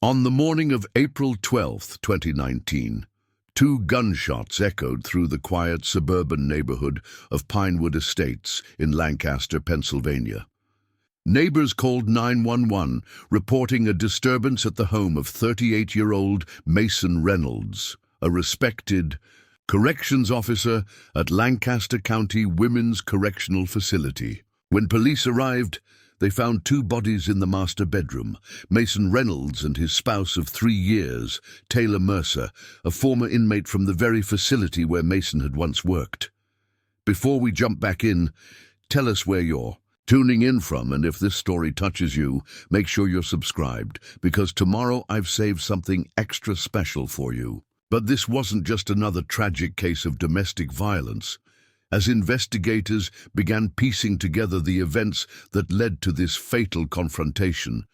On the morning of April 12, 2019, two gunshots echoed through the quiet suburban neighborhood of Pinewood Estates in Lancaster, Pennsylvania. Neighbors called 911, reporting a disturbance at the home of 38-year-old Mason Reynolds, a respected corrections officer at Lancaster County Women's Correctional Facility. When police arrived, they found two bodies in the master bedroom, Mason Reynolds and his spouse of 3 years, Taylor Mercer, a former inmate from the very facility where Mason had once worked. Before we jump back in, tell us where you're tuning in from, and if this story touches you, make sure you're subscribed, because tomorrow I've saved something extra special for you. But this wasn't just another tragic case of domestic violence. As investigators began piecing together the events that led to this fatal confrontation,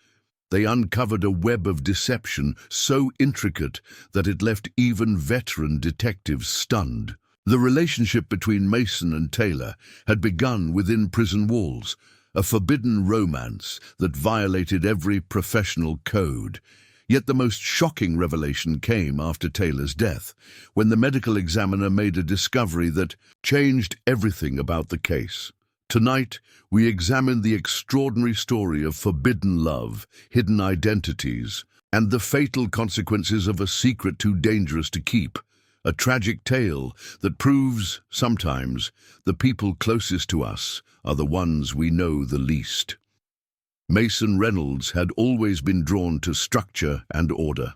they uncovered a web of deception so intricate that it left even veteran detectives stunned. The relationship between Mason and Taylor had begun within prison walls, a forbidden romance that violated every professional code. Yet the most shocking revelation came after Taylor's death, when the medical examiner made a discovery that changed everything about the case. Tonight, we examine the extraordinary story of forbidden love, hidden identities, and the fatal consequences of a secret too dangerous to keep. A tragic tale that proves, sometimes, the people closest to us are the ones we know the least. Mason Reynolds had always been drawn to structure and order.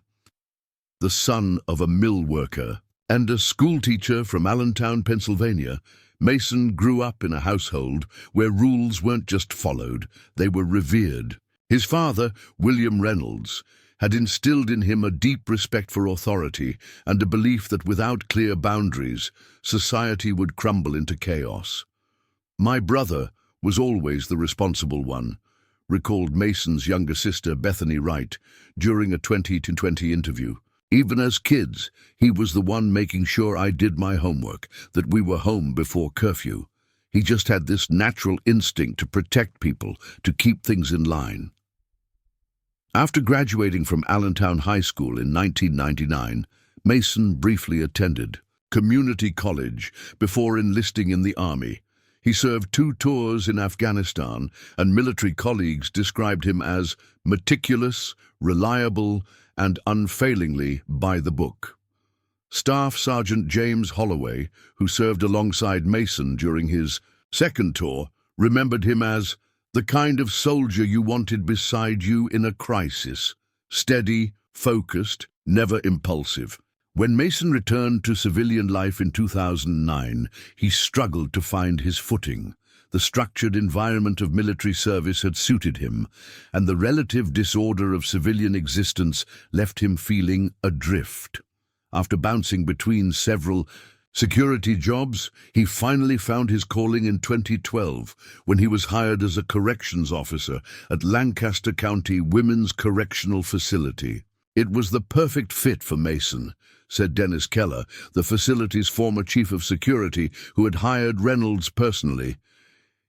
The son of a mill worker and a schoolteacher from Allentown, Pennsylvania, Mason grew up in a household where rules weren't just followed, they were revered. His father, William Reynolds, had instilled in him a deep respect for authority and a belief that without clear boundaries, society would crumble into chaos. "My brother was always the responsible one," recalled Mason's younger sister, Bethany Wright, during a 2020 interview. "Even as kids, he was the one making sure I did my homework, that we were home before curfew. He just had this natural instinct to protect people, to keep things in line." After graduating from Allentown High School in 1999, Mason briefly attended community college before enlisting in the Army. He served 2 tours in Afghanistan, and military colleagues described him as meticulous, reliable, and unfailingly by the book. Staff Sergeant James Holloway, who served alongside Mason during his second tour, remembered him as the kind of soldier you wanted beside you in a crisis, steady, focused, never impulsive. When Mason returned to civilian life in 2009, he struggled to find his footing. The structured environment of military service had suited him, and the relative disorder of civilian existence left him feeling adrift. After bouncing between several security jobs, he finally found his calling in 2012 when he was hired as a corrections officer at Lancaster County Women's Correctional Facility. "It was the perfect fit for Mason," said Dennis Keller, the facility's former chief of security who had hired Reynolds personally.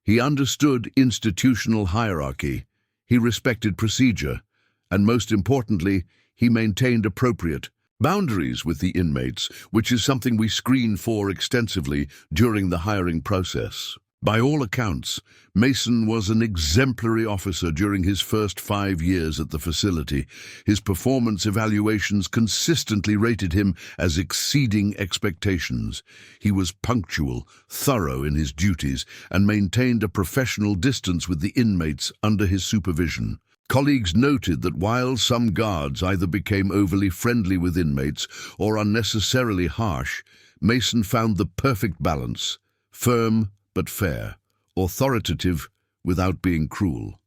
"He understood institutional hierarchy, he respected procedure, and most importantly, he maintained appropriate boundaries with the inmates, which is something we screen for extensively during the hiring process." By all accounts, Mason was an exemplary officer during his first 5 years at the facility. His performance evaluations consistently rated him as exceeding expectations. He was punctual, thorough in his duties, and maintained a professional distance with the inmates under his supervision. Colleagues noted that while some guards either became overly friendly with inmates or unnecessarily harsh, Mason found the perfect balance: firm but fair, authoritative without being cruel.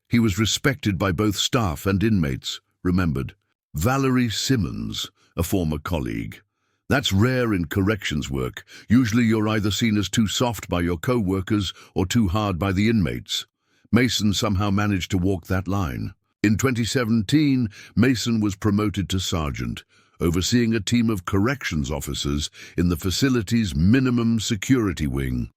He was respected by both staff and inmates, remembered Valerie Simmons, a former colleague. "That's rare in corrections work. Usually you're either seen as too soft by your co-workers or too hard by the inmates." Mason somehow managed to walk that line. In 2017, Mason was promoted to sergeant, overseeing a team of corrections officers in the facility's minimum security wing.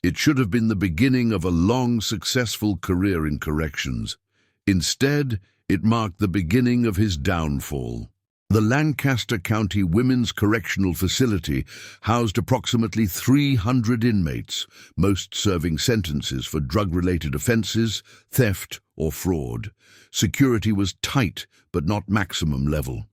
It should have been the beginning of a long, successful career in corrections. Instead, It marked the beginning of his downfall. The Lancaster County Women's Correctional Facility housed approximately 300 inmates, most serving sentences for drug-related offenses, theft, or fraud. Security was tight, but not maximum level.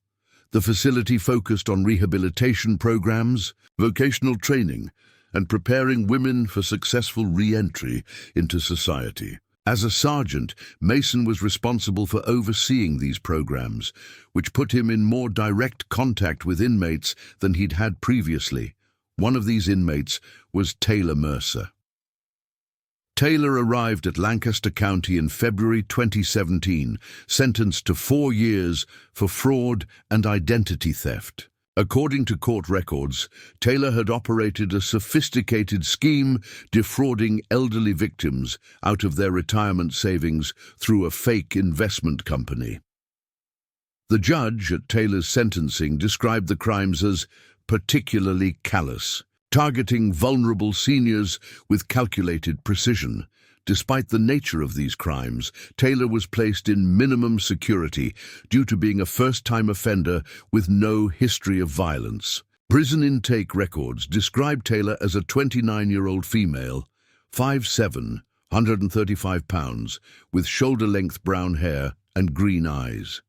The facility focused on rehabilitation programs, vocational training, and preparing women for successful re-entry into society. As a sergeant, Mason was responsible for overseeing these programs, which put him in more direct contact with inmates than he'd had previously. One of these inmates was Taylor Mercer. Taylor arrived at Lancaster County in February 2017, sentenced to 4 years for fraud and identity theft. According to court records, Taylor had operated a sophisticated scheme defrauding elderly victims out of their retirement savings through a fake investment company. The judge at Taylor's sentencing described the crimes as particularly callous, targeting vulnerable seniors with calculated precision. Despite the nature of these crimes, Taylor was placed in minimum security due to being a first-time offender with no history of violence. Prison intake records describe Taylor as a 29-year-old female, 5'7", 135 pounds, with shoulder-length brown hair and green eyes.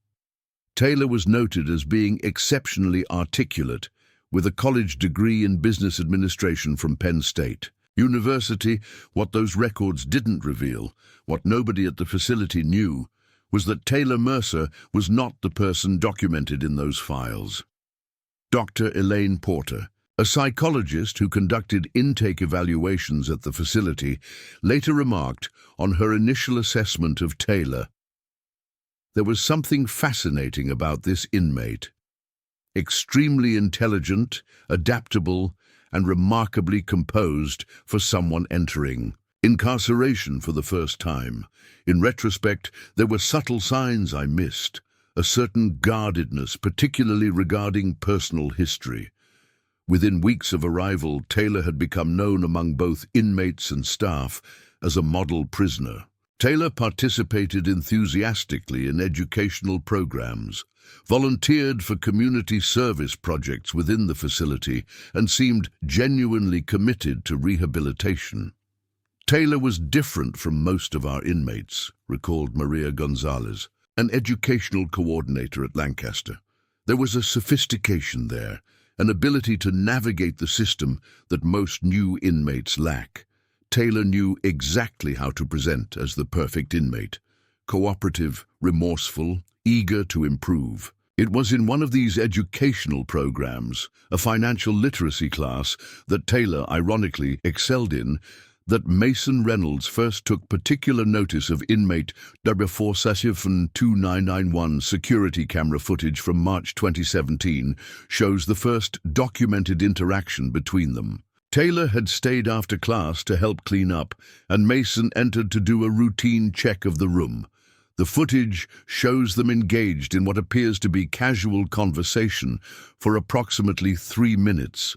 Taylor was noted as being exceptionally articulate, with a college degree in business administration from Penn State University. What those records didn't reveal, what nobody at the facility knew, was that Taylor Mercer was not the person documented in those files. Dr. Elaine Porter, a psychologist who conducted intake evaluations at the facility, later remarked on her initial assessment of Taylor. There was something fascinating about this inmate. Extremely intelligent, adaptable, and remarkably composed for someone entering incarceration for the first time. In retrospect, there were subtle signs I missed, a certain guardedness, particularly regarding personal history. Within weeks of arrival, Taylor had become known among both inmates and staff as a model prisoner. Taylor participated enthusiastically in educational programs, volunteered for community service projects within the facility, and seemed genuinely committed to rehabilitation. Taylor was different from most of our inmates, recalled Maria Gonzalez, an educational coordinator at Lancaster. There was a sophistication there, an ability to navigate the system that most new inmates lack. Taylor knew exactly how to present as the perfect inmate, cooperative, remorseful, eager to improve. It was in one of these educational programs, a financial literacy class that Taylor ironically excelled in, that Mason Reynolds first took particular notice of inmate W4 2991. Security camera footage from March 2017 shows the first documented interaction between them. Taylor had stayed after class to help clean up, and Mason entered to do a routine check of the room. The footage shows them engaged in what appears to be casual conversation for approximately 3 minutes,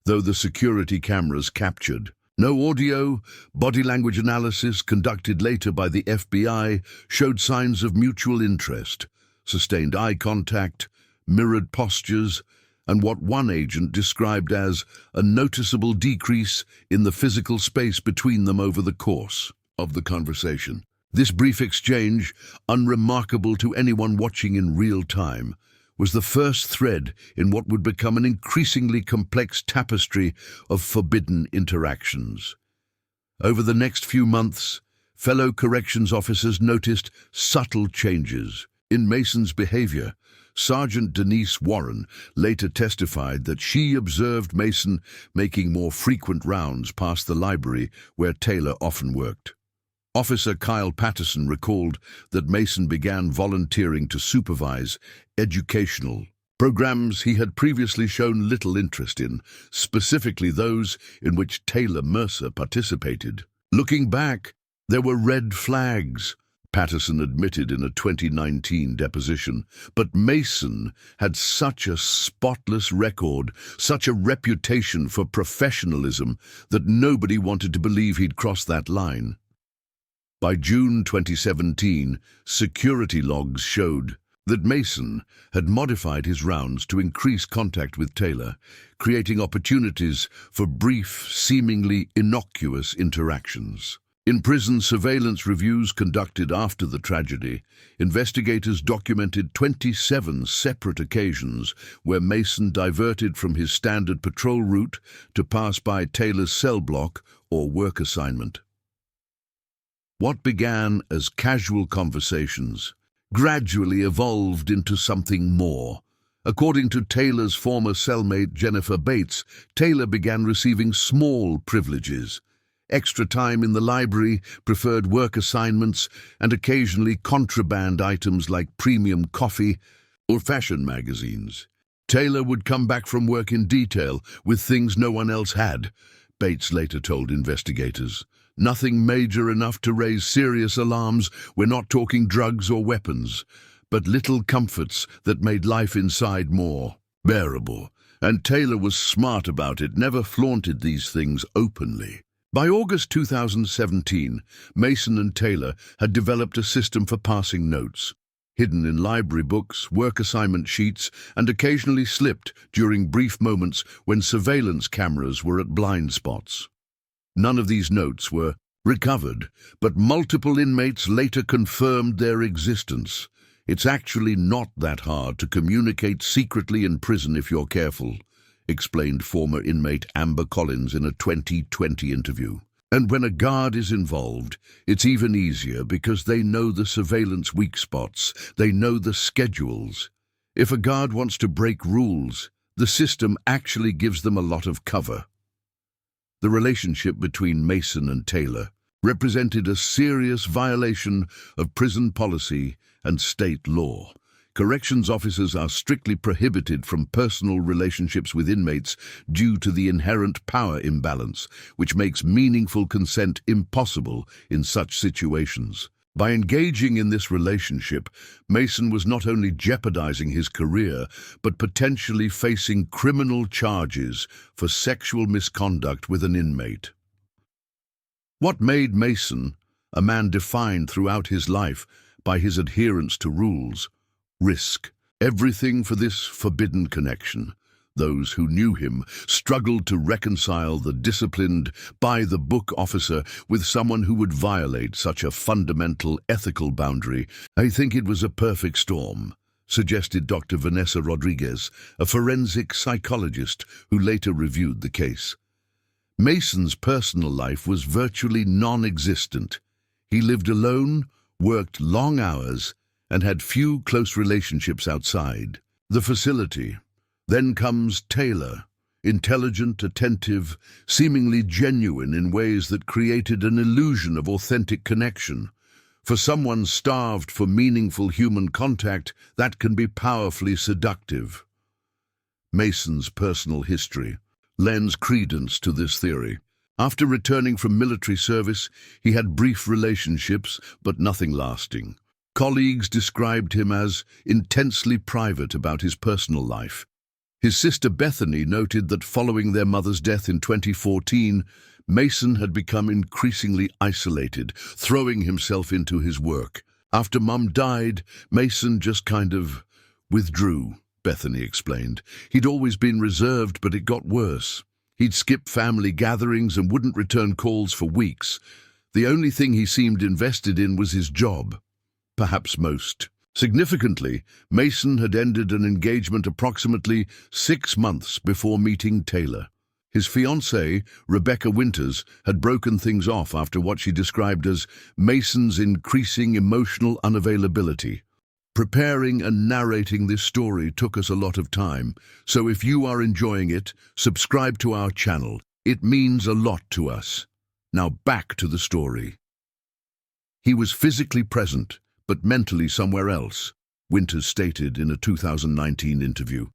though the security cameras captured. No audio. Body language analysis conducted later by the FBI showed signs of mutual interest, sustained eye contact, mirrored postures, and what one agent described as a noticeable decrease in the physical space between them over the course of the conversation. This brief exchange, unremarkable to anyone watching in real time, was the first thread in what would become an increasingly complex tapestry of forbidden interactions. Over the next few months, fellow corrections officers noticed subtle changes in Mason's behavior. Sergeant Denise Warren later testified that she observed Mason making more frequent rounds past the library where Taylor often worked. Officer Kyle Patterson recalled that Mason began volunteering to supervise educational programs he had previously shown little interest in, specifically those in which Taylor Mercer participated. Looking back, there were red flags, Patterson admitted in a 2019 deposition, but Mason had such a spotless record, such a reputation for professionalism, that nobody wanted to believe he'd crossed that line. By June 2017, security logs showed that Mason had modified his rounds to increase contact with Taylor, creating opportunities for brief, seemingly innocuous interactions. In prison surveillance reviews conducted after the tragedy, investigators documented 27 separate occasions where Mason diverted from his standard patrol route to pass by Taylor's cell block or work assignment. What began as casual conversations gradually evolved into something more. According to Taylor's former cellmate Jennifer Bates, Taylor began receiving small privileges: extra time in the library, preferred work assignments, and occasionally contraband items like premium coffee or fashion magazines. Taylor would come back from work in detail with things no one else had, Bates later told investigators. Nothing major enough to raise serious alarms. We're not talking drugs or weapons, but little comforts that made life inside more bearable. And Taylor was smart about it, never flaunted these things openly. By August 2017, Mason and Taylor had developed a system for passing notes, hidden in library books, work assignment sheets, and occasionally slipped during brief moments when surveillance cameras were at blind spots. None of these notes were recovered, but multiple inmates later confirmed their existence. It's actually not that hard to communicate secretly in prison if you're careful, explained former inmate Amber Collins in a 2020 interview. And when a guard is involved, it's even easier because they know the surveillance weak spots, they know the schedules. If a guard wants to break rules, the system actually gives them a lot of cover. The relationship between Mason and Taylor represented a serious violation of prison policy and state law. Corrections officers are strictly prohibited from personal relationships with inmates due to the inherent power imbalance, which makes meaningful consent impossible in such situations. By engaging in this relationship, Mason was not only jeopardizing his career, but potentially facing criminal charges for sexual misconduct with an inmate. What made Mason a man defined throughout his life by his adherence to rules? Risk. Everything for this forbidden connection. Those who knew him struggled to reconcile the disciplined, by-the-book officer with someone who would violate such a fundamental ethical boundary. I think it was a perfect storm, suggested Dr. Vanessa Rodriguez, a forensic psychologist who later reviewed the case. Mason's personal life was virtually non-existent. He lived alone, worked long hours, and had few close relationships outside the facility. Then comes Taylor, intelligent, attentive, seemingly genuine in ways that created an illusion of authentic connection. For someone starved for meaningful human contact, that can be powerfully seductive. Mason's personal history lends credence to this theory. After returning from military service, he had brief relationships, but nothing lasting. Colleagues described him as intensely private about his personal life. His sister Bethany noted that following their mother's death in 2014, Mason had become increasingly isolated, throwing himself into his work. After Mum died, Mason just kind of withdrew, Bethany explained. He'd always been reserved, but it got worse. He'd skip family gatherings and wouldn't return calls for weeks. The only thing he seemed invested in was his job. Perhaps most significantly, Mason had ended an engagement approximately 6 months before meeting Taylor. His fiancée, Rebecca Winters, had broken things off after what she described as Mason's increasing emotional unavailability. Preparing and narrating this story took us a lot of time, so if you are enjoying it, subscribe to our channel. It means a lot to us. Now back to the story. He was physically present, but mentally somewhere else, Winters stated in a 2019 interview.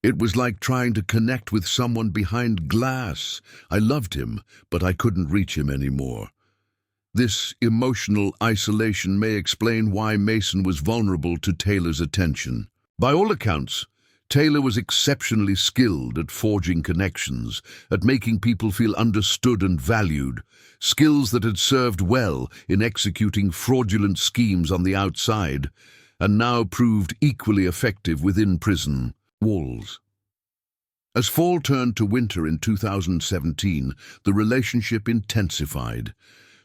It was like trying to connect with someone behind glass. I loved him, but I couldn't reach him anymore. This emotional isolation may explain why Mason was vulnerable to Taylor's attention. By all accounts, Taylor was exceptionally skilled at forging connections, at making people feel understood and valued, skills that had served well in executing fraudulent schemes on the outside, and now proved equally effective within prison walls. As fall turned to winter in 2017, the relationship intensified.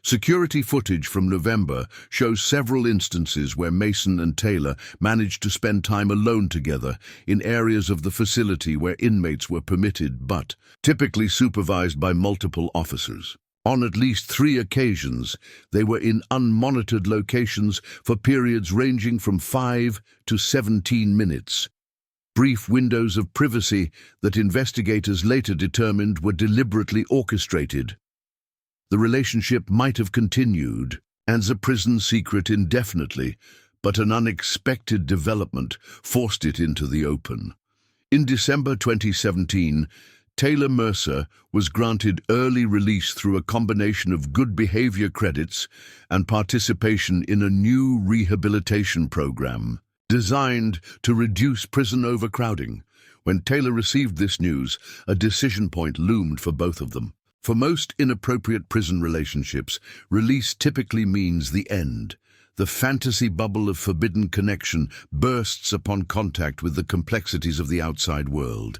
Security footage from November shows several instances where Mason and Taylor managed to spend time alone together in areas of the facility where inmates were permitted but typically supervised by multiple officers. On at least 3 occasions, they were in unmonitored locations for periods ranging from 5 to 17 minutes. Brief windows of privacy that investigators later determined were deliberately orchestrated. The relationship might have continued as a prison secret indefinitely, but an unexpected development forced it into the open. In December 2017, Taylor Mercer was granted early release through a combination of good behavior credits and participation in a new rehabilitation program designed to reduce prison overcrowding. When Taylor received this news, a decision point loomed for both of them. For most inappropriate prison relationships, release typically means the end. The fantasy bubble of forbidden connection bursts upon contact with the complexities of the outside world.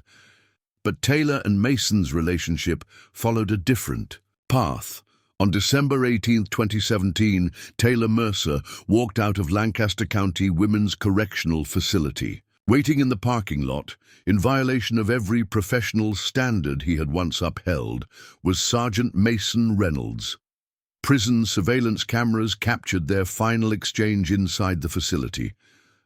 But Taylor and Mason's relationship followed a different path. On December 18, 2017, Taylor Mercer walked out of Lancaster County Women's Correctional Facility. Waiting in the parking lot, in violation of every professional standard he had once upheld, was Sergeant Mason Reynolds. Prison surveillance cameras captured their final exchange inside the facility,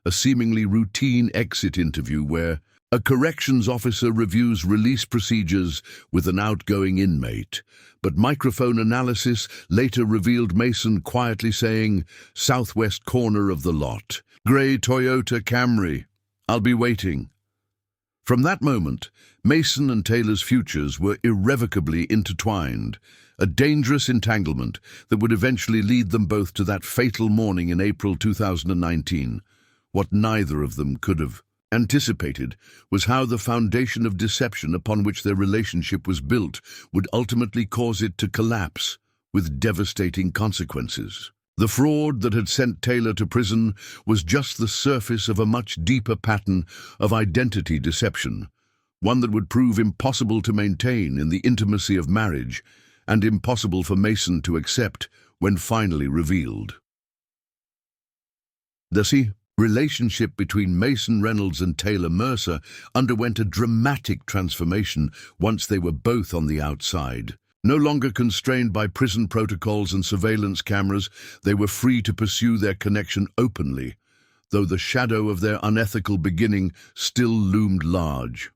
a seemingly routine exit interview where a corrections officer reviews release procedures with an outgoing inmate. But microphone analysis later revealed Mason quietly saying, "Southwest corner of the lot. Grey Toyota Camry. I'll be waiting." From that moment, Mason and Taylor's futures were irrevocably intertwined, a dangerous entanglement that would eventually lead them both to that fatal morning in April 2019. What neither of them could have anticipated was how the foundation of deception upon which their relationship was built would ultimately cause it to collapse, with devastating consequences. The fraud that had sent Taylor to prison was just the surface of a much deeper pattern of identity deception, one that would prove impossible to maintain in the intimacy of marriage and impossible for Mason to accept when finally revealed. The relationship between Mason Reynolds and Taylor Mercer underwent a dramatic transformation once they were both on the outside. No longer constrained by prison protocols and surveillance cameras, they were free to pursue their connection openly, though the shadow of their unethical beginning still loomed large.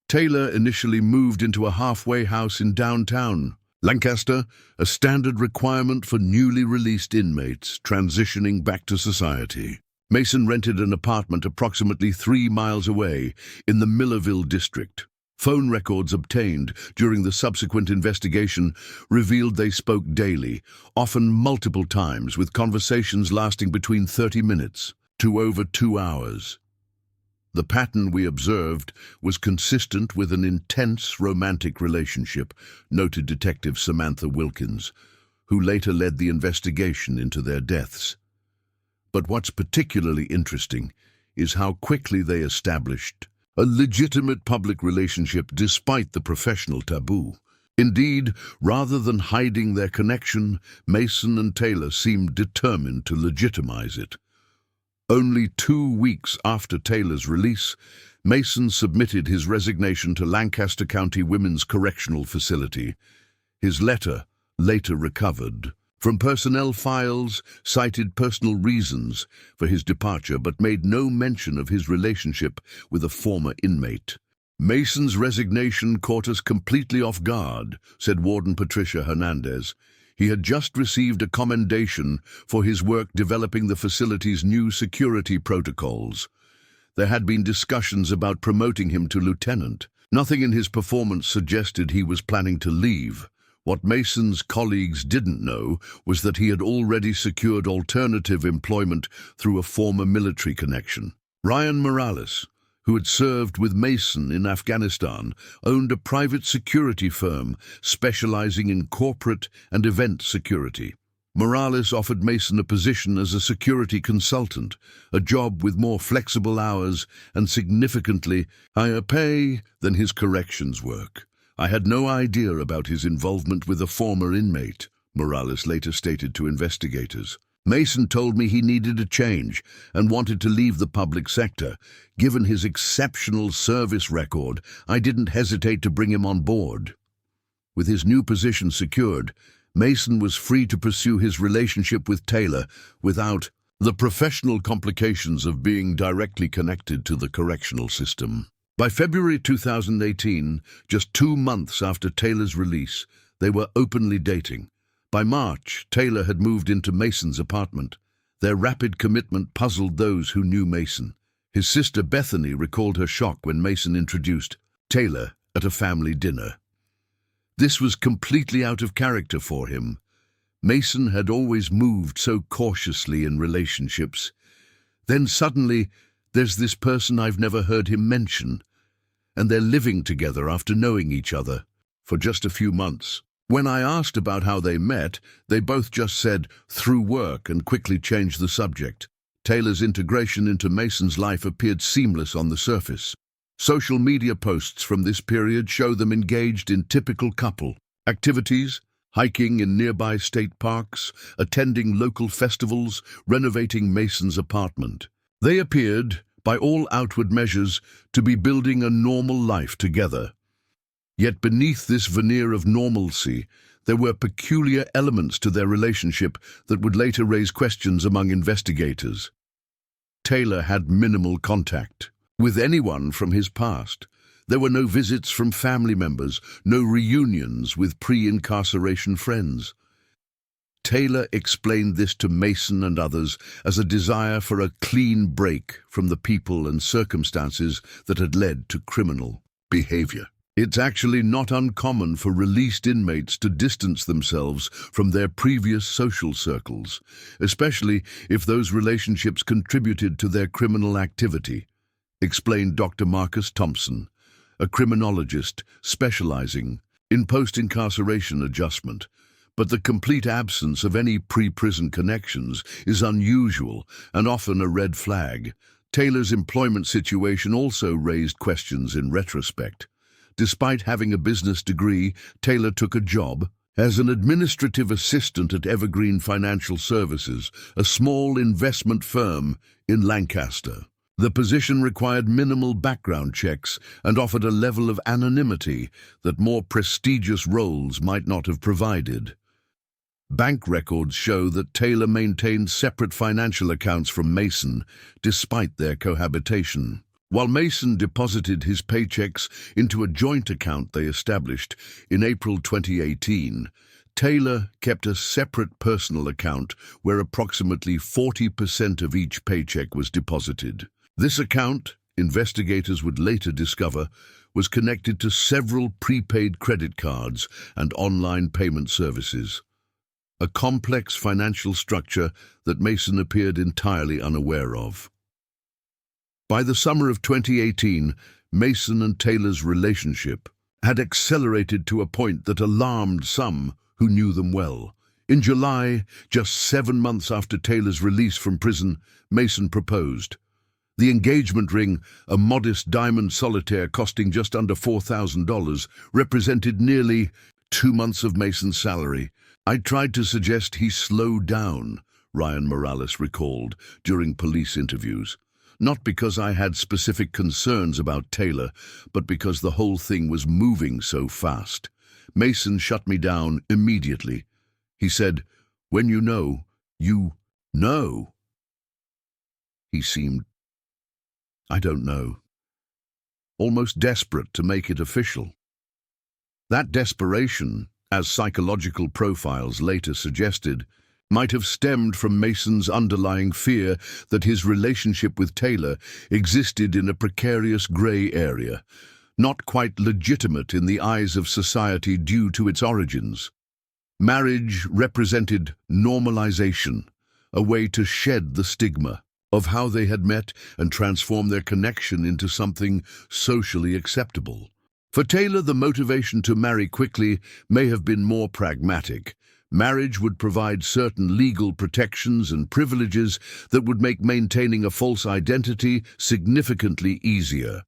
Taylor initially moved into a halfway house in downtown Lancaster, a standard requirement for newly released inmates transitioning back to society. Mason rented an apartment approximately 3 miles away in the Millerville district. Phone records obtained during the subsequent investigation revealed they spoke daily, often multiple times, with conversations lasting between 30 minutes to over 2 hours. The pattern we observed was consistent with an intense romantic relationship, noted Detective Samantha Wilkins, who later led the investigation into their deaths. But what's particularly interesting is how quickly they established a legitimate public relationship despite the professional taboo. Indeed, rather than hiding their connection, Mason and Taylor seemed determined to legitimize it. Only 2 weeks after Taylor's release, Mason submitted his resignation to Lancaster County Women's Correctional Facility. His letter, later recovered from personnel files, cited personal reasons for his departure but made no mention of his relationship with a former inmate. "Mason's resignation caught us completely off guard," said Warden Patricia Hernandez. He had just received a commendation for his work developing the facility's new security protocols. There had been discussions about promoting him to lieutenant. Nothing in his performance suggested he was planning to leave. What Mason's colleagues didn't know was that he had already secured alternative employment through a former military connection. Ryan Morales, who had served with Mason in Afghanistan, owned a private security firm specializing in corporate and event security. Morales offered Mason a position as a security consultant, a job with more flexible hours and significantly higher pay than his corrections work. "I had no idea about his involvement with a former inmate," Morales later stated to investigators. "Mason told me he needed a change and wanted to leave the public sector. Given his exceptional service record, I didn't hesitate to bring him on board." With his new position secured, Mason was free to pursue his relationship with Taylor without the professional complications of being directly connected to the correctional system. By February 2018, just 2 months after Taylor's release, they were openly dating. By March, Taylor had moved into Mason's apartment. Their rapid commitment puzzled those who knew Mason. His sister Bethany recalled her shock when Mason introduced Taylor at a family dinner. This was completely out of character for him. Mason had always moved so cautiously in relationships. Then suddenly, there's this person I've never heard him mention, and they're living together after knowing each other for just a few months. When I asked about how they met, they both just said, "through work," and quickly changed the subject. Taylor's integration into Mason's life appeared seamless on the surface. Social media posts from this period show them engaged in typical couple activities, hiking in nearby state parks, attending local festivals, renovating Mason's apartment. They appeared, by all outward measures, to be building a normal life together. Yet beneath this veneer of normalcy, there were peculiar elements to their relationship that would later raise questions among investigators. Taylor had minimal contact with anyone from his past. There were no visits from family members, no reunions with pre-incarceration friends. Taylor explained this to Mason and others as a desire for a clean break from the people and circumstances that had led to criminal behavior. It's actually not uncommon for released inmates to distance themselves from their previous social circles, especially if those relationships contributed to their criminal activity, explained Dr. Marcus Thompson, a criminologist specializing in post-incarceration adjustment. But the complete absence of any pre-prison connections is unusual and often a red flag. Taylor's employment situation also raised questions in retrospect. Despite having a business degree, Taylor took a job as an administrative assistant at Evergreen Financial Services, a small investment firm in Lancaster. The position required minimal background checks and offered a level of anonymity that more prestigious roles might not have provided. Bank records show that Taylor maintained separate financial accounts from Mason, despite their cohabitation. While Mason deposited his paychecks into a joint account they established in April 2018, Taylor kept a separate personal account where approximately 40% of each paycheck was deposited. This account, investigators would later discover, was connected to several prepaid credit cards and online payment services. A complex financial structure that Mason appeared entirely unaware of. By the summer of 2018, Mason and Taylor's relationship had accelerated to a point that alarmed some who knew them well. In July, just 7 months after Taylor's release from prison, Mason proposed. The engagement ring, a modest diamond solitaire costing just under $4,000, represented nearly 2 months of Mason's salary. "I tried to suggest he slow down," Ryan Morales recalled during police interviews. "Not because I had specific concerns about Taylor, but because the whole thing was moving so fast. Mason shut me down immediately. He said, 'When you know, you know.' He seemed, I don't know, almost desperate to make it official." That desperation, as psychological profiles later suggested, might have stemmed from Mason's underlying fear that his relationship with Taylor existed in a precarious gray area, not quite legitimate in the eyes of society due to its origins. Marriage represented normalization, a way to shed the stigma. of how they had met and transformed their connection into something socially acceptable. For Taylor, the motivation to marry quickly may have been more pragmatic. Marriage would provide certain legal protections and privileges that would make maintaining a false identity significantly easier.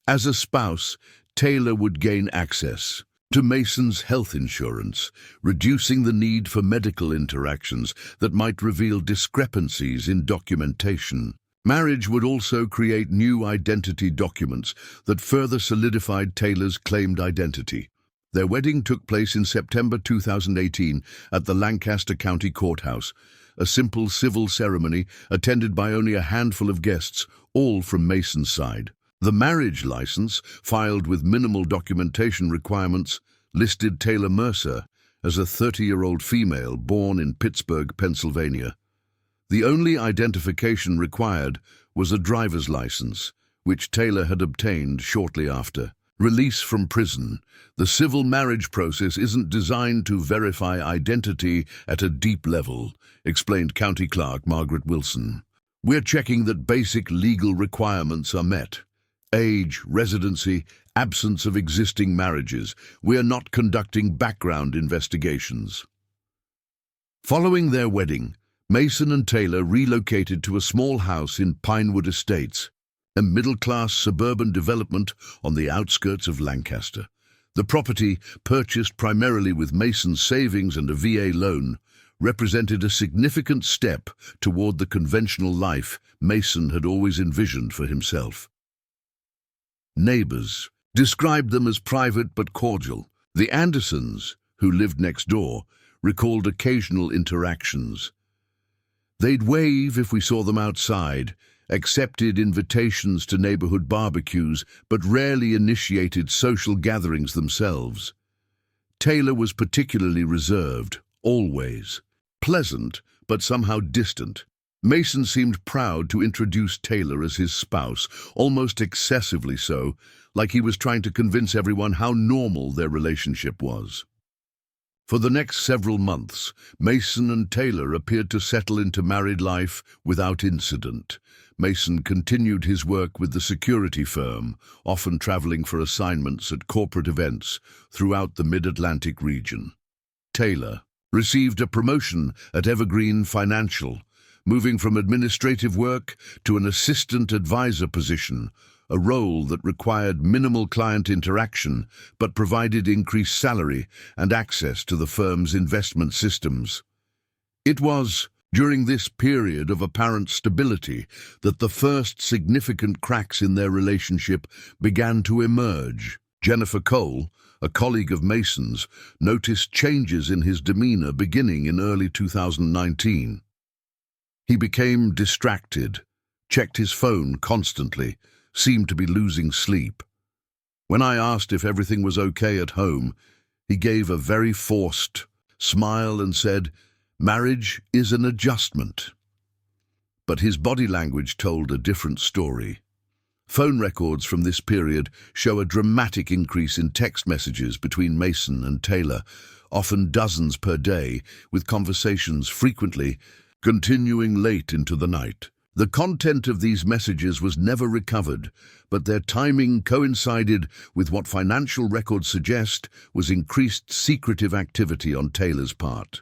As a spouse, Taylor would gain access to Mason's health insurance, reducing the need for medical interactions that might reveal discrepancies in documentation. Marriage would also create new identity documents that further solidified Taylor's claimed identity. Their wedding took place in September 2018 at the Lancaster County Courthouse, a simple civil ceremony attended by only a handful of guests, all from Mason's side. The marriage license, filed with minimal documentation requirements, listed Taylor Mercer as a 30-year-old female born in Pittsburgh, Pennsylvania. The only identification required was a driver's license, which Taylor had obtained shortly after. Release from prison. The civil marriage process isn't designed to verify identity at a deep level, explained County Clerk Margaret Wilson. We're checking that basic legal requirements are met. Age, residency, absence of existing marriages. We are not conducting background investigations. Following their wedding, Mason and Taylor relocated to a small house in Pinewood Estates, a middle-class suburban development on the outskirts of Lancaster. The property, purchased primarily with Mason's savings and a VA loan, represented a significant step toward the conventional life Mason had always envisioned for himself. Neighbors described them as private but cordial. The Andersons, who lived next door, recalled occasional interactions. They'd wave if we saw them outside, accepted invitations to neighborhood barbecues, but rarely initiated social gatherings themselves. Taylor was particularly reserved, always. Pleasant, but somehow distant. Mason seemed proud to introduce Taylor as his spouse, almost excessively so, like he was trying to convince everyone how normal their relationship was. For the next several months, Mason and Taylor appeared to settle into married life without incident. Mason continued his work with the security firm, often traveling for assignments at corporate events throughout the Mid-Atlantic region. Taylor received a promotion at Evergreen Financial, moving from administrative work to an assistant advisor position, a role that required minimal client interaction but provided increased salary and access to the firm's investment systems. It was during this period of apparent stability that the first significant cracks in their relationship began to emerge. Jennifer Cole, a colleague of Mason's, noticed changes in his demeanor beginning in early 2019. He became distracted, checked his phone constantly, seemed to be losing sleep. When I asked if everything was okay at home, he gave a very forced smile and said, "Marriage is an adjustment." But his body language told a different story. Phone records from this period show a dramatic increase in text messages between Mason and Taylor, often dozens per day, with conversations frequently continuing late into the night. The content of these messages was never recovered, but their timing coincided with what financial records suggest was increased secretive activity on Taylor's part.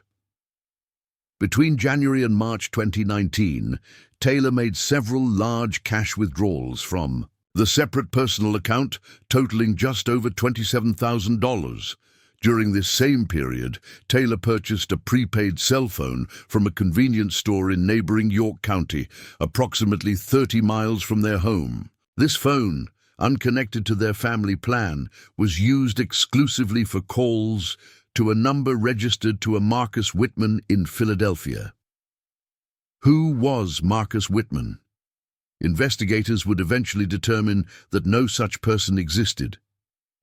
Between January and March 2019, Taylor made several large cash withdrawals from the separate personal account, totaling just over $27,000. During this same period, Taylor purchased a prepaid cell phone from a convenience store in neighboring York County, approximately 30 miles from their home. This phone, unconnected to their family plan, was used exclusively for calls to a number registered to a Marcus Whitman in Philadelphia. Who was Marcus Whitman? Investigators would eventually determine that no such person existed.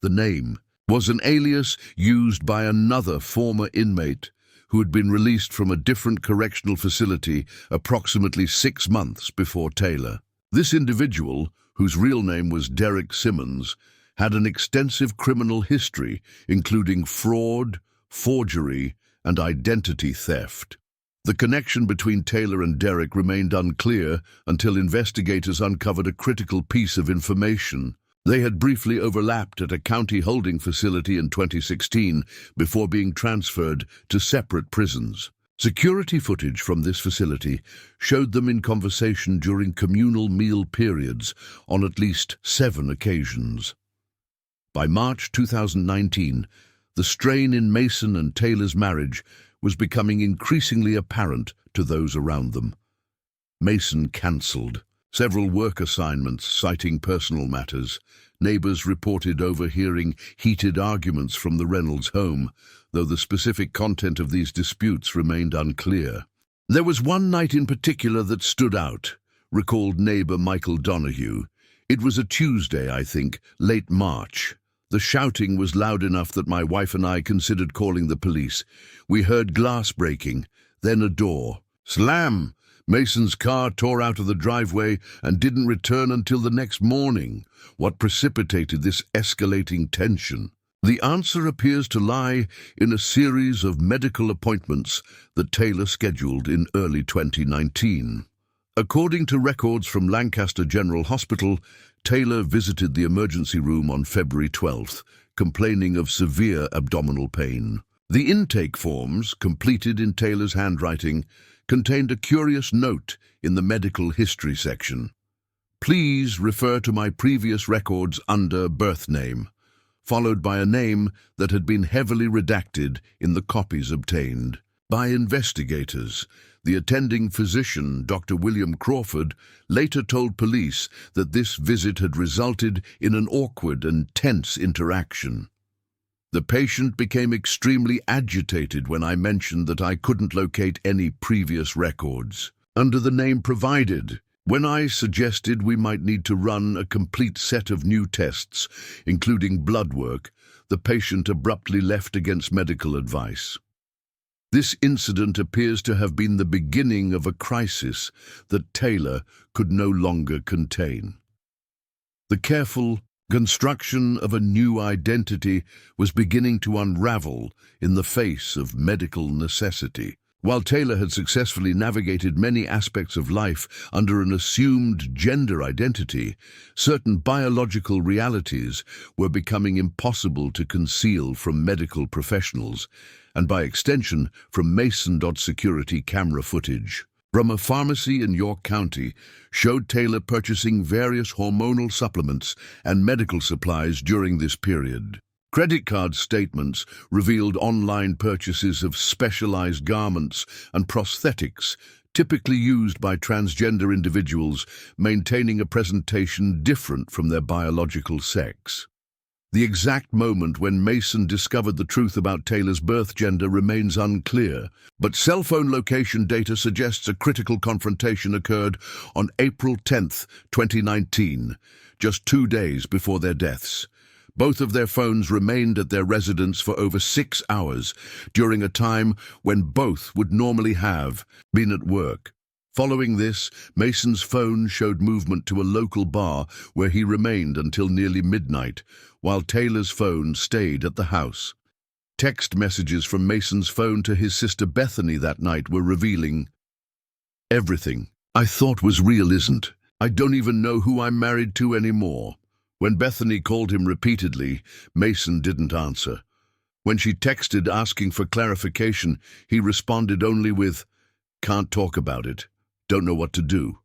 The name was an alias used by another former inmate who had been released from a different correctional facility approximately 6 months before Taylor. This individual, whose real name was Derek Simmons, had an extensive criminal history, including fraud, forgery, and identity theft. The connection between Taylor and Derek remained unclear until investigators uncovered a critical piece of information. They had briefly overlapped at a county holding facility in 2016 before being transferred to separate prisons. Security footage from this facility showed them in conversation during communal meal periods on at least 7 occasions. By March 2019, the strain in Mason and Taylor's marriage was becoming increasingly apparent to those around them. Mason cancelled several work assignments, citing personal matters. Neighbors reported overhearing heated arguments from the Reynolds home, though the specific content of these disputes remained unclear. There was one night in particular that stood out, recalled neighbor Michael Donahue. It was a Tuesday, I think, late March. The shouting was loud enough that my wife and I considered calling the police. We heard glass breaking, then a door. Slam! Mason's car tore out of the driveway and didn't return until the next morning. What precipitated this escalating tension? The answer appears to lie in a series of medical appointments that Taylor scheduled in early 2019. According to records from Lancaster General Hospital, Taylor visited the emergency room on February 12th, complaining of severe abdominal pain. The intake forms, completed in Taylor's handwriting, contained a curious note in the medical history section. Please refer to my previous records under birth name, followed by a name that had been heavily redacted in the copies obtained. By investigators, the attending physician, Dr. William Crawford, later told police that this visit had resulted in an awkward and tense interaction. The patient became extremely agitated when I mentioned that I couldn't locate any previous records under the name provided. When I suggested we might need to run a complete set of new tests, including blood work, the patient abruptly left against medical advice. This incident appears to have been the beginning of a crisis that Taylor could no longer contain. The careful construction of a new identity was beginning to unravel in the face of medical necessity. While Taylor had successfully navigated many aspects of life under an assumed gender identity, certain biological realities were becoming impossible to conceal from medical professionals, and by extension from Mason security camera footage from a pharmacy in York County showed Taylor purchasing various hormonal supplements and medical supplies during this period. Credit card statements revealed online purchases of specialized garments and prosthetics typically used by transgender individuals, maintaining a presentation different from their biological sex. The exact moment when Mason discovered the truth about Taylor's birth gender remains unclear, but cell phone location data suggests a critical confrontation occurred on April 10, 2019, just 2 days before their deaths. Both of their phones remained at their residence for over 6 hours, during a time when both would normally have been at work. Following this, Mason's phone showed movement to a local bar where he remained until nearly midnight, while Taylor's phone stayed at the house. Text messages from Mason's phone to his sister Bethany that night were revealing. Everything I thought was real isn't. I don't even know who I'm married to anymore. When Bethany called him repeatedly, Mason didn't answer. When she texted asking for clarification, he responded only with, "Can't talk about it. Don't know what to do."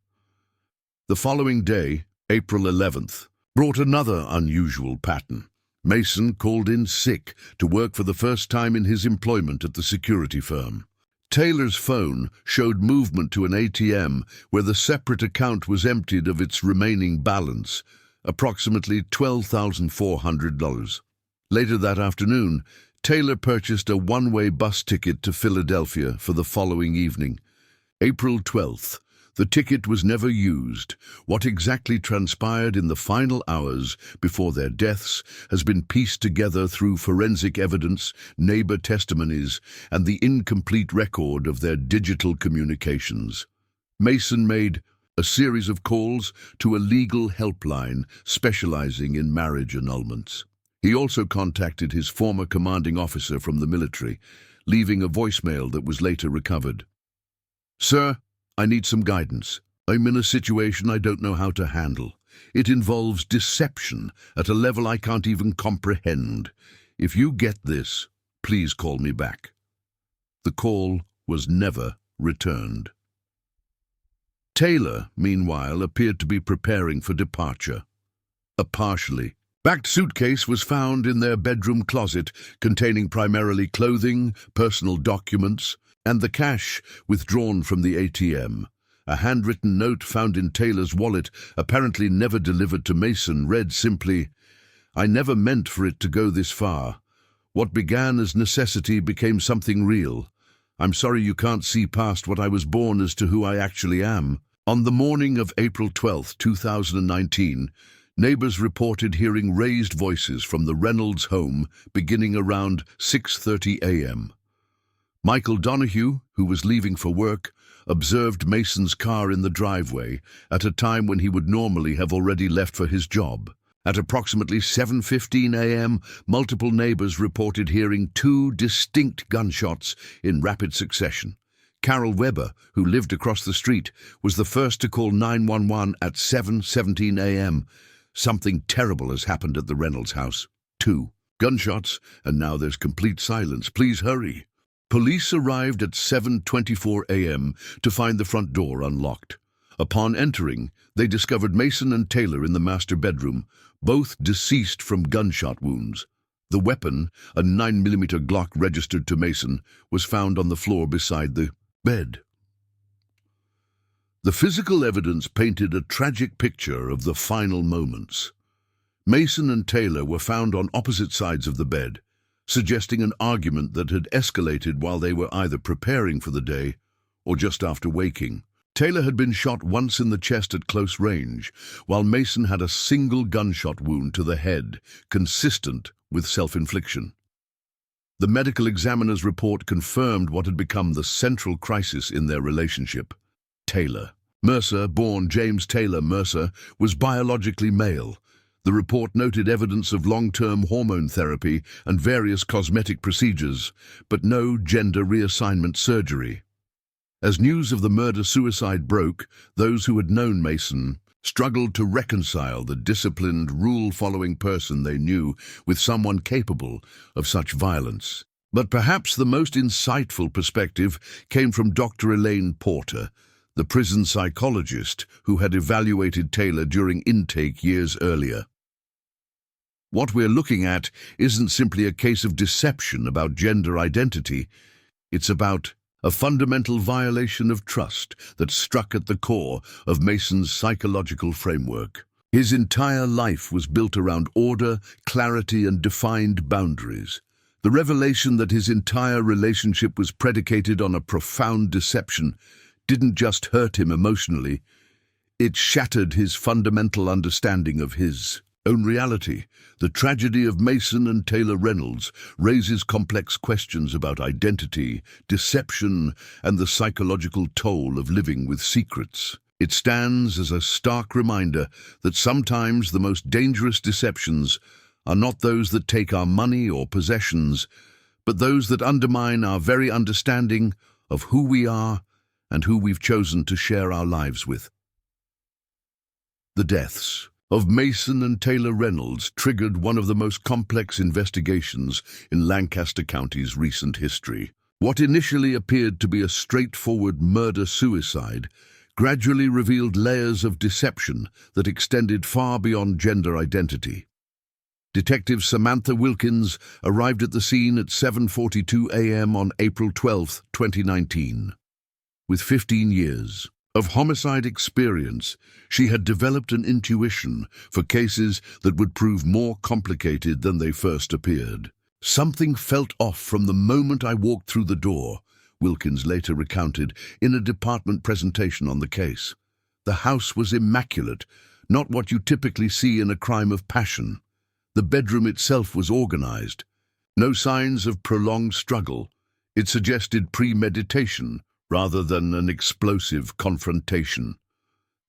The following day, April 11th, brought another unusual pattern. Mason called in sick to work for the first time in his employment at the security firm. Taylor's phone showed movement to an ATM where the separate account was emptied of its remaining balance, approximately $12,400. Later that afternoon, Taylor purchased a one-way bus ticket to Philadelphia for the following evening. April 12th. The ticket was never used. What exactly transpired in the final hours before their deaths has been pieced together through forensic evidence, neighbor testimonies, and the incomplete record of their digital communications. Mason made a series of calls to a legal helpline specializing in marriage annulments. He also contacted his former commanding officer from the military, leaving a voicemail that was later recovered. Sir, I need some guidance. I'm in a situation I don't know how to handle. It involves deception at a level I can't even comprehend. If you get this, please call me back. The call was never returned. Taylor, meanwhile, appeared to be preparing for departure. A partially packed suitcase was found in their bedroom closet, containing primarily clothing, personal documents, and the cash withdrawn from the ATM. A handwritten note found in Taylor's wallet, apparently never delivered to Mason, read simply, "I never meant for it to go this far. What began as necessity became something real. I'm sorry you can't see past what I was born as to who I actually am." On the morning of April 12, 2019, neighbors reported hearing raised voices from the Reynolds home beginning around 6:30 a.m. Michael Donahue, who was leaving for work, observed Mason's car in the driveway at a time when he would normally have already left for his job. At approximately 7:15 a.m., multiple neighbors reported hearing two distinct gunshots in rapid succession. Carol Weber, who lived across the street, was the first to call 911 at 7:17 a.m. Something terrible has happened at the Reynolds house. Two gunshots, and now there's complete silence. Please hurry. Police arrived at 7:24 a.m. to find the front door unlocked. Upon entering, they discovered Mason and Taylor in the master bedroom, both deceased from gunshot wounds. The weapon, a 9mm Glock registered to Mason, was found on the floor beside the bed. The physical evidence painted a tragic picture of the final moments. Mason and Taylor were found on opposite sides of the bed, suggesting an argument that had escalated while they were either preparing for the day or just after waking. Taylor had been shot once in the chest at close range, while Mason had a single gunshot wound to the head, consistent with self-infliction. The medical examiner's report confirmed what had become the central crisis in their relationship. Taylor Mercer, born James Taylor Mercer, was biologically male. The report noted evidence of long-term hormone therapy and various cosmetic procedures, but no gender reassignment surgery. As news of the murder-suicide broke, those who had known Mason struggled to reconcile the disciplined, rule-following person they knew with someone capable of such violence. But perhaps the most insightful perspective came from Dr. Elaine Porter, the prison psychologist who had evaluated Taylor during intake years earlier. What we're looking at isn't simply a case of deception about gender identity. It's about a fundamental violation of trust that struck at the core of Mason's psychological framework. His entire life was built around order, clarity, and defined boundaries. The revelation that his entire relationship was predicated on a profound deception didn't just hurt him emotionally, it shattered his fundamental understanding of his own reality. The tragedy of Mason and Taylor Reynolds raises complex questions about identity, deception, and the psychological toll of living with secrets. It stands as a stark reminder that sometimes the most dangerous deceptions are not those that take our money or possessions, but those that undermine our very understanding of who we are and who we've chosen to share our lives with. The deaths of Mason and Taylor Reynolds triggered one of the most complex investigations in Lancaster County's recent history. What initially appeared to be a straightforward murder-suicide gradually revealed layers of deception that extended far beyond gender identity. Detective Samantha Wilkins arrived at the scene at 7:42 a.m. on April 12, 2019. With 15 years of homicide experience, she had developed an intuition for cases that would prove more complicated than they first appeared. "Something felt off from the moment I walked through the door," Wilkins later recounted in a department presentation on the case. "The house was immaculate, not what you typically see in a crime of passion. The bedroom itself was organized. No signs of prolonged struggle. It suggested premeditation rather than an explosive confrontation."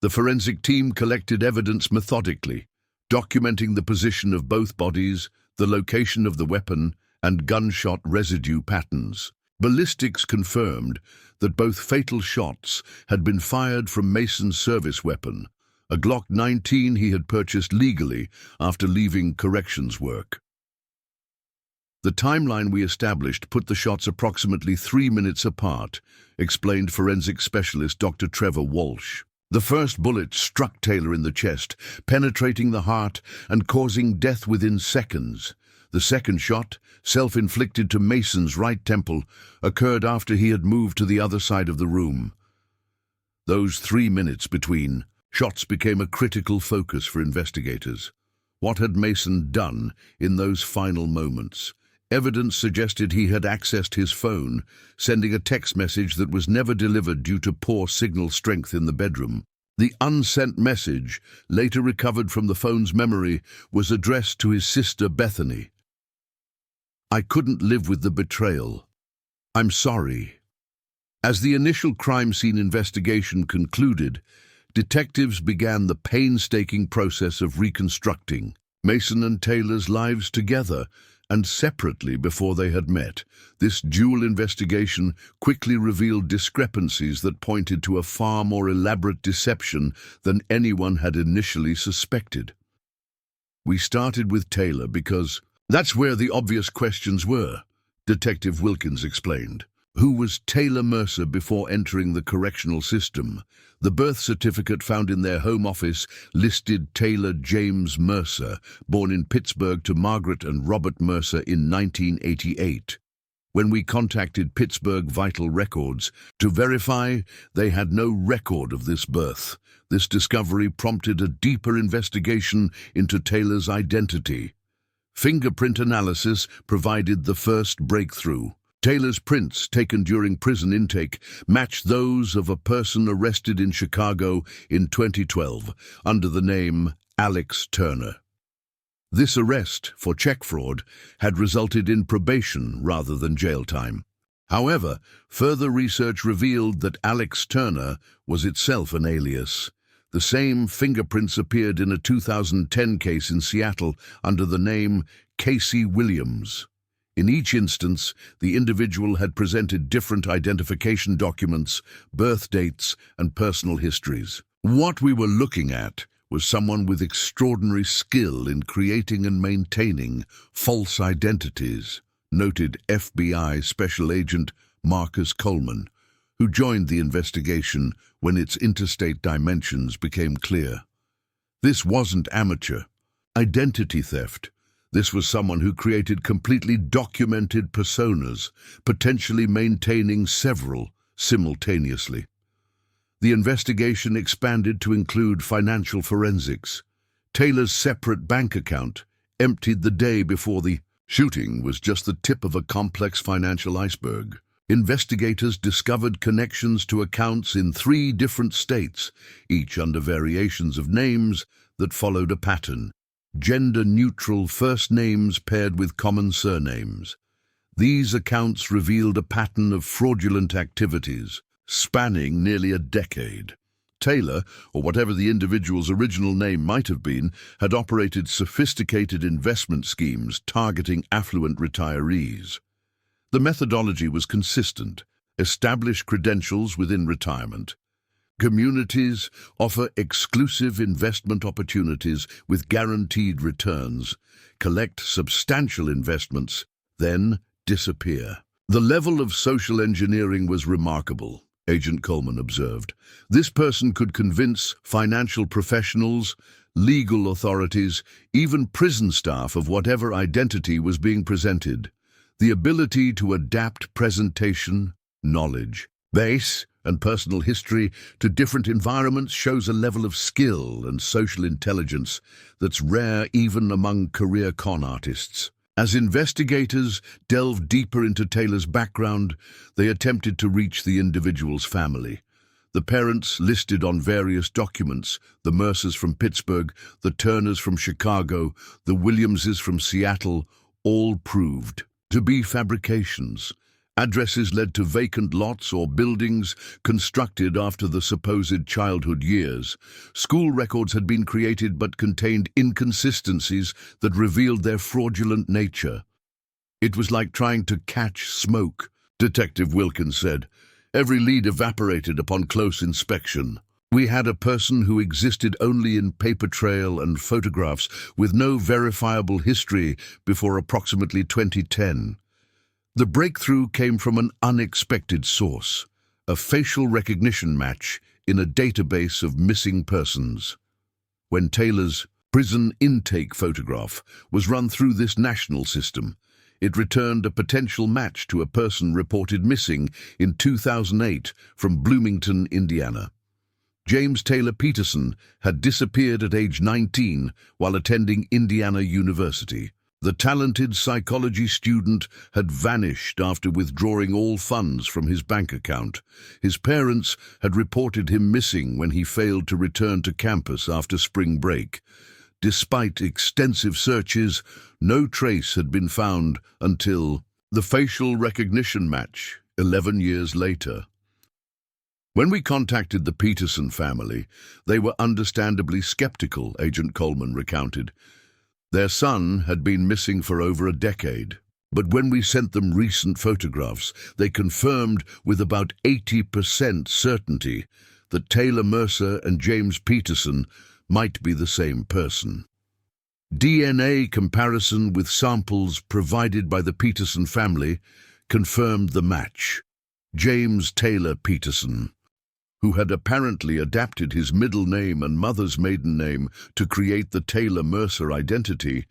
The forensic team collected evidence methodically, documenting the position of both bodies, the location of the weapon, and gunshot residue patterns. Ballistics confirmed that both fatal shots had been fired from Mason's service weapon, a Glock 19 he had purchased legally after leaving corrections work. The timeline we established put the shots approximately 3 minutes apart, explained forensic specialist Dr. Trevor Walsh. The first bullet struck Taylor in the chest, penetrating the heart and causing death within seconds. The second shot, self-inflicted to Mason's right temple, occurred after he had moved to the other side of the room. Those 3 minutes between shots became a critical focus for investigators. What had Mason done in those final moments? Evidence suggested he had accessed his phone, sending a text message that was never delivered due to poor signal strength in the bedroom. The unsent message, later recovered from the phone's memory, was addressed to his sister Bethany. "I couldn't live with the betrayal. I'm sorry." As the initial crime scene investigation concluded, detectives began the painstaking process of reconstructing Mason and Taylor's lives together and separately before they had met. This dual investigation quickly revealed discrepancies that pointed to a far more elaborate deception than anyone had initially suspected. "We started with Taylor because that's where the obvious questions were," Detective Wilkins explained. Who was Taylor Mercer before entering the correctional system? The birth certificate found in their home office listed Taylor James Mercer, born in Pittsburgh to Margaret and Robert Mercer in 1988. When we contacted Pittsburgh Vital Records to verify, they had no record of this birth. This discovery prompted a deeper investigation into Taylor's identity. Fingerprint analysis provided the first breakthrough. Taylor's prints, taken during prison intake, matched those of a person arrested in Chicago in 2012 under the name Alex Turner. This arrest for check fraud had resulted in probation rather than jail time. However, further research revealed that Alex Turner was itself an alias. The same fingerprints appeared in a 2010 case in Seattle under the name Casey Williams. In each instance, the individual had presented different identification documents, birth dates, and personal histories. What we were looking at was someone with extraordinary skill in creating and maintaining false identities, noted FBI Special Agent Marcus Coleman, who joined the investigation when its interstate dimensions became clear. This wasn't amateur identity theft. This was someone who created completely documented personas, potentially maintaining several simultaneously. The investigation expanded to include financial forensics. Taylor's separate bank account, emptied the day before the shooting, was just the tip of a complex financial iceberg. Investigators discovered connections to accounts in 3 different states, each under variations of names that followed a pattern. Gender-neutral first names paired with common surnames. These accounts revealed a pattern of fraudulent activities, spanning nearly a decade. Taylor, or whatever the individual's original name might have been, had operated sophisticated investment schemes targeting affluent retirees. The methodology was consistent: establish credentials within retirement. Communities offer exclusive investment opportunities with guaranteed returns, collect substantial investments, then disappear. The level of social engineering was remarkable, Agent Coleman observed. This person could convince financial professionals, legal authorities, even prison staff of whatever identity was being presented. The ability to adapt presentation, knowledge, base, and personal history to different environments shows a level of skill and social intelligence that's rare even among career con artists. As investigators delved deeper into Taylor's background, they attempted to reach the individual's family. The parents listed on various documents, the Mercers from Pittsburgh, the Turners from Chicago, the Williamses from Seattle, all proved to be fabrications. Addresses led to vacant lots or buildings constructed after the supposed childhood years. School records had been created but contained inconsistencies that revealed their fraudulent nature. It was like trying to catch smoke Detective Wilkins said. Every lead evaporated upon close inspection. We had a person who existed only in paper trail and photographs with no verifiable history before approximately 2010. The breakthrough came from an unexpected source, a facial recognition match in a database of missing persons. When Taylor's prison intake photograph was run through this national system, it returned a potential match to a person reported missing in 2008 from Bloomington, Indiana. James Taylor Peterson had disappeared at age 19 while attending Indiana University. The talented psychology student had vanished after withdrawing all funds from his bank account. His parents had reported him missing when he failed to return to campus after spring break. Despite extensive searches, no trace had been found until the facial recognition match 11 years later. When we contacted the Peterson family, they were understandably skeptical, Agent Coleman recounted. Their son had been missing for over a decade, but when we sent them recent photographs, they confirmed with about 80% certainty that Taylor Mercer and James Peterson might be the same person. DNA comparison with samples provided by the Peterson family confirmed the match. James Taylor Peterson, who had apparently adapted his middle name and mother's maiden name to create the Taylor Mercer identity,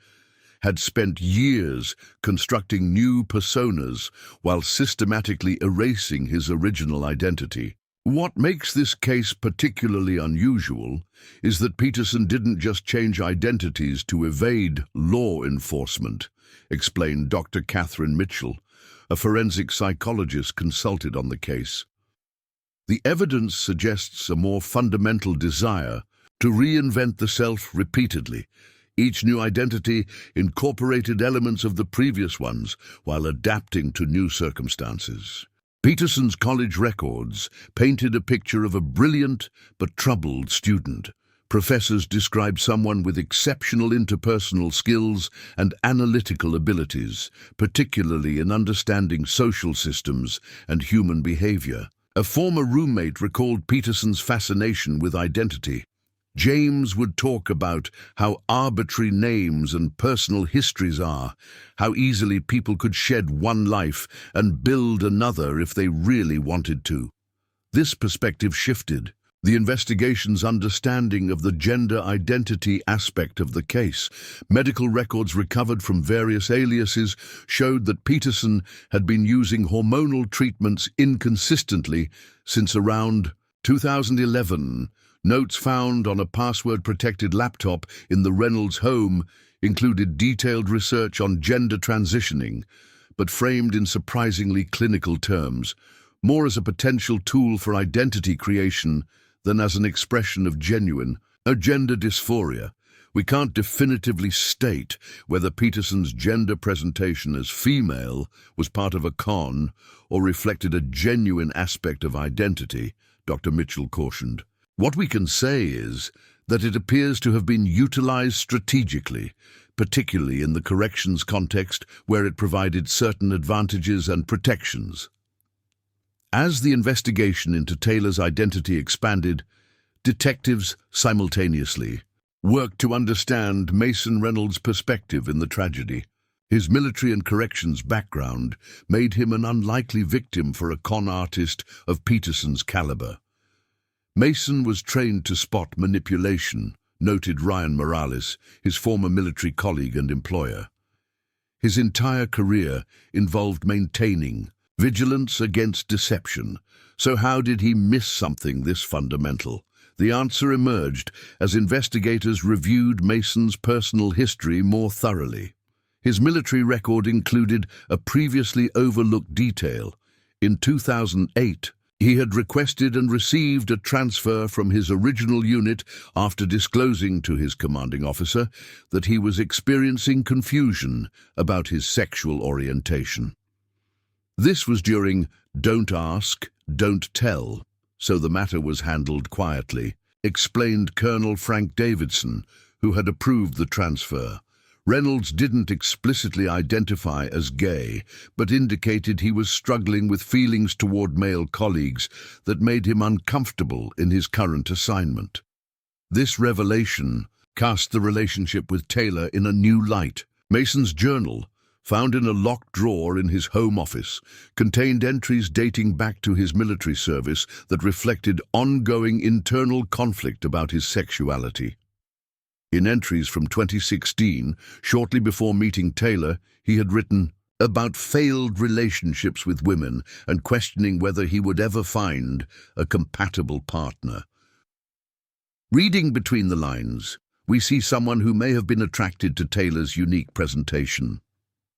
had spent years constructing new personas while systematically erasing his original identity. What makes this case particularly unusual is that Peterson didn't just change identities to evade law enforcement, explained Dr. Catherine Mitchell, a forensic psychologist consulted on the case. The evidence suggests a more fundamental desire to reinvent the self repeatedly. Each new identity incorporated elements of the previous ones while adapting to new circumstances. Peterson's college records painted a picture of a brilliant but troubled student. Professors described someone with exceptional interpersonal skills and analytical abilities, particularly in understanding social systems and human behavior. A former roommate recalled Peterson's fascination with identity. James would talk about how arbitrary names and personal histories are, how easily people could shed one life and build another if they really wanted to. This perspective shifted the investigation's understanding of the gender identity aspect of the case. Medical records recovered from various aliases showed that Peterson had been using hormonal treatments inconsistently since around 2011. Notes found on a password-protected laptop in the Reynolds home included detailed research on gender transitioning, but framed in surprisingly clinical terms, more as a potential tool for identity creation than as an expression of genuine gender dysphoria. We can't definitively state whether Peterson's gender presentation as female was part of a con or reflected a genuine aspect of identity, Dr. Mitchell cautioned. What we can say is that it appears to have been utilized strategically, particularly in the corrections context where it provided certain advantages and protections. As the investigation into Taylor's identity expanded, detectives simultaneously worked to understand Mason Reynolds' perspective in the tragedy. His military and corrections background made him an unlikely victim for a con artist of Peterson's caliber. Mason was trained to spot manipulation, noted Ryan Morales, his former military colleague and employer. His entire career involved maintaining vigilance against deception. So how did he miss something this fundamental? The answer emerged as investigators reviewed Mason's personal history more thoroughly. His military record included a previously overlooked detail. In 2008, he had requested and received a transfer from his original unit after disclosing to his commanding officer that he was experiencing confusion about his sexual orientation. This was during "Don't ask, don't tell," so the matter was handled quietly, explained Colonel Frank Davidson, who had approved the transfer. Reynolds didn't explicitly identify as gay, but indicated he was struggling with feelings toward male colleagues that made him uncomfortable in his current assignment. This revelation cast the relationship with Taylor in a new light. Mason's journal, found in a locked drawer in his home office, contained entries dating back to his military service that reflected ongoing internal conflict about his sexuality. In entries from 2016, shortly before meeting Taylor, he had written about failed relationships with women and questioning whether he would ever find a compatible partner. Reading between the lines, we see someone who may have been attracted to Taylor's unique presentation.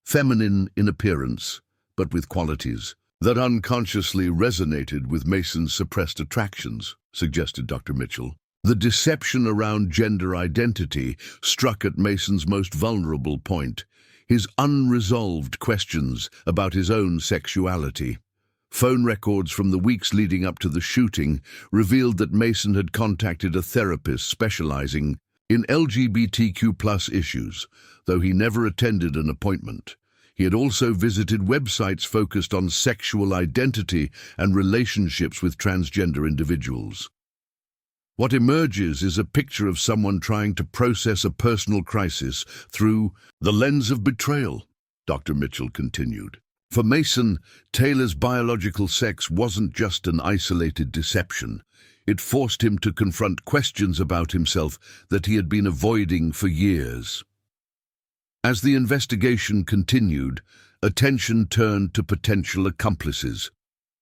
Feminine in appearance, but with qualities that unconsciously resonated with Mason's suppressed attractions, suggested Dr. Mitchell. The deception around gender identity struck at Mason's most vulnerable point, his unresolved questions about his own sexuality. Phone records from the weeks leading up to the shooting revealed that Mason had contacted a therapist specializing in LGBTQ+ issues, though he never attended an appointment. He had also visited websites focused on sexual identity and relationships with transgender individuals. What emerges is a picture of someone trying to process a personal crisis through the lens of betrayal, Dr. Mitchell continued. For Mason, Taylor's biological sex wasn't just an isolated deception. It forced him to confront questions about himself that he had been avoiding for years. As the investigation continued, attention turned to potential accomplices.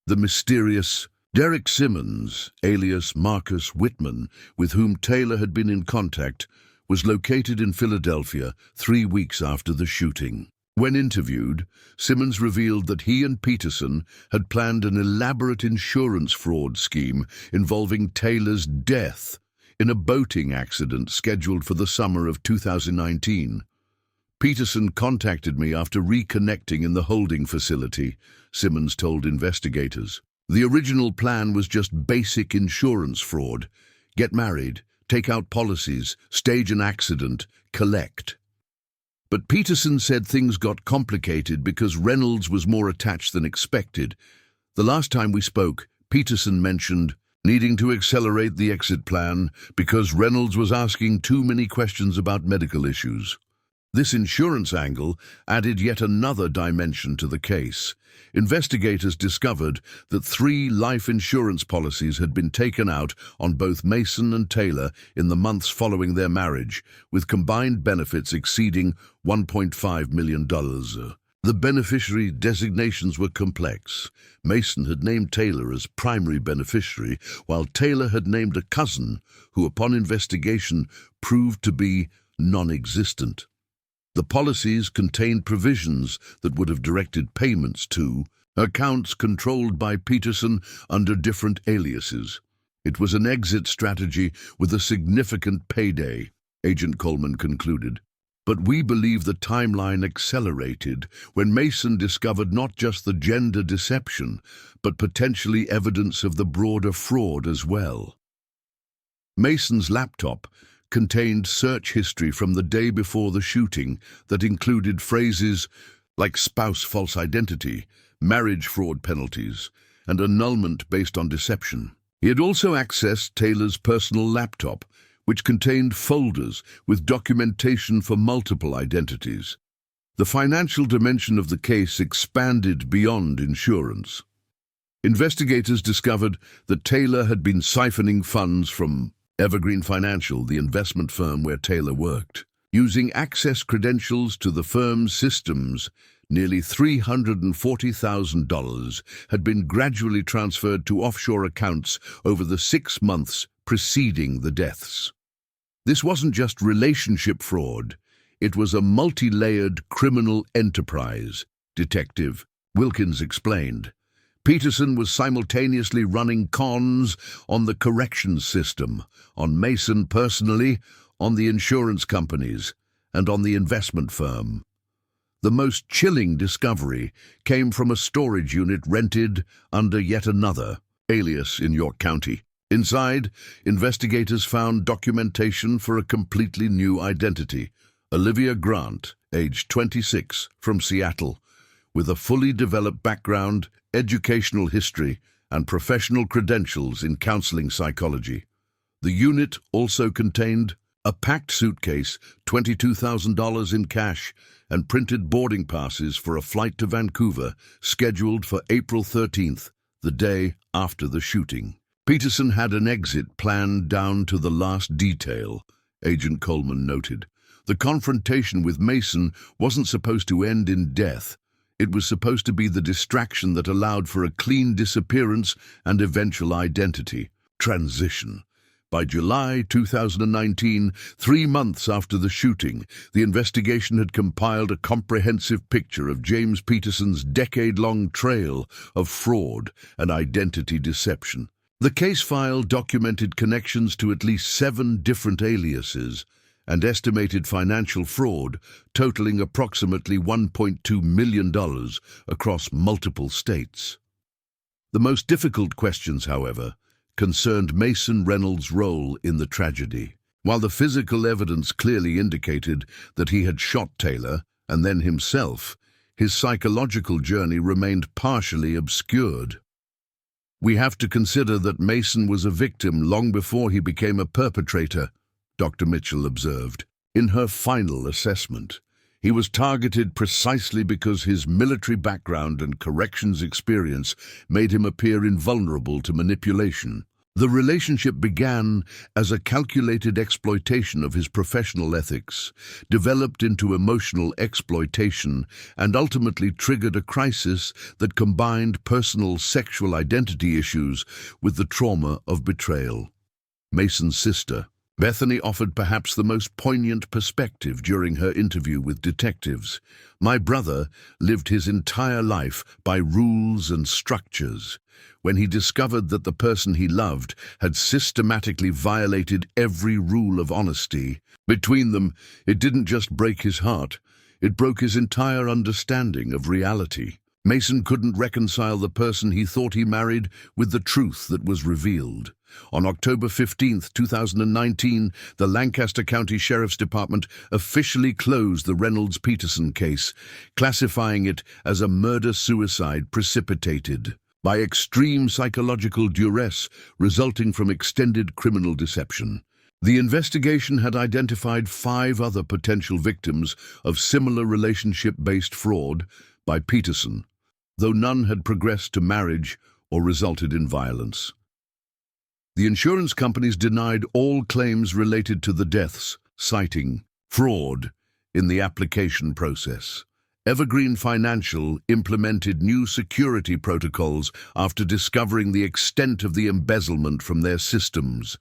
The mysterious Derek Simmons, alias Marcus Whitman, with whom Taylor had been in contact, was located in Philadelphia 3 weeks after the shooting. When interviewed, Simmons revealed that he and Peterson had planned an elaborate insurance fraud scheme involving Taylor's death in a boating accident scheduled for the summer of 2019. Peterson contacted me after reconnecting in the holding facility, Simmons told investigators. The original plan was just basic insurance fraud. Get married, take out policies, stage an accident, collect. But Peterson said things got complicated because Reynolds was more attached than expected. The last time we spoke, Peterson mentioned needing to accelerate the exit plan because Reynolds was asking too many questions about medical issues. This insurance angle added yet another dimension to the case. Investigators discovered that 3 life insurance policies had been taken out on both Mason and Taylor in the months following their marriage, with combined benefits exceeding $1.5 million. The beneficiary designations were complex. Mason had named Taylor as primary beneficiary, while Taylor had named a cousin who, upon investigation, proved to be non-existent. The policies contained provisions that would have directed payments to accounts controlled by Peterson under different aliases. It was an exit strategy with a significant payday, Agent Coleman concluded. But we believe the timeline accelerated when Mason discovered not just the gender deception, but potentially evidence of the broader fraud as well. Mason's laptop contained search history from the day before the shooting that included phrases like spouse false identity, marriage fraud penalties, and annulment based on deception. He had also accessed Taylor's personal laptop, which contained folders with documentation for multiple identities. The financial dimension of the case expanded beyond insurance. Investigators discovered that Taylor had been siphoning funds from Evergreen Financial, the investment firm where Taylor worked. Using access credentials to the firm's systems, nearly $340,000 had been gradually transferred to offshore accounts over the 6 months preceding the deaths. This wasn't just relationship fraud, it was a multi-layered criminal enterprise, Detective Wilkins explained. Peterson was simultaneously running cons on the corrections system, on Mason personally, on the insurance companies, and on the investment firm. The most chilling discovery came from a storage unit rented under yet another alias in York County. Inside, investigators found documentation for a completely new identity, Olivia Grant, age 26, from Seattle, with a fully developed background, educational history, and professional credentials in counseling psychology. The unit also contained a packed suitcase, $22,000 in cash, and printed boarding passes for a flight to Vancouver, scheduled for April 13th, the day after the shooting. Peterson had an exit planned down to the last detail, Agent Coleman noted. The confrontation with Mason wasn't supposed to end in death. It was supposed to be the distraction that allowed for a clean disappearance and eventual identity transition. By July 2019, 3 months after the shooting, the investigation had compiled a comprehensive picture of James Peterson's decade-long trail of fraud and identity deception. The case file documented connections to at least 7 different aliases and estimated financial fraud totaling approximately $1.2 million across multiple states. The most difficult questions, however, concerned Mason Reynolds' role in the tragedy. While the physical evidence clearly indicated that he had shot Taylor and then himself, his psychological journey remained partially obscured. "We have to consider that Mason was a victim long before he became a perpetrator," Dr. Mitchell observed. In her final assessment, he was targeted precisely because his military background and corrections experience made him appear invulnerable to manipulation. The relationship began as a calculated exploitation of his professional ethics, developed into emotional exploitation, and ultimately triggered a crisis that combined personal sexual identity issues with the trauma of betrayal. Mason's sister, Bethany, offered perhaps the most poignant perspective during her interview with detectives. "My brother lived his entire life by rules and structures. When he discovered that the person he loved had systematically violated every rule of honesty, between them, it didn't just break his heart, it broke his entire understanding of reality." Mason couldn't reconcile the person he thought he married with the truth that was revealed. On October 15, 2019, the Lancaster County Sheriff's Department officially closed the Reynolds-Peterson case, classifying it as a murder-suicide precipitated by extreme psychological duress resulting from extended criminal deception. The investigation had identified 5 other potential victims of similar relationship-based fraud by Peterson, though none had progressed to marriage or resulted in violence. The insurance companies denied all claims related to the deaths, citing fraud in the application process. Evergreen Financial implemented new security protocols after discovering the extent of the embezzlement from their systems.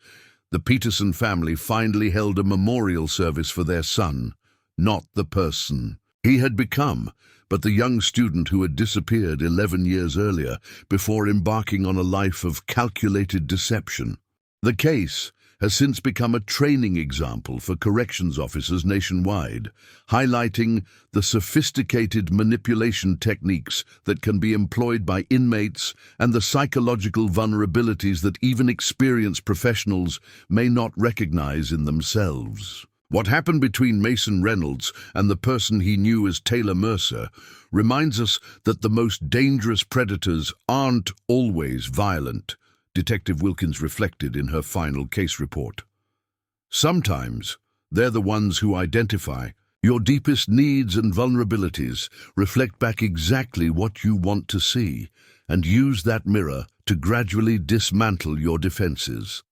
The Peterson family finally held a memorial service for their son, not the person he had become, but the young student who had disappeared 11 years earlier before embarking on a life of calculated deception. The case has since become a training example for corrections officers nationwide, highlighting the sophisticated manipulation techniques that can be employed by inmates and the psychological vulnerabilities that even experienced professionals may not recognize in themselves. What happened between Mason Reynolds and the person he knew as Taylor Mercer reminds us that the most dangerous predators aren't always violent, Detective Wilkins reflected in her final case report. Sometimes they're the ones who identify your deepest needs and vulnerabilities, reflect back exactly what you want to see, and use that mirror to gradually dismantle your defenses.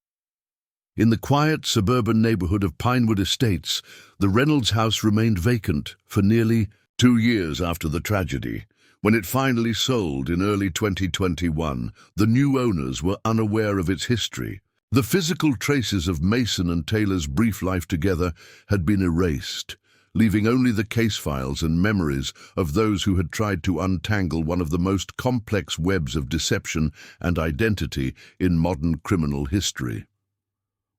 In the quiet suburban neighborhood of Pinewood Estates, the Reynolds house remained vacant for nearly 2 years after the tragedy. When it finally sold in early 2021, the new owners were unaware of its history. The physical traces of Mason and Taylor's brief life together had been erased, leaving only the case files and memories of those who had tried to untangle one of the most complex webs of deception and identity in modern criminal history.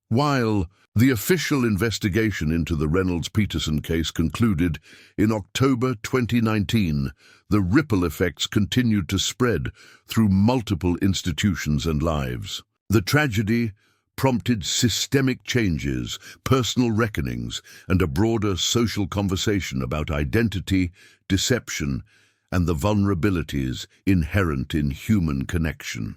While the official investigation into the Reynolds-Peterson case concluded in October 2019, the ripple effects continued to spread through multiple institutions and lives. The tragedy prompted systemic changes, personal reckonings, and a broader social conversation about identity, deception, and the vulnerabilities inherent in human connection.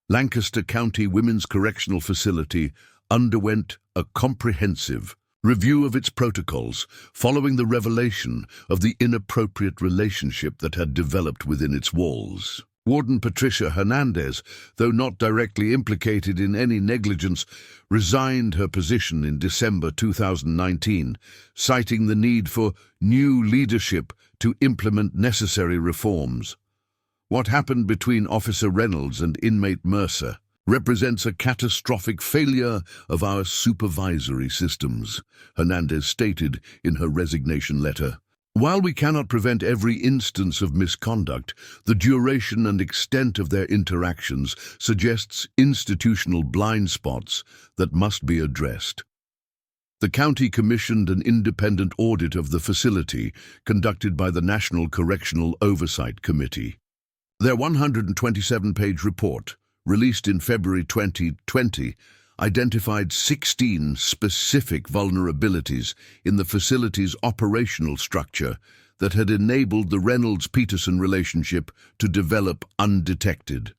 Lancaster County Women's Correctional Facility underwent a comprehensive review of its protocols following the revelation of the inappropriate relationship that had developed within its walls. Warden Patricia Hernandez, though not directly implicated in any negligence, resigned her position in December 2019, citing the need for new leadership to implement necessary reforms. What happened between Officer Reynolds and inmate Mercer represents a catastrophic failure of our supervisory systems, Hernandez stated in her resignation letter. While we cannot prevent every instance of misconduct, the duration and extent of their interactions suggests institutional blind spots that must be addressed. The county commissioned an independent audit of the facility conducted by the National Correctional Oversight Committee. Their 127-page report, released in February 2020, identified 16 specific vulnerabilities in the facility's operational structure that had enabled the Reynolds-Peterson relationship to develop undetected.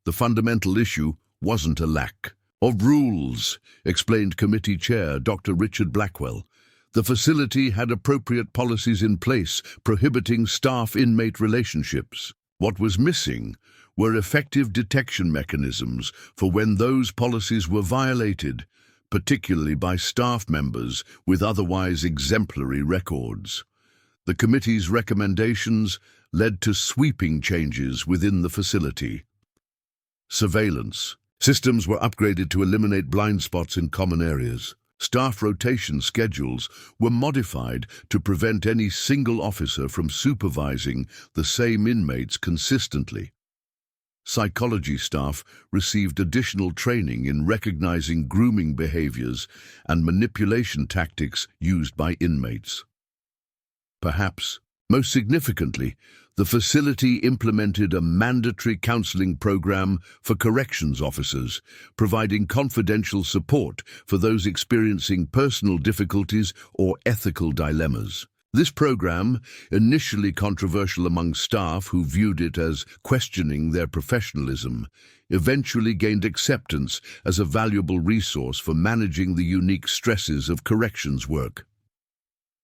The fundamental issue wasn't a lack of rules, explained committee chair Dr. Richard Blackwell. The facility had appropriate policies in place prohibiting staff-inmate relationships. What was missing were effective detection mechanisms for when those policies were violated, particularly by staff members with otherwise exemplary records. The committee's recommendations led to sweeping changes within the facility. Surveillance. Systems were upgraded to eliminate blind spots in common areas. Staff rotation schedules were modified to prevent any single officer from supervising the same inmates consistently. Psychology staff received additional training in recognizing grooming behaviors and manipulation tactics used by inmates. Perhaps most significantly, the facility implemented a mandatory counseling program for corrections officers, providing confidential support for those experiencing personal difficulties or ethical dilemmas. This program, initially controversial among staff who viewed it as questioning their professionalism, eventually gained acceptance as a valuable resource for managing the unique stresses of corrections work.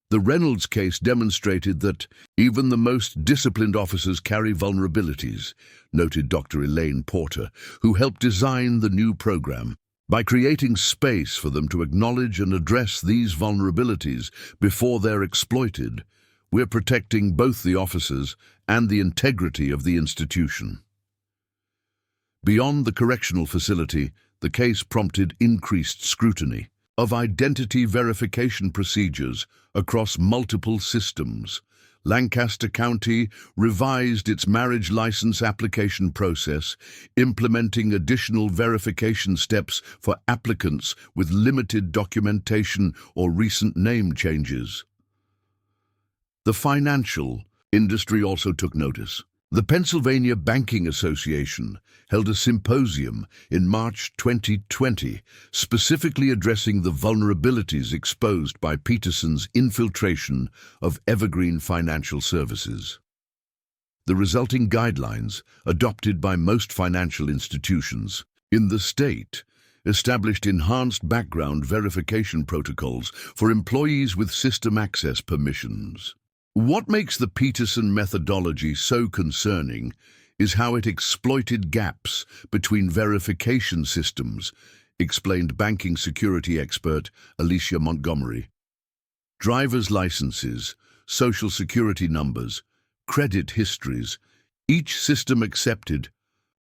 The Reynolds case demonstrated that even the most disciplined officers carry vulnerabilities, noted Dr. Elaine Porter, who helped design the new program. By creating space for them to acknowledge and address these vulnerabilities before they're exploited, we're protecting both the officers and the integrity of the institution. Beyond the correctional facility, the case prompted increased scrutiny of identity verification procedures across multiple systems. Lancaster County revised its marriage license application process, implementing additional verification steps for applicants with limited documentation or recent name changes. The financial industry also took notice. The Pennsylvania Banking Association held a symposium in March 2020, specifically addressing the vulnerabilities exposed by Peterson's infiltration of evergreen financial services. The resulting guidelines, adopted by most financial institutions in the state, established enhanced background verification protocols for employees with system access permissions. What makes the Peterson methodology so concerning is how it exploited gaps between verification systems, explained banking security expert Alicia Montgomery. Driver's licenses, social security numbers, credit histories, each system accepted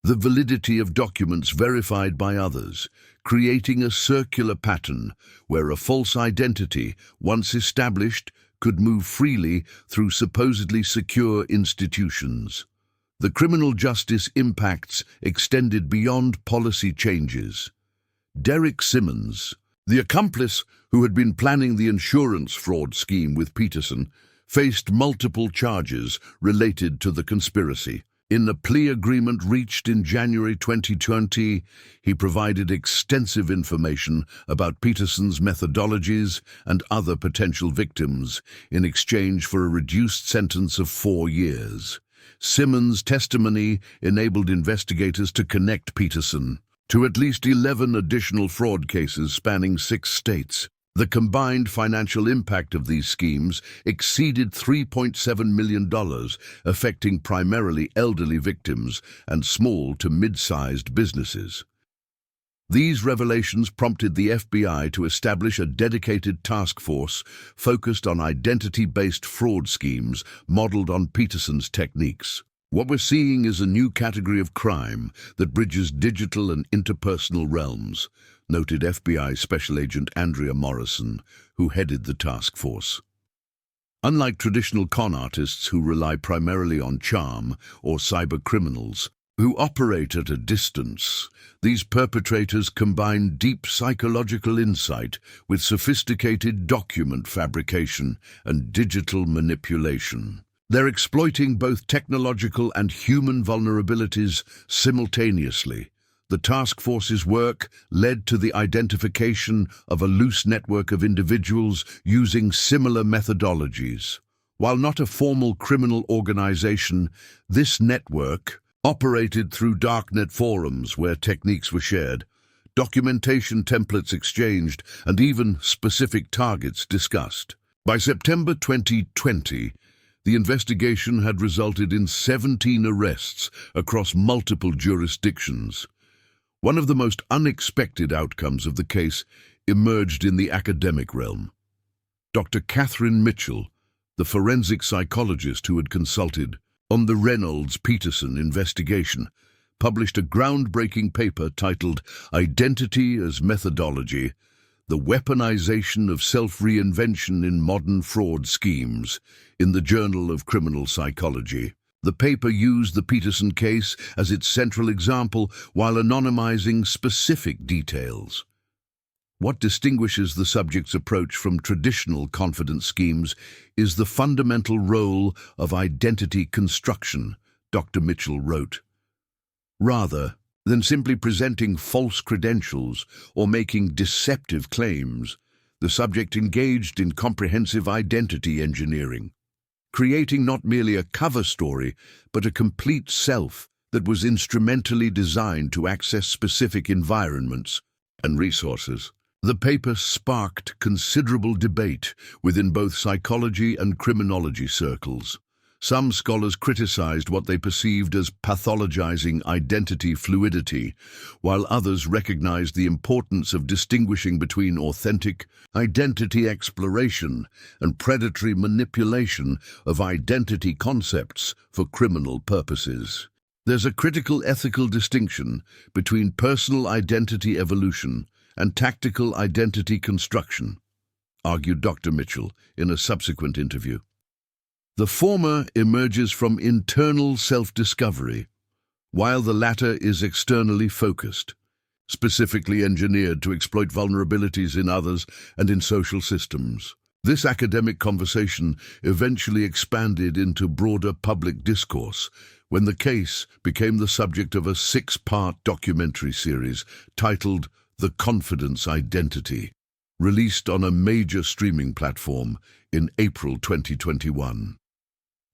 the validity of documents verified by others, creating a circular pattern where a false identity, once established, could move freely through supposedly secure institutions. The criminal justice impacts extended beyond policy changes. Derek Simmons, the accomplice who had been planning the insurance fraud scheme with Peterson, faced multiple charges related to the conspiracy. In the plea agreement reached in January 2020, he provided extensive information about Peterson's methodologies and other potential victims in exchange for a reduced sentence of 4 years. Simmons' testimony enabled investigators to connect Peterson to at least 11 additional fraud cases spanning 6 states. The combined financial impact of these schemes exceeded $3.7 million, affecting primarily elderly victims and small to mid-sized businesses. These revelations prompted the FBI to establish a dedicated task force focused on identity-based fraud schemes modeled on Peterson's techniques. What we're seeing is a new category of crime that bridges digital and interpersonal realms, noted FBI Special Agent Andrea Morrison, who headed the task force. Unlike traditional con artists who rely primarily on charm or cyber criminals who operate at a distance, these perpetrators combine deep psychological insight with sophisticated document fabrication and digital manipulation. They're exploiting both technological and human vulnerabilities simultaneously. The task force's work led to the identification of a loose network of individuals using similar methodologies. While not a formal criminal organization, this network operated through darknet forums where techniques were shared, documentation templates exchanged, and even specific targets discussed. By September 2020, the investigation had resulted in 17 arrests across multiple jurisdictions. One of the most unexpected outcomes of the case emerged in the academic realm. Dr. Catherine Mitchell, the forensic psychologist who had consulted on the Reynolds-Peterson investigation, published a groundbreaking paper titled Identity as Methodology: The Weaponization of Self-Reinvention in Modern Fraud Schemes, in the Journal of Criminal Psychology. The paper used the Peterson case as its central example while anonymizing specific details. What distinguishes the subject's approach from traditional confidence schemes is the fundamental role of identity construction, Dr. Mitchell wrote. Rather than simply presenting false credentials or making deceptive claims, the subject engaged in comprehensive identity engineering, creating not merely a cover story, but a complete self that was instrumentally designed to access specific environments and resources. The paper sparked considerable debate within both psychology and criminology circles. Some scholars criticized what they perceived as pathologizing identity fluidity, while others recognized the importance of distinguishing between authentic identity exploration and predatory manipulation of identity concepts for criminal purposes. There's a critical ethical distinction between personal identity evolution and tactical identity construction, argued Dr. Mitchell in a subsequent interview. The former emerges from internal self-discovery, while the latter is externally focused, specifically engineered to exploit vulnerabilities in others and in social systems. This academic conversation eventually expanded into broader public discourse when the case became the subject of a 6-part documentary series titled The Confidence Identity, released on a major streaming platform in April 2021.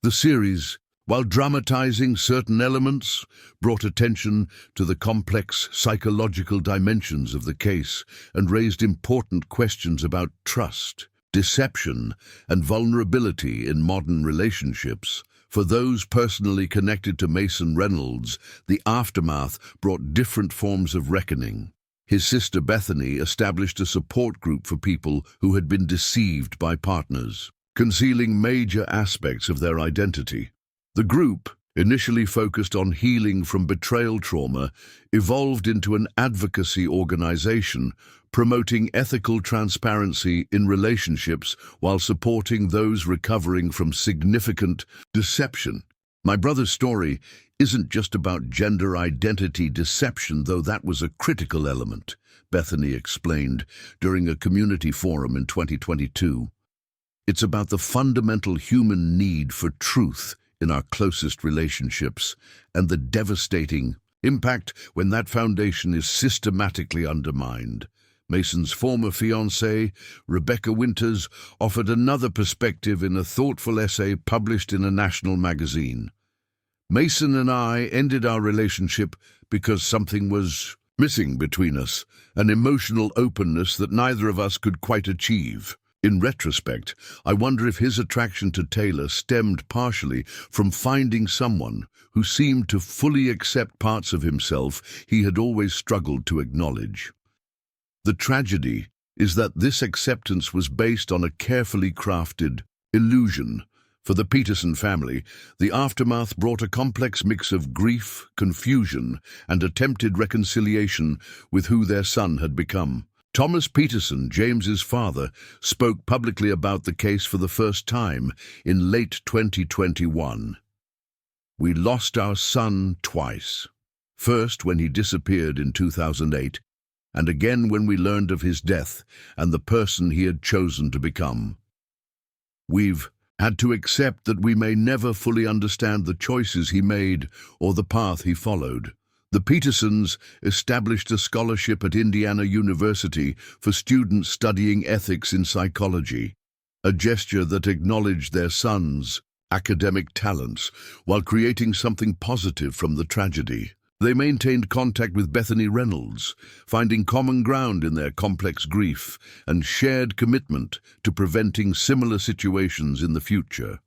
The series, while dramatizing certain elements, brought attention to the complex psychological dimensions of the case and raised important questions about trust, deception, and vulnerability in modern relationships. For those personally connected to Mason Reynolds, the aftermath brought different forms of reckoning. His sister Bethany established a support group for people who had been deceived by partners, concealing major aspects of their identity. The group, initially focused on healing from betrayal trauma, evolved into an advocacy organization promoting ethical transparency in relationships while supporting those recovering from significant deception. My brother's story isn't just about gender identity deception, though that was a critical element, Bethany explained during a community forum in 2022. It's about the fundamental human need for truth in our closest relationships, and the devastating impact when that foundation is systematically undermined. Mason's former fiancée, Rebecca Winters, offered another perspective in a thoughtful essay published in a national magazine. Mason and I ended our relationship because something was missing between us, an emotional openness that neither of us could quite achieve. In retrospect, I wonder if his attraction to Taylor stemmed partially from finding someone who seemed to fully accept parts of himself he had always struggled to acknowledge. The tragedy is that this acceptance was based on a carefully crafted illusion. For the Peterson family, the aftermath brought a complex mix of grief, confusion, and attempted reconciliation with who their son had become. Thomas Peterson, James's father, spoke publicly about the case for the first time in late 2021. "We lost our son twice. First when he disappeared in 2008, and again when we learned of his death and the person he had chosen to become. We've had to accept that we may never fully understand the choices he made or the path he followed." The Petersons established a scholarship at Indiana University for students studying ethics in psychology, a gesture that acknowledged their son's academic talents while creating something positive from the tragedy. They maintained contact with Bethany Reynolds, finding common ground in their complex grief and shared commitment to preventing similar situations in the future.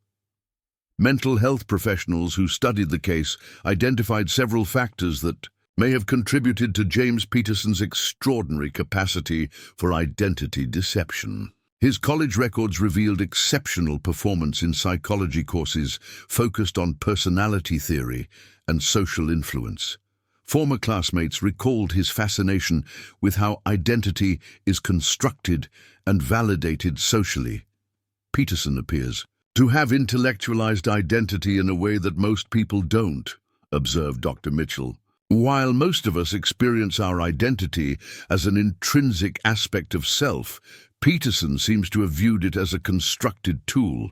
Mental health professionals who studied the case identified several factors that may have contributed to James Peterson's extraordinary capacity for identity deception. His college records revealed exceptional performance in psychology courses focused on personality theory and social influence. Former classmates recalled his fascination with how identity is constructed and validated socially. Peterson appears to have intellectualized identity in a way that most people don't, observed Dr. Mitchell. While most of us experience our identity as an intrinsic aspect of self, Peterson seems to have viewed it as a constructed tool,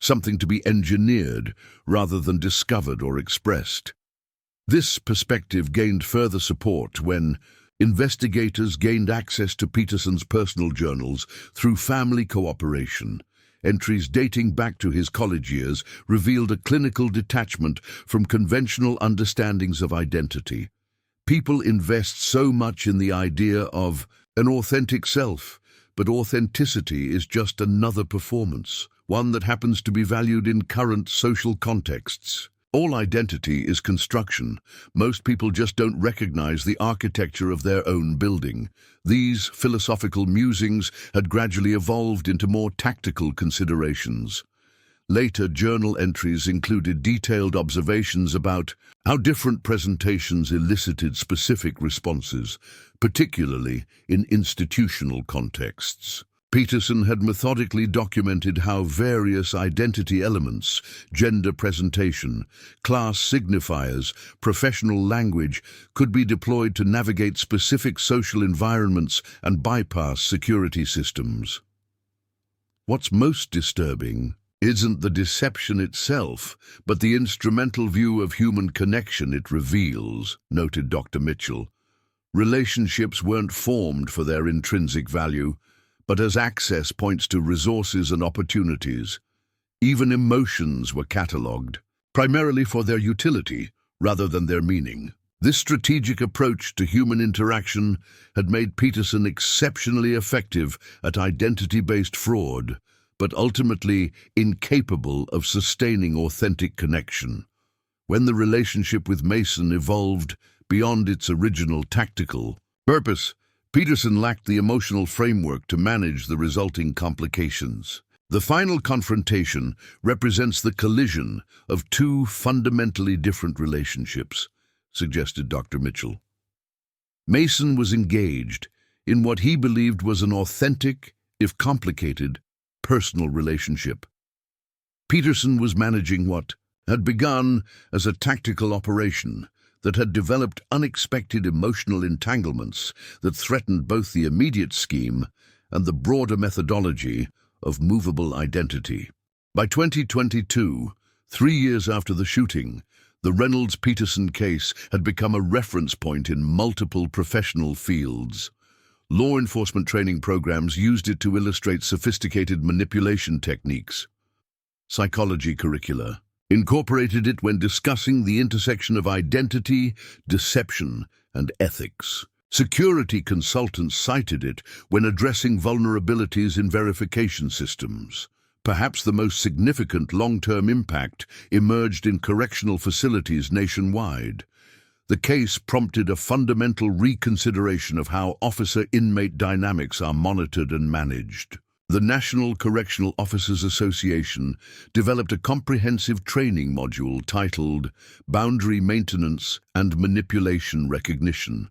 something to be engineered rather than discovered or expressed. This perspective gained further support when investigators gained access to Peterson's personal journals through family cooperation. Entries dating back to his college years revealed a clinical detachment from conventional understandings of identity. People invest so much in the idea of an authentic self, but authenticity is just another performance, one that happens to be valued in current social contexts. All identity is construction. Most people just don't recognize the architecture of their own building. These philosophical musings had gradually evolved into more tactical considerations. Later journal entries included detailed observations about how different presentations elicited specific responses, particularly in institutional contexts. Peterson had methodically documented how various identity elements, gender presentation, class signifiers, professional language, could be deployed to navigate specific social environments and bypass security systems. What's most disturbing isn't the deception itself, but the instrumental view of human connection it reveals, noted Dr. Mitchell. Relationships weren't formed for their intrinsic value, but as access points to resources and opportunities. Even emotions were catalogued, primarily for their utility rather than their meaning. This strategic approach to human interaction had made Peterson exceptionally effective at identity-based fraud, but ultimately incapable of sustaining authentic connection. When the relationship with Mason evolved beyond its original tactical purpose, Peterson lacked the emotional framework to manage the resulting complications. The final confrontation represents the collision of two fundamentally different relationships, suggested Dr. Mitchell. Mason was engaged in what he believed was an authentic, if complicated, personal relationship. Peterson was managing what had begun as a tactical operation that had developed unexpected emotional entanglements that threatened both the immediate scheme and the broader methodology of movable identity. By 2022, 3 years after the shooting, the Reynolds-Peterson case had become a reference point in multiple professional fields. Law enforcement training programs used it to illustrate sophisticated manipulation techniques. Psychology curricula incorporated it when discussing the intersection of identity, deception, and ethics. Security consultants cited it when addressing vulnerabilities in verification systems. Perhaps the most significant long-term impact emerged in correctional facilities nationwide. The case prompted a fundamental reconsideration of how officer-inmate dynamics are monitored and managed. The National Correctional Officers Association developed a comprehensive training module titled Boundary Maintenance and Manipulation Recognition,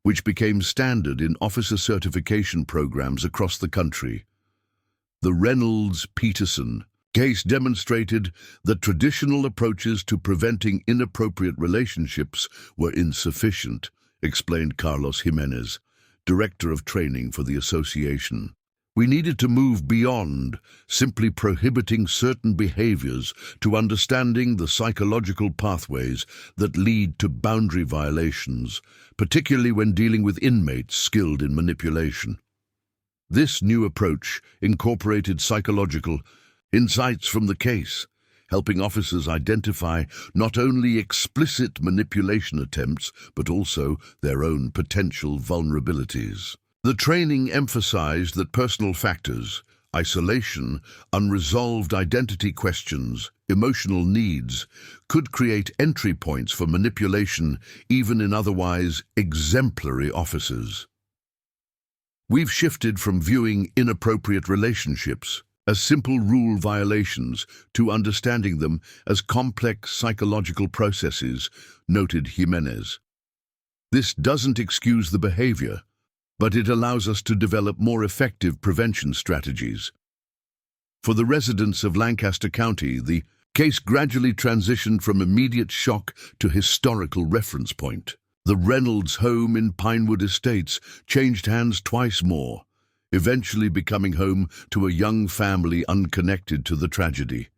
which became standard in officer certification programs across the country. The Reynolds-Peterson case demonstrated that traditional approaches to preventing inappropriate relationships were insufficient, explained Carlos Jimenez, Director of Training for the association. We needed to move beyond simply prohibiting certain behaviors to understanding the psychological pathways that lead to boundary violations, particularly when dealing with inmates skilled in manipulation. This new approach incorporated psychological insights from the case, helping officers identify not only explicit manipulation attempts, but also their own potential vulnerabilities. The training emphasized that personal factors, isolation, unresolved identity questions, emotional needs, could create entry points for manipulation even in otherwise exemplary officers. We've shifted from viewing inappropriate relationships as simple rule violations to understanding them as complex psychological processes, noted Jimenez. This doesn't excuse the behavior, but it allows us to develop more effective prevention strategies. For the residents of Lancaster County, the case gradually transitioned from immediate shock to historical reference point. The Reynolds home in Pinewood Estates changed hands twice more, eventually becoming home to a young family unconnected to the tragedy.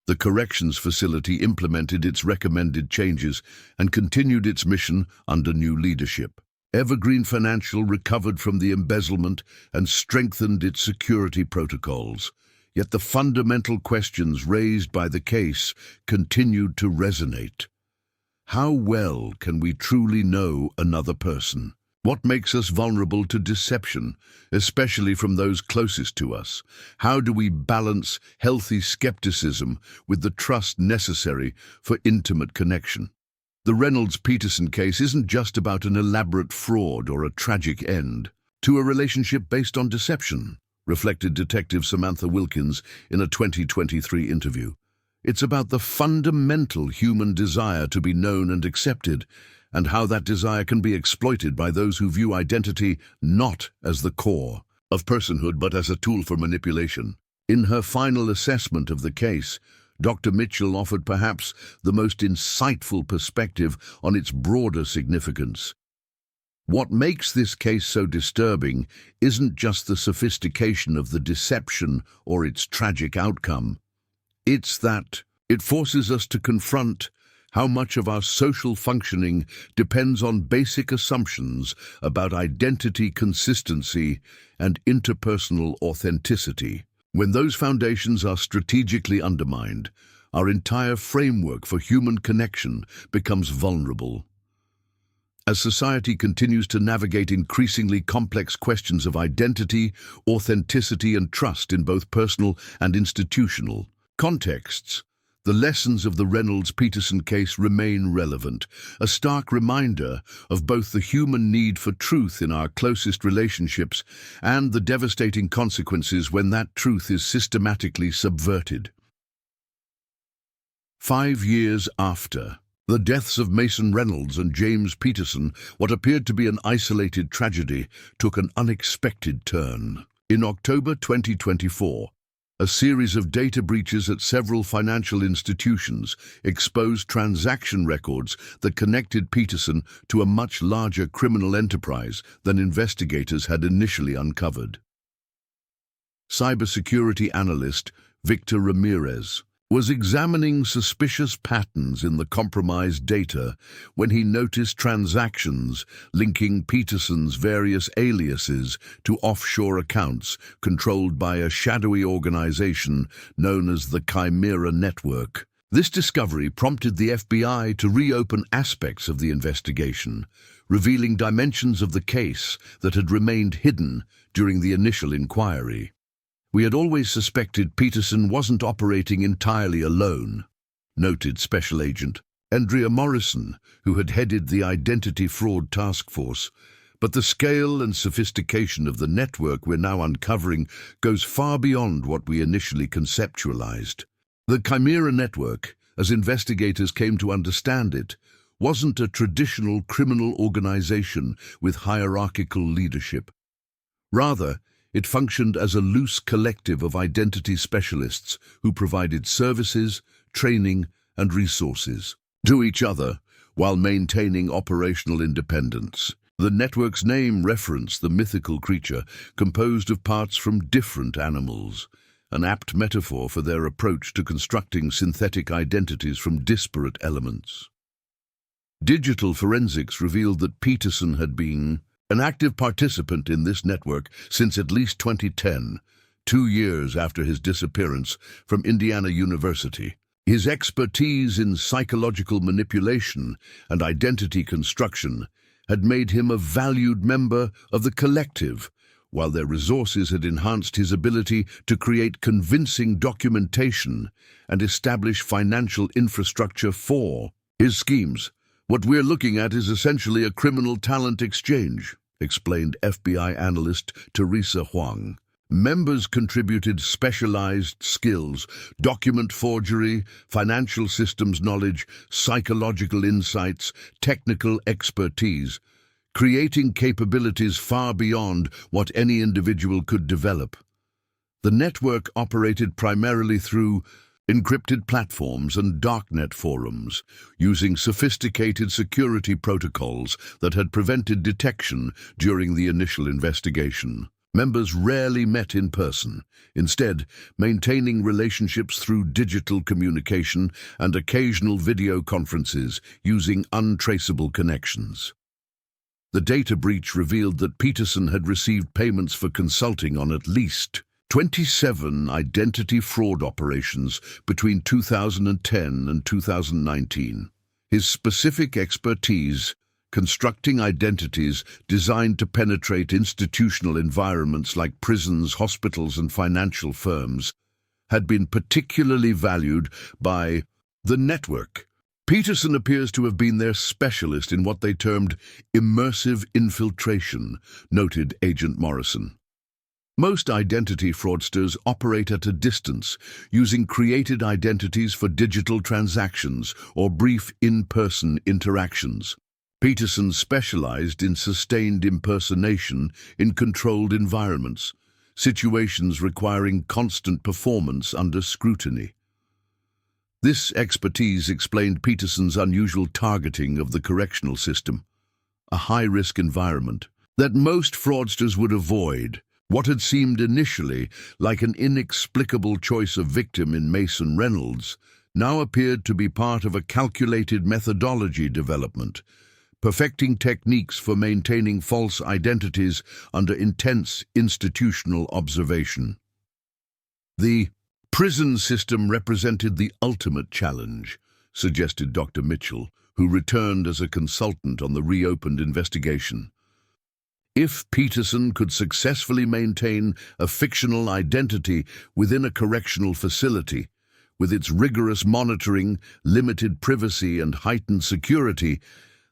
The corrections facility implemented its recommended changes and continued its mission under new leadership. Evergreen Financial recovered from the embezzlement and strengthened its security protocols, yet the fundamental questions raised by the case continued to resonate. How well can we truly know another person? What makes us vulnerable to deception, especially from those closest to us? How do we balance healthy skepticism with the trust necessary for intimate connection? The Reynolds-Peterson case isn't just about an elaborate fraud or a tragic end to a relationship based on deception, reflected Detective Samantha Wilkins in a 2023 interview. It's about the fundamental human desire to be known and accepted, and how that desire can be exploited by those who view identity not as the core of personhood but as a tool for manipulation. In her final assessment of the case, Dr. Mitchell offered perhaps the most insightful perspective on its broader significance. What makes this case so disturbing isn't just the sophistication of the deception or its tragic outcome. It's that it forces us to confront how much of our social functioning depends on basic assumptions about identity consistency and interpersonal authenticity. When those foundations are strategically undermined, our entire framework for human connection becomes vulnerable. As society continues to navigate increasingly complex questions of identity, authenticity, and trust in both personal and institutional contexts, the lessons of the Reynolds-Peterson case remain relevant, a stark reminder of both the human need for truth in our closest relationships and the devastating consequences when that truth is systematically subverted. 5 years after the deaths of Mason Reynolds and James Peterson, what appeared to be an isolated tragedy took an unexpected turn. In October 2024, a series of data breaches at several financial institutions exposed transaction records that connected Peterson to a much larger criminal enterprise than investigators had initially uncovered. Cybersecurity analyst Victor Ramirez was examining suspicious patterns in the compromised data when he noticed transactions linking Peterson's various aliases to offshore accounts controlled by a shadowy organization known as the Chimera Network. This discovery prompted the FBI to reopen aspects of the investigation, revealing dimensions of the case that had remained hidden during the initial inquiry. "We had always suspected Peterson wasn't operating entirely alone," noted Special Agent Andrea Morrison, who had headed the Identity Fraud Task Force. "But the scale and sophistication of the network we're now uncovering goes far beyond what we initially conceptualized. The Chimera Network, as investigators came to understand it, wasn't a traditional criminal organization with hierarchical leadership. Rather, it functioned as a loose collective of identity specialists who provided services, training, and resources to each other while maintaining operational independence. The network's name referenced the mythical creature composed of parts from different animals, an apt metaphor for their approach to constructing synthetic identities from disparate elements. Digital forensics revealed that Peterson had been an active participant in this network since at least 2010, 2 years after his disappearance from Indiana University. His expertise in psychological manipulation and identity construction had made him a valued member of the collective, while their resources had enhanced his ability to create convincing documentation and establish financial infrastructure for his schemes. "What we're looking at is essentially a criminal talent exchange," explained FBI analyst Teresa Huang. "Members contributed specialized skills, document forgery, financial systems knowledge, psychological insights, technical expertise, creating capabilities far beyond what any individual could develop. The network operated primarily through encrypted platforms and darknet forums, using sophisticated security protocols that had prevented detection during the initial investigation. Members rarely met in person, instead maintaining relationships through digital communication and occasional video conferences using untraceable connections. The data breach revealed that Peterson had received payments for consulting on at least 27 identity fraud operations between 2010 and 2019. His specific expertise, constructing identities designed to penetrate institutional environments like prisons, hospitals, and financial firms, had been particularly valued by the network. Peterson appears to have been their specialist in what they termed immersive infiltration, noted Agent Morrison. Most identity fraudsters operate at a distance, using created identities for digital transactions or brief in-person interactions. Peterson specialized in sustained impersonation in controlled environments, situations requiring constant performance under scrutiny. This expertise explained Peterson's unusual targeting of the correctional system, a high-risk environment that most fraudsters would avoid. What had seemed initially like an inexplicable choice of victim in Mason Reynolds now appeared to be part of a calculated methodology development, perfecting techniques for maintaining false identities under intense institutional observation. The prison system represented the ultimate challenge, suggested Dr. Mitchell, who returned as a consultant on the reopened investigation. If Peterson could successfully maintain a fictional identity within a correctional facility, with its rigorous monitoring, limited privacy, and heightened security,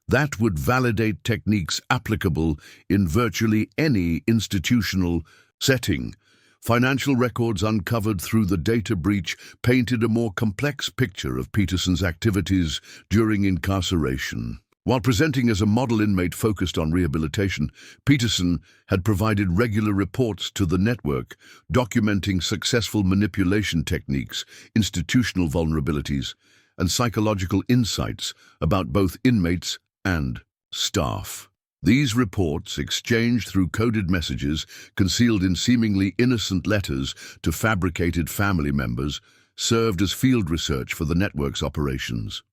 that would validate techniques applicable in virtually any institutional setting. Financial records uncovered through the data breach painted a more complex picture of Peterson's activities during incarceration. While presenting as a model inmate focused on rehabilitation, Peterson had provided regular reports to the network, documenting successful manipulation techniques, institutional vulnerabilities, and psychological insights about both inmates and staff. These reports, exchanged through coded messages concealed in seemingly innocent letters to fabricated family members, served as field research for the network's operations.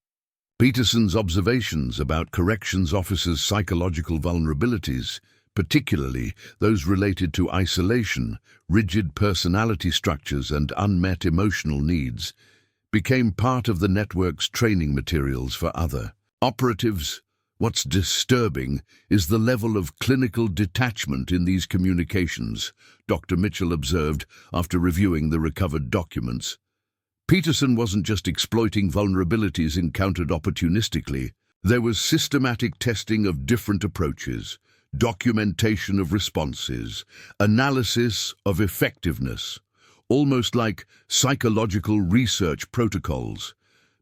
Peterson's observations about corrections officers' psychological vulnerabilities, particularly those related to isolation, rigid personality structures, and unmet emotional needs, became part of the network's training materials for other operatives. What's disturbing is the level of clinical detachment in these communications, Dr. Mitchell observed after reviewing the recovered documents. Peterson wasn't just exploiting vulnerabilities encountered opportunistically. There was systematic testing of different approaches, documentation of responses, analysis of effectiveness, almost like psychological research protocols,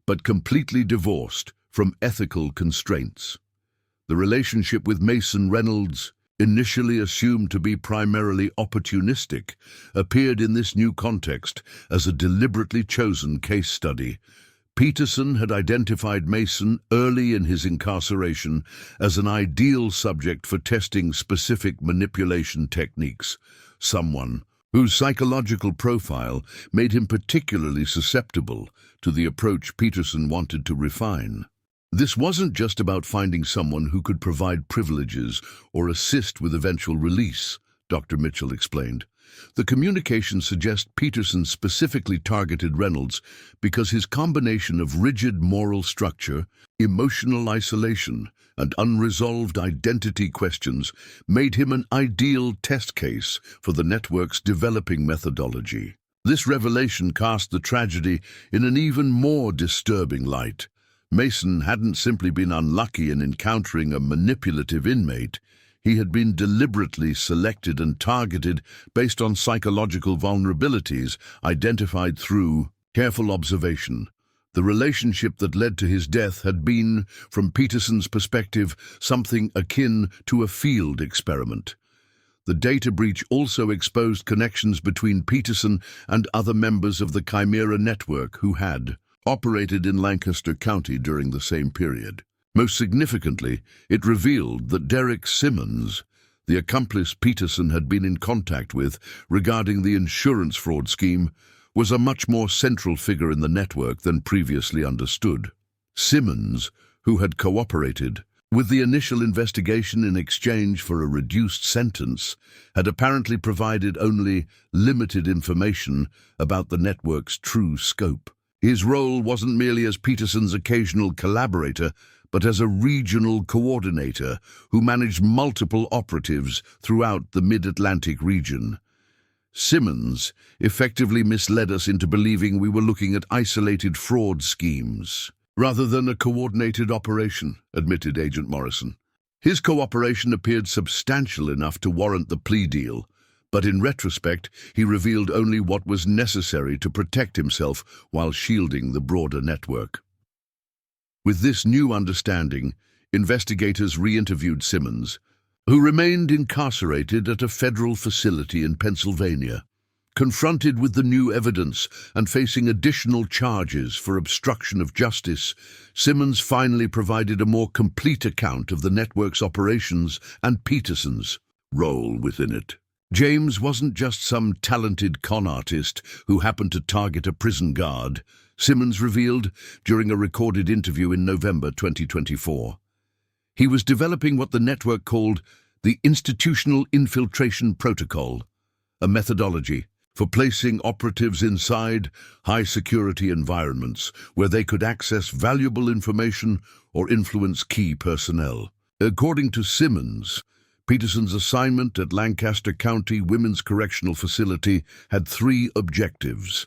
but completely divorced from ethical constraints. The relationship with Mason Reynolds, initially assumed to be primarily opportunistic, appeared in this new context as a deliberately chosen case study. Peterson had identified Mason early in his incarceration as an ideal subject for testing specific manipulation techniques, someone whose psychological profile made him particularly susceptible to the approach Peterson wanted to refine. This wasn't just about finding someone who could provide privileges or assist with eventual release, Dr. Mitchell explained. The communication suggests Peterson specifically targeted Reynolds because his combination of rigid moral structure, emotional isolation, and unresolved identity questions made him an ideal test case for the network's developing methodology. This revelation cast the tragedy in an even more disturbing light. Mason hadn't simply been unlucky in encountering a manipulative inmate. He had been deliberately selected and targeted based on psychological vulnerabilities identified through careful observation. The relationship that led to his death had been, from Peterson's perspective, something akin to a field experiment. The data breach also exposed connections between Peterson and other members of the Chimera network who had operated in Lancaster County during the same period. Most significantly, it revealed that Derek Simmons, the accomplice Peterson had been in contact with regarding the insurance fraud scheme, was a much more central figure in the network than previously understood. Simmons, who had cooperated with the initial investigation in exchange for a reduced sentence, had apparently provided only limited information about the network's true scope. His role wasn't merely as Peterson's occasional collaborator, but as a regional coordinator who managed multiple operatives throughout the Mid-Atlantic region. Simmons effectively misled us into believing we were looking at isolated fraud schemes, rather than a coordinated operation, admitted Agent Morrison. His cooperation appeared substantial enough to warrant the plea deal, but in retrospect, he revealed only what was necessary to protect himself while shielding the broader network. With this new understanding, investigators re-interviewed Simmons, who remained incarcerated at a federal facility in Pennsylvania. Confronted with the new evidence and facing additional charges for obstruction of justice, Simmons finally provided a more complete account of the network's operations and Peterson's role within it. James wasn't just some talented con artist who happened to target a prison guard, Simmons revealed during a recorded interview in November 2024. He was developing what the network called the Institutional Infiltration Protocol, a methodology for placing operatives inside high-security environments where they could access valuable information or influence key personnel. According to Simmons, Peterson's assignment at Lancaster County Women's Correctional Facility had 3 objectives: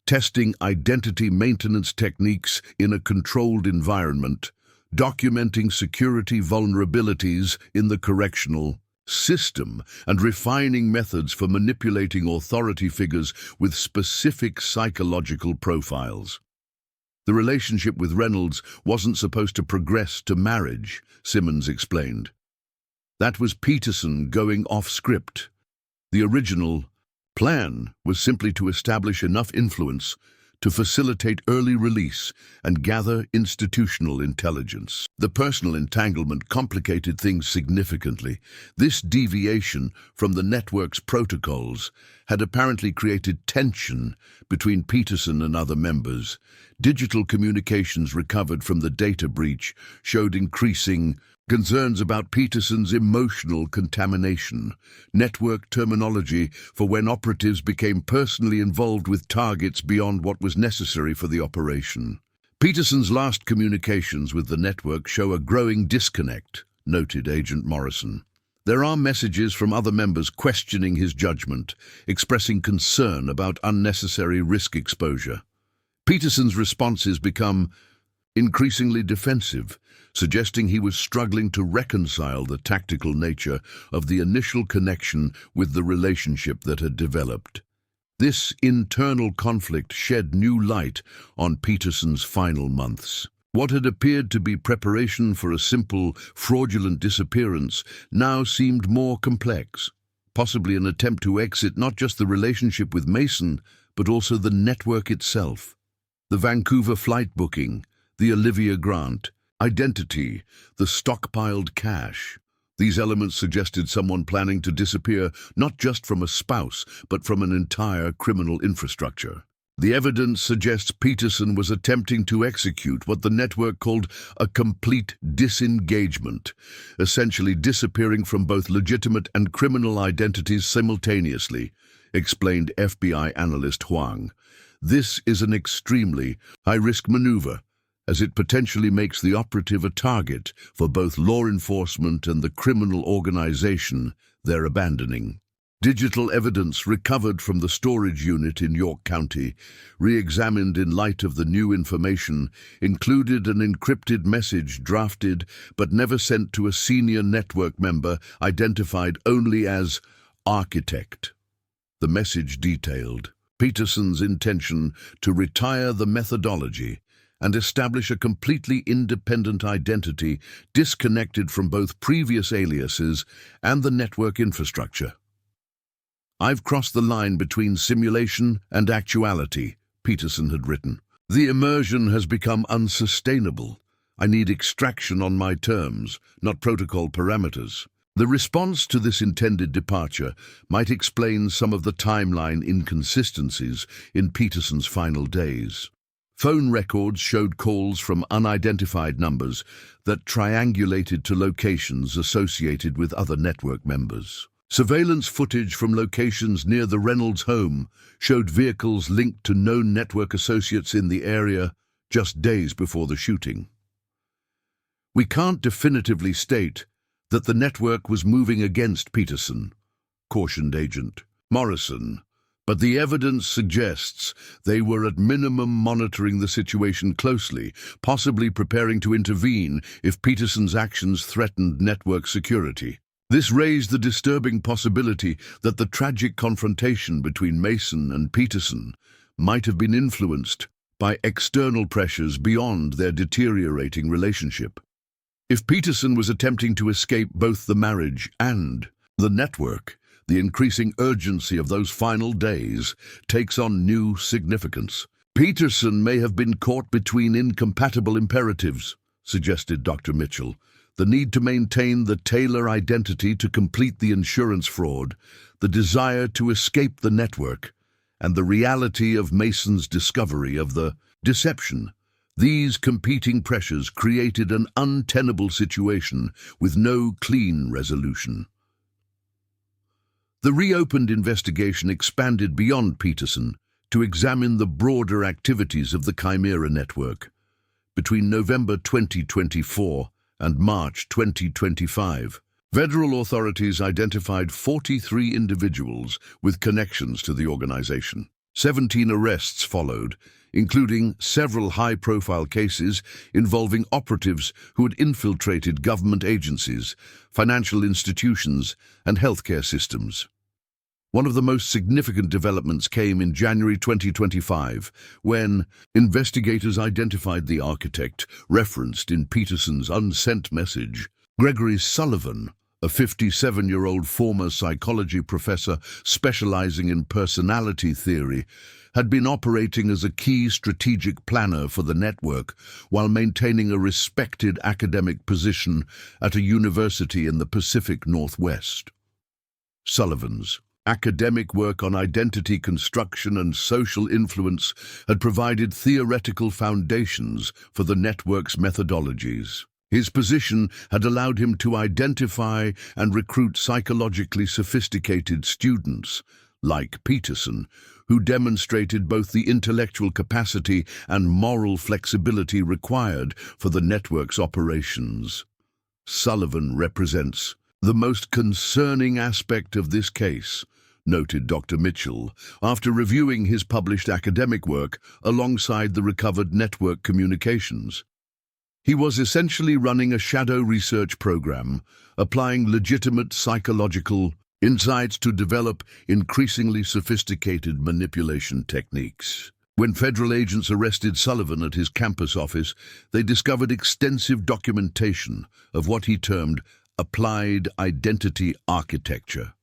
testing identity maintenance techniques in a controlled environment, documenting security vulnerabilities in the correctional system, and refining methods for manipulating authority figures with specific psychological profiles. The relationship with Reynolds wasn't supposed to progress to marriage, Simmons explained. That was Peterson going off script. The original plan was simply to establish enough influence to facilitate early release and gather institutional intelligence. The personal entanglement complicated things significantly. This deviation from the network's protocols had apparently created tension between Peterson and other members. Digital communications recovered from the data breach showed increasing concerns about Peterson's emotional contamination, network terminology for when operatives became personally involved with targets beyond what was necessary for the operation. Peterson's last communications with the network show a growing disconnect, noted Agent Morrison. There are messages from other members questioning his judgment, expressing concern about unnecessary risk exposure. Peterson's responses become increasingly defensive, suggesting he was struggling to reconcile the tactical nature of the initial connection with the relationship that had developed. This internal conflict shed new light on Peterson's final months. What had appeared to be preparation for a simple, fraudulent disappearance now seemed more complex, possibly an attempt to exit not just the relationship with Mason, but also the network itself. The Vancouver flight booking, the Olivia grant, identity, the stockpiled cash. These elements suggested someone planning to disappear not just from a spouse, but from an entire criminal infrastructure. The evidence suggests Peterson was attempting to execute what the network called a complete disengagement, essentially disappearing from both legitimate and criminal identities simultaneously, explained FBI analyst Huang. This is an extremely high-risk maneuver, as it potentially makes the operative a target for both law enforcement and the criminal organization they're abandoning. Digital evidence recovered from the storage unit in York County, re-examined in light of the new information, included an encrypted message drafted but never sent to a senior network member identified only as Architect. The message detailed Peterson's intention to retire the methodology and establish a completely independent identity disconnected from both previous aliases and the network infrastructure. "I've crossed the line between simulation and actuality," Peterson had written. "The immersion has become unsustainable. I need extraction on my terms, not protocol parameters." The response to this intended departure might explain some of the timeline inconsistencies in Peterson's final days. Phone records showed calls from unidentified numbers that triangulated to locations associated with other network members. Surveillance footage from locations near the Reynolds home showed vehicles linked to known network associates in the area just days before the shooting. "We can't definitively state that the network was moving against Peterson," cautioned Agent Morrison, "but the evidence suggests they were at minimum monitoring the situation closely, possibly preparing to intervene if Peterson's actions threatened network security." This raised the disturbing possibility that the tragic confrontation between Mason and Peterson might have been influenced by external pressures beyond their deteriorating relationship. If Peterson was attempting to escape both the marriage and the network, the increasing urgency of those final days takes on new significance. "Peterson may have been caught between incompatible imperatives," suggested Dr. Mitchell. "The need to maintain the Taylor identity to complete the insurance fraud, the desire to escape the network, and the reality of Mason's discovery of the deception. These competing pressures created an untenable situation with no clean resolution." The reopened investigation expanded beyond Peterson to examine the broader activities of the Chimera network. Between November 2024 and March 2025, federal authorities identified 43 individuals with connections to the organization. 17 arrests followed, including several high-profile cases involving operatives who had infiltrated government agencies, financial institutions, and healthcare systems. One of the most significant developments came in January 2025, when investigators identified the architect referenced in Peterson's unsent message. Gregory Sullivan, a 57-year-old former psychology professor specializing in personality theory, had been operating as a key strategic planner for the network while maintaining a respected academic position at a university in the Pacific Northwest. Sullivan's academic work on identity construction and social influence had provided theoretical foundations for the network's methodologies. His position had allowed him to identify and recruit psychologically sophisticated students, like Peterson, who demonstrated both the intellectual capacity and moral flexibility required for the network's operations. Sullivan represents the most concerning aspect of this case, noted Dr. Mitchell, after reviewing his published academic work alongside the recovered network communications. He was essentially running a shadow research program, applying legitimate psychological insights to develop increasingly sophisticated manipulation techniques. When federal agents arrested Sullivan at his campus office, they discovered extensive documentation of what he termed applied identity architecture,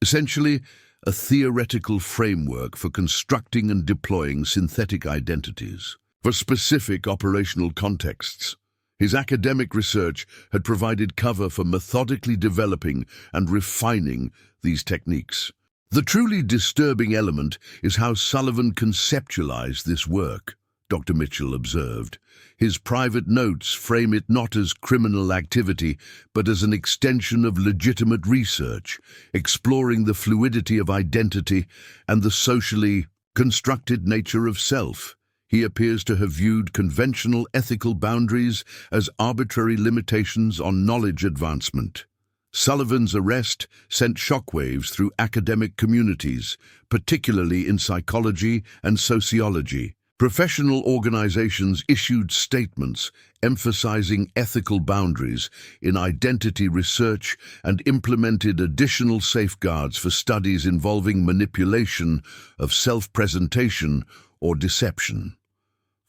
essentially a theoretical framework for constructing and deploying synthetic identities for specific operational contexts. His academic research had provided cover for methodically developing and refining these techniques. The truly disturbing element is how Sullivan conceptualized this work, Dr. Mitchell observed. His private notes frame it not as criminal activity, but as an extension of legitimate research, exploring the fluidity of identity and the socially constructed nature of self. He appears to have viewed conventional ethical boundaries as arbitrary limitations on knowledge advancement. Sullivan's arrest sent shockwaves through academic communities, particularly in psychology and sociology. Professional organizations issued statements emphasizing ethical boundaries in identity research and implemented additional safeguards for studies involving manipulation of self-presentation or deception.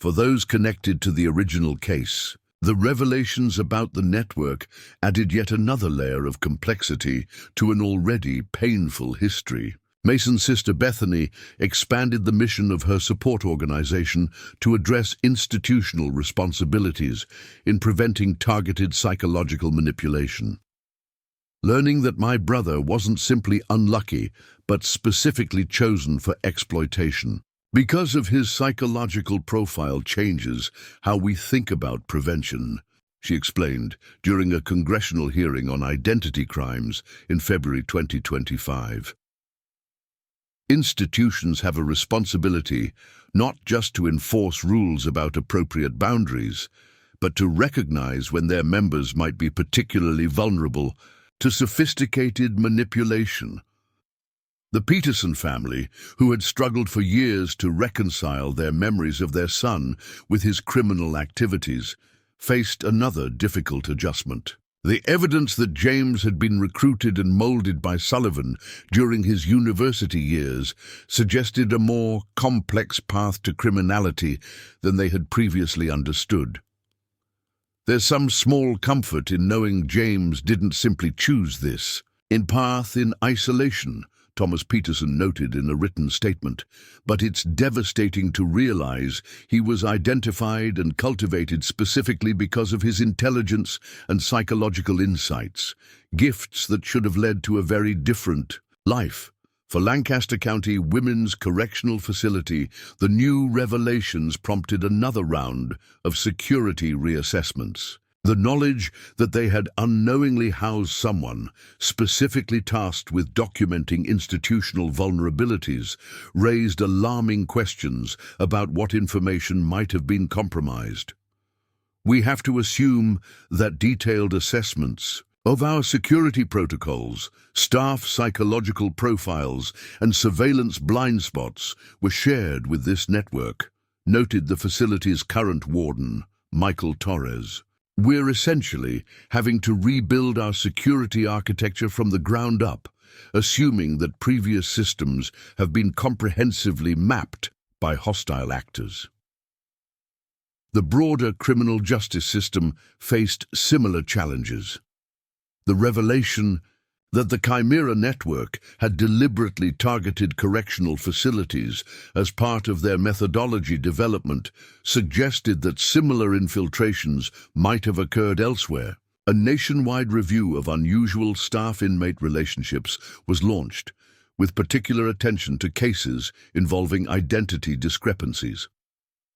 For those connected to the original case, the revelations about the network added yet another layer of complexity to an already painful history. Mason's sister Bethany expanded the mission of her support organization to address institutional responsibilities in preventing targeted psychological manipulation. Learning that my brother wasn't simply unlucky, but specifically chosen for exploitation, because of his psychological profile changes how we think about prevention, she explained during a congressional hearing on identity crimes in February 2025. Institutions have a responsibility not just to enforce rules about appropriate boundaries, but to recognize when their members might be particularly vulnerable to sophisticated manipulation. The Peterson family, who had struggled for years to reconcile their memories of their son with his criminal activities, faced another difficult adjustment. The evidence that James had been recruited and molded by Sullivan during his university years suggested a more complex path to criminality than they had previously understood. There's some small comfort in knowing James didn't simply choose this path in isolation, Thomas Peterson noted in a written statement, but it's devastating to realize he was identified and cultivated specifically because of his intelligence and psychological insights, gifts that should have led to a very different life. For Lancaster County Women's Correctional Facility, the new revelations prompted another round of security reassessments. The knowledge that they had unknowingly housed someone specifically tasked with documenting institutional vulnerabilities raised alarming questions about what information might have been compromised. We have to assume that detailed assessments of our security protocols, staff psychological profiles, and surveillance blind spots were shared with this network, noted the facility's current warden, Michael Torres. We're essentially having to rebuild our security architecture from the ground up, assuming that previous systems have been comprehensively mapped by hostile actors. The broader criminal justice system faced similar challenges. The revelation That the Chimera network had deliberately targeted correctional facilities as part of their methodology development suggested that similar infiltrations might have occurred elsewhere. A nationwide review of unusual staff-inmate relationships was launched, with particular attention to cases involving identity discrepancies.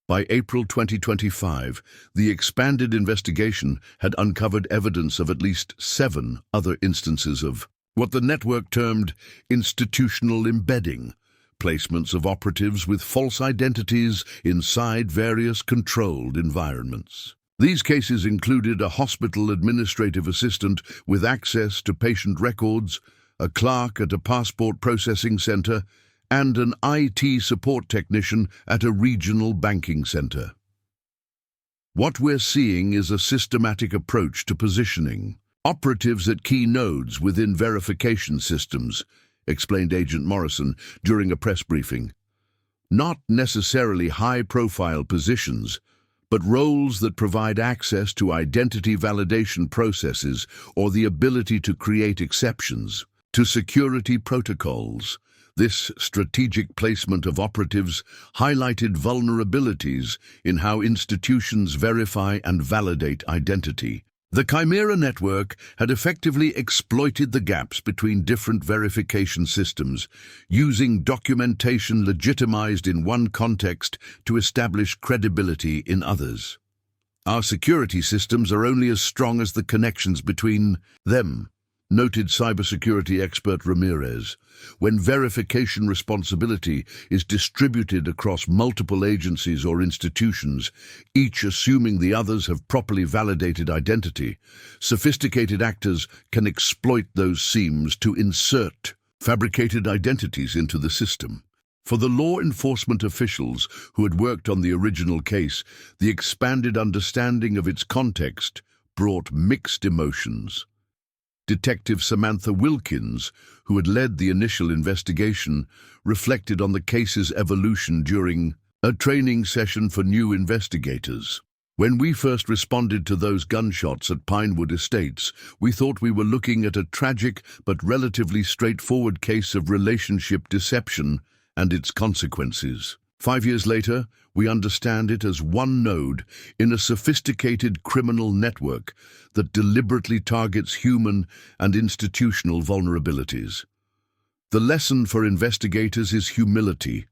By April 2025, the expanded investigation had uncovered evidence of at least 7 other instances of what the network termed institutional embedding, placements of operatives with false identities inside various controlled environments. These cases included a hospital administrative assistant with access to patient records, a clerk at a passport processing center, and an IT support technician at a regional banking center. What we're seeing is a systematic approach to positioning operatives at key nodes within verification systems, explained Agent Morrison during a press briefing. Not necessarily high-profile positions, but roles that provide access to identity validation processes or the ability to create exceptions to security protocols. This strategic placement of operatives highlighted vulnerabilities in how institutions verify and validate identity. The Chimera network had effectively exploited the gaps between different verification systems, using documentation legitimized in one context to establish credibility in others. Our security systems are only as strong as the connections between them, noted cybersecurity expert Ramirez. When verification responsibility is distributed across multiple agencies or institutions, each assuming the others have properly validated identity, sophisticated actors can exploit those seams to insert fabricated identities into the system. For the law enforcement officials who had worked on the original case, the expanded understanding of its context brought mixed emotions. Detective Samantha Wilkins, who had led the initial investigation, reflected on the case's evolution during a training session for new investigators. When we first responded to those gunshots at Pinewood Estates, we thought we were looking at a tragic but relatively straightforward case of relationship deception and its consequences. 5 years later, we understand it as one node in a sophisticated criminal network that deliberately targets human and institutional vulnerabilities. The lesson for investigators is humility,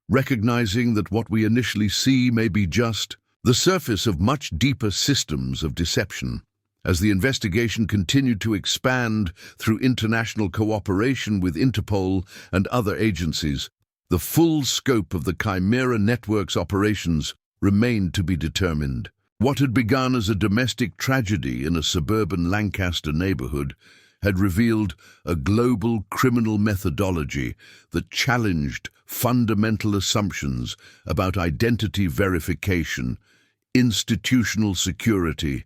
recognizing that what we initially see may be just the surface of much deeper systems of deception. As the investigation continued to expand through international cooperation with Interpol and other agencies, the full scope of the Chimera network's operations remained to be determined. What had begun as a domestic tragedy in a suburban Lancaster neighborhood had revealed a global criminal methodology that challenged fundamental assumptions about identity verification, institutional security,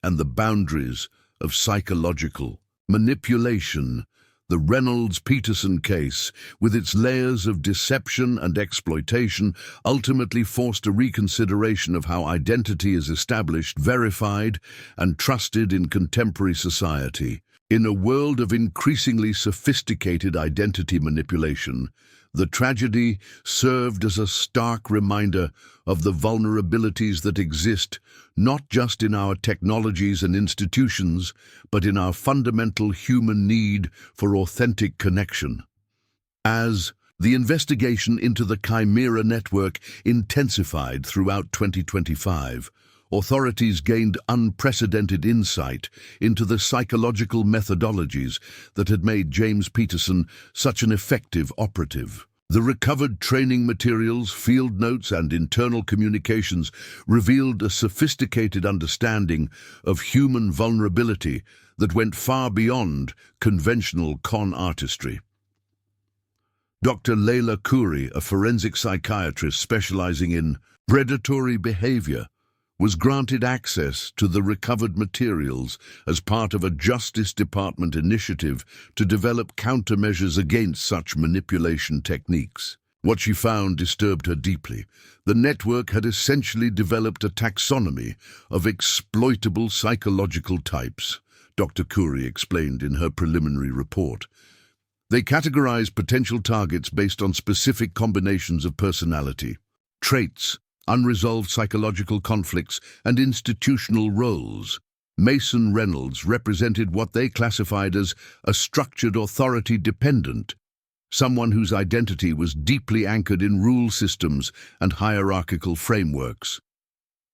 and the boundaries of psychological manipulation. The Reynolds-Peterson case, with its layers of deception and exploitation, ultimately forced a reconsideration of how identity is established, verified, and trusted in contemporary society. In a world of increasingly sophisticated identity manipulation, the tragedy served as a stark reminder of the vulnerabilities that exist not just in our technologies and institutions, but in our fundamental human need for authentic connection. As the investigation into the Chimera network intensified throughout 2025, authorities gained unprecedented insight into the psychological methodologies that had made James Peterson such an effective operative. The recovered training materials, field notes, and internal communications revealed a sophisticated understanding of human vulnerability that went far beyond conventional con artistry. Dr. Leila Khoury, a forensic psychiatrist specializing in predatory behavior, was granted access to the recovered materials as part of a Justice Department initiative to develop countermeasures against such manipulation techniques. What she found disturbed her deeply. The network had essentially developed a taxonomy of exploitable psychological types. Dr. Curry explained in her preliminary report. They categorize potential targets based on specific combinations of personality, traits, unresolved psychological conflicts, and institutional roles. Mason Reynolds represented what they classified as a structured authority dependent, someone whose identity was deeply anchored in rule systems and hierarchical frameworks.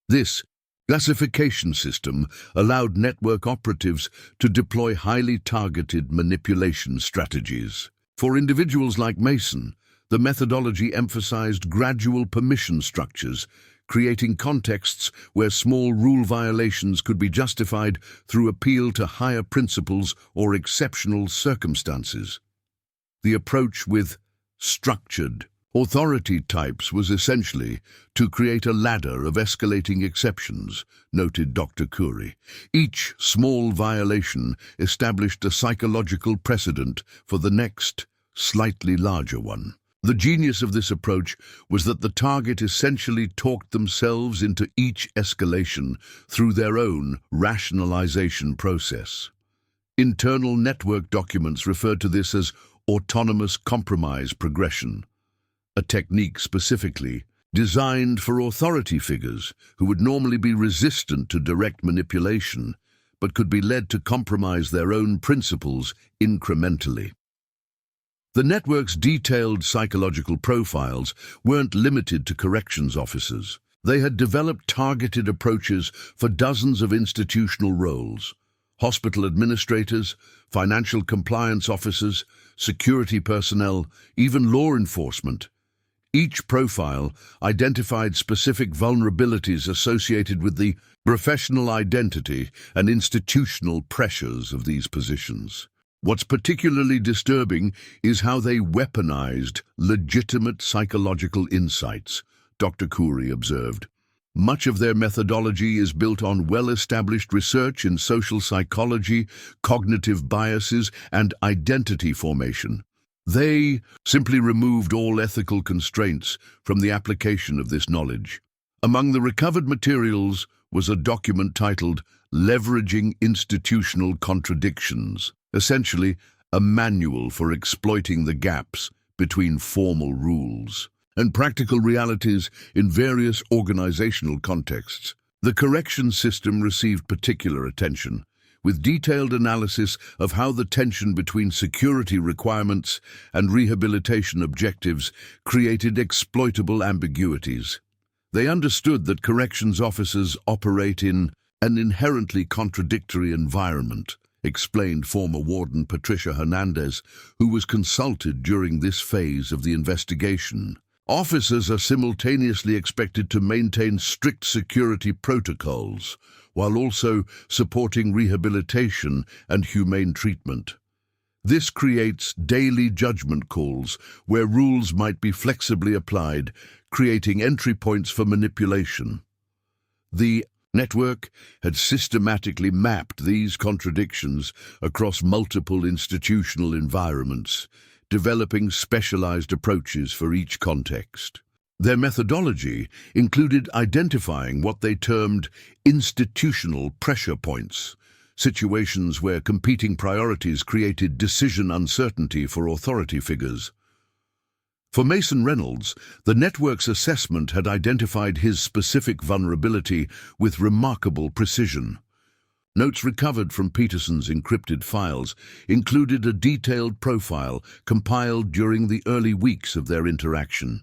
This classification system allowed network operatives to deploy highly targeted manipulation strategies. For individuals like Mason, the methodology emphasized gradual permission structures, creating contexts where small rule violations could be justified through appeal to higher principles or exceptional circumstances. The approach with structured authority types was essentially to create a ladder of escalating exceptions, noted Dr. Curry. Each small violation established a psychological precedent for the next, slightly larger one. The genius of this approach was that the target essentially talked themselves into each escalation through their own rationalization process. Internal network documents referred to this as autonomous compromise progression, a technique specifically designed for authority figures who would normally be resistant to direct manipulation, but could be led to compromise their own principles incrementally. The network's detailed psychological profiles weren't limited to corrections officers. They had developed targeted approaches for dozens of institutional roles: hospital administrators, financial compliance officers, security personnel, even law enforcement. Each profile identified specific vulnerabilities associated with the professional identity and institutional pressures of these positions. What's particularly disturbing is how they weaponized legitimate psychological insights, Dr. Curry observed. Much of their methodology is built on well-established research in social psychology, cognitive biases, and identity formation. They simply removed all ethical constraints from the application of this knowledge. Among the recovered materials was a document titled Leveraging Institutional Contradictions, essentially a manual for exploiting the gaps between formal rules and practical realities in various organizational contexts. The correction system received particular attention, with detailed analysis of how the tension between security requirements and rehabilitation objectives created exploitable ambiguities. They understood that corrections officers operate in an inherently contradictory environment, explained former warden Patricia Hernandez, who was consulted during this phase of the investigation. Officers are simultaneously expected to maintain strict security protocols, while also supporting rehabilitation and humane treatment. This creates daily judgment calls where rules might be flexibly applied, creating entry points for manipulation. The network had systematically mapped these contradictions across multiple institutional environments, developing specialized approaches for each context. Their methodology included identifying what they termed institutional pressure points, situations where competing priorities created decision uncertainty for authority figures. For Mason Reynolds, the network's assessment had identified his specific vulnerability with remarkable precision. Notes recovered from Peterson's encrypted files included a detailed profile compiled during the early weeks of their interaction.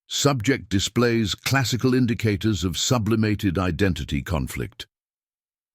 Subject displays classical indicators of sublimated identity conflict.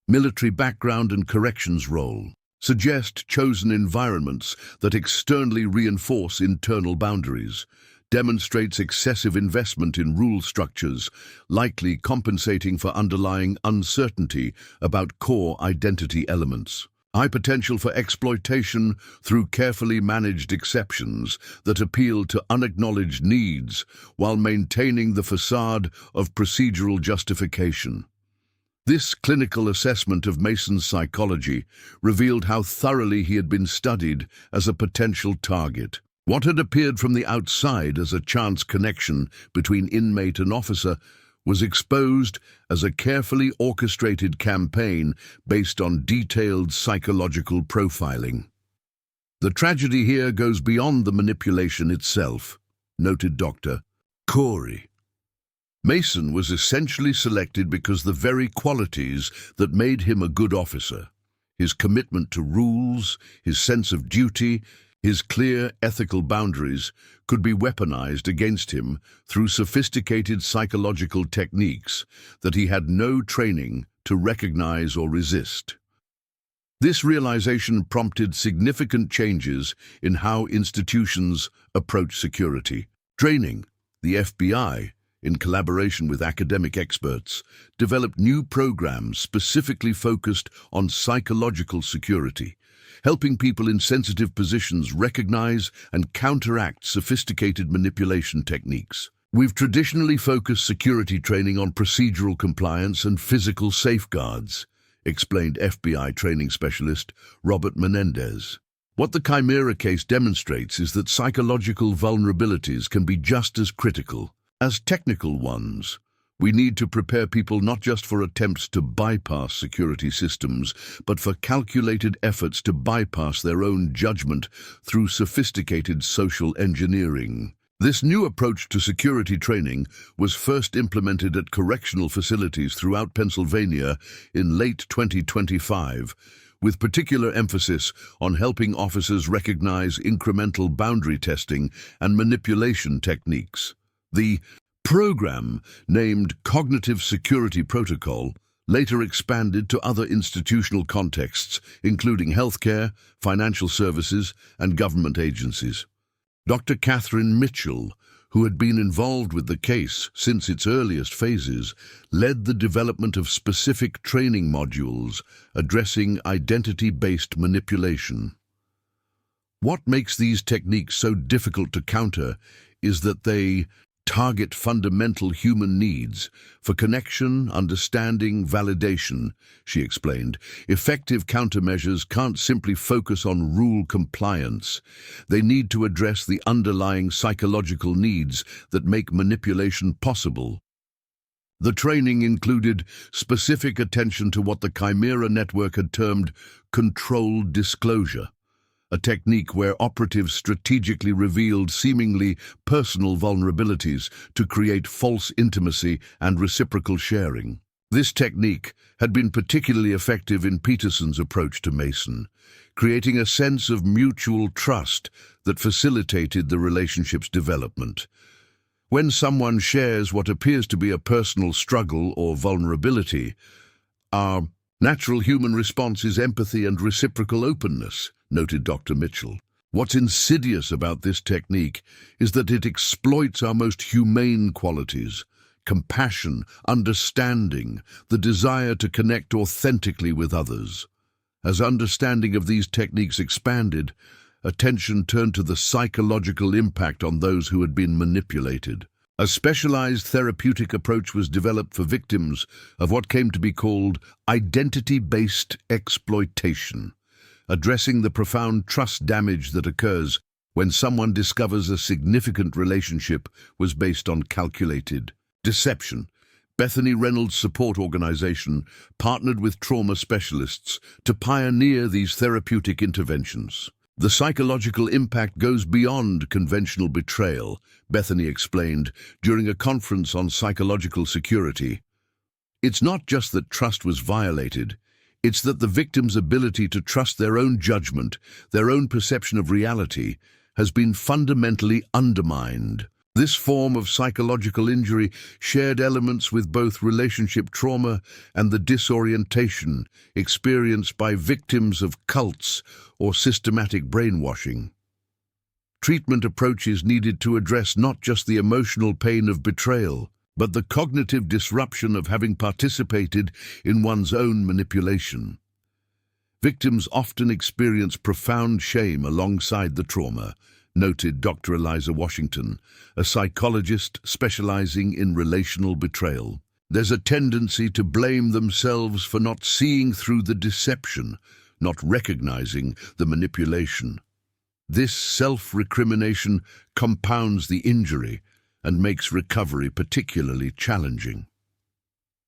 Military background and corrections role suggest chosen environments that externally reinforce internal boundaries, demonstrates excessive investment in rule structures, likely compensating for underlying uncertainty about core identity elements. High potential for exploitation through carefully managed exceptions that appeal to unacknowledged needs while maintaining the facade of procedural justification. This clinical assessment of Mason's psychology revealed how thoroughly he had been studied as a potential target. What had appeared from the outside as a chance connection between inmate and officer was exposed as a carefully orchestrated campaign based on detailed psychological profiling. The tragedy here goes beyond the manipulation itself, noted Dr. Corey. Mason was essentially selected because the very qualities that made him a good officer, his commitment to rules, his sense of duty, his clear ethical boundaries, could be weaponized against him through sophisticated psychological techniques that he had no training to recognize or resist. This realization prompted significant changes in how institutions approach security. Training, the FBI, in collaboration with academic experts, developed new programs specifically focused on psychological security, helping people in sensitive positions recognize and counteract sophisticated manipulation techniques. We've traditionally focused security training on procedural compliance and physical safeguards, explained FBI training specialist Robert Menendez. What the Chimera case demonstrates is that psychological vulnerabilities can be just as critical as technical ones. We need to prepare people not just for attempts to bypass security systems, but for calculated efforts to bypass their own judgment through sophisticated social engineering. This new approach to security training was first implemented at correctional facilities throughout Pennsylvania in late 2025, with particular emphasis on helping officers recognize incremental boundary testing and manipulation techniques. The program, named Cognitive Security Protocol, later expanded to other institutional contexts, including healthcare, financial services, and government agencies. Dr. Catherine Mitchell, who had been involved with the case since its earliest phases, led the development of specific training modules addressing identity-based manipulation. What makes these techniques so difficult to counter is that they target fundamental human needs for connection, understanding, validation, she explained. Effective countermeasures can't simply focus on rule compliance. They need to address the underlying psychological needs that make manipulation possible. The training included specific attention to what the Chimera Network had termed controlled disclosure, a technique where operatives strategically revealed seemingly personal vulnerabilities to create false intimacy and reciprocal sharing. This technique had been particularly effective in Peterson's approach to Mason, creating a sense of mutual trust that facilitated the relationship's development. When someone shares what appears to be a personal struggle or vulnerability, our natural human response is empathy and reciprocal openness, noted Dr. Mitchell. What's insidious about this technique is that it exploits our most humane qualities: compassion, understanding, the desire to connect authentically with others. As understanding of these techniques expanded, attention turned to the psychological impact on those who had been manipulated. A specialized therapeutic approach was developed for victims of what came to be called identity-based exploitation, addressing the profound trust damage that occurs when someone discovers a significant relationship was based on calculated deception. Bethany Reynolds' support organization partnered with trauma specialists to pioneer these therapeutic interventions. The psychological impact goes beyond conventional betrayal, Bethany explained during a conference on psychological security. It's not just that trust was violated, it's that the victim's ability to trust their own judgment, their own perception of reality, has been fundamentally undermined. This form of psychological injury shared elements with both relationship trauma and the disorientation experienced by victims of cults or systematic brainwashing. Treatment approaches needed to address not just the emotional pain of betrayal, but the cognitive disruption of having participated in one's own manipulation. Victims often experience profound shame alongside the trauma, noted Dr. Eliza Washington, a psychologist specializing in relational betrayal. There's a tendency to blame themselves for not seeing through the deception, not recognizing the manipulation. This self-recrimination compounds the injury, and makes recovery particularly challenging.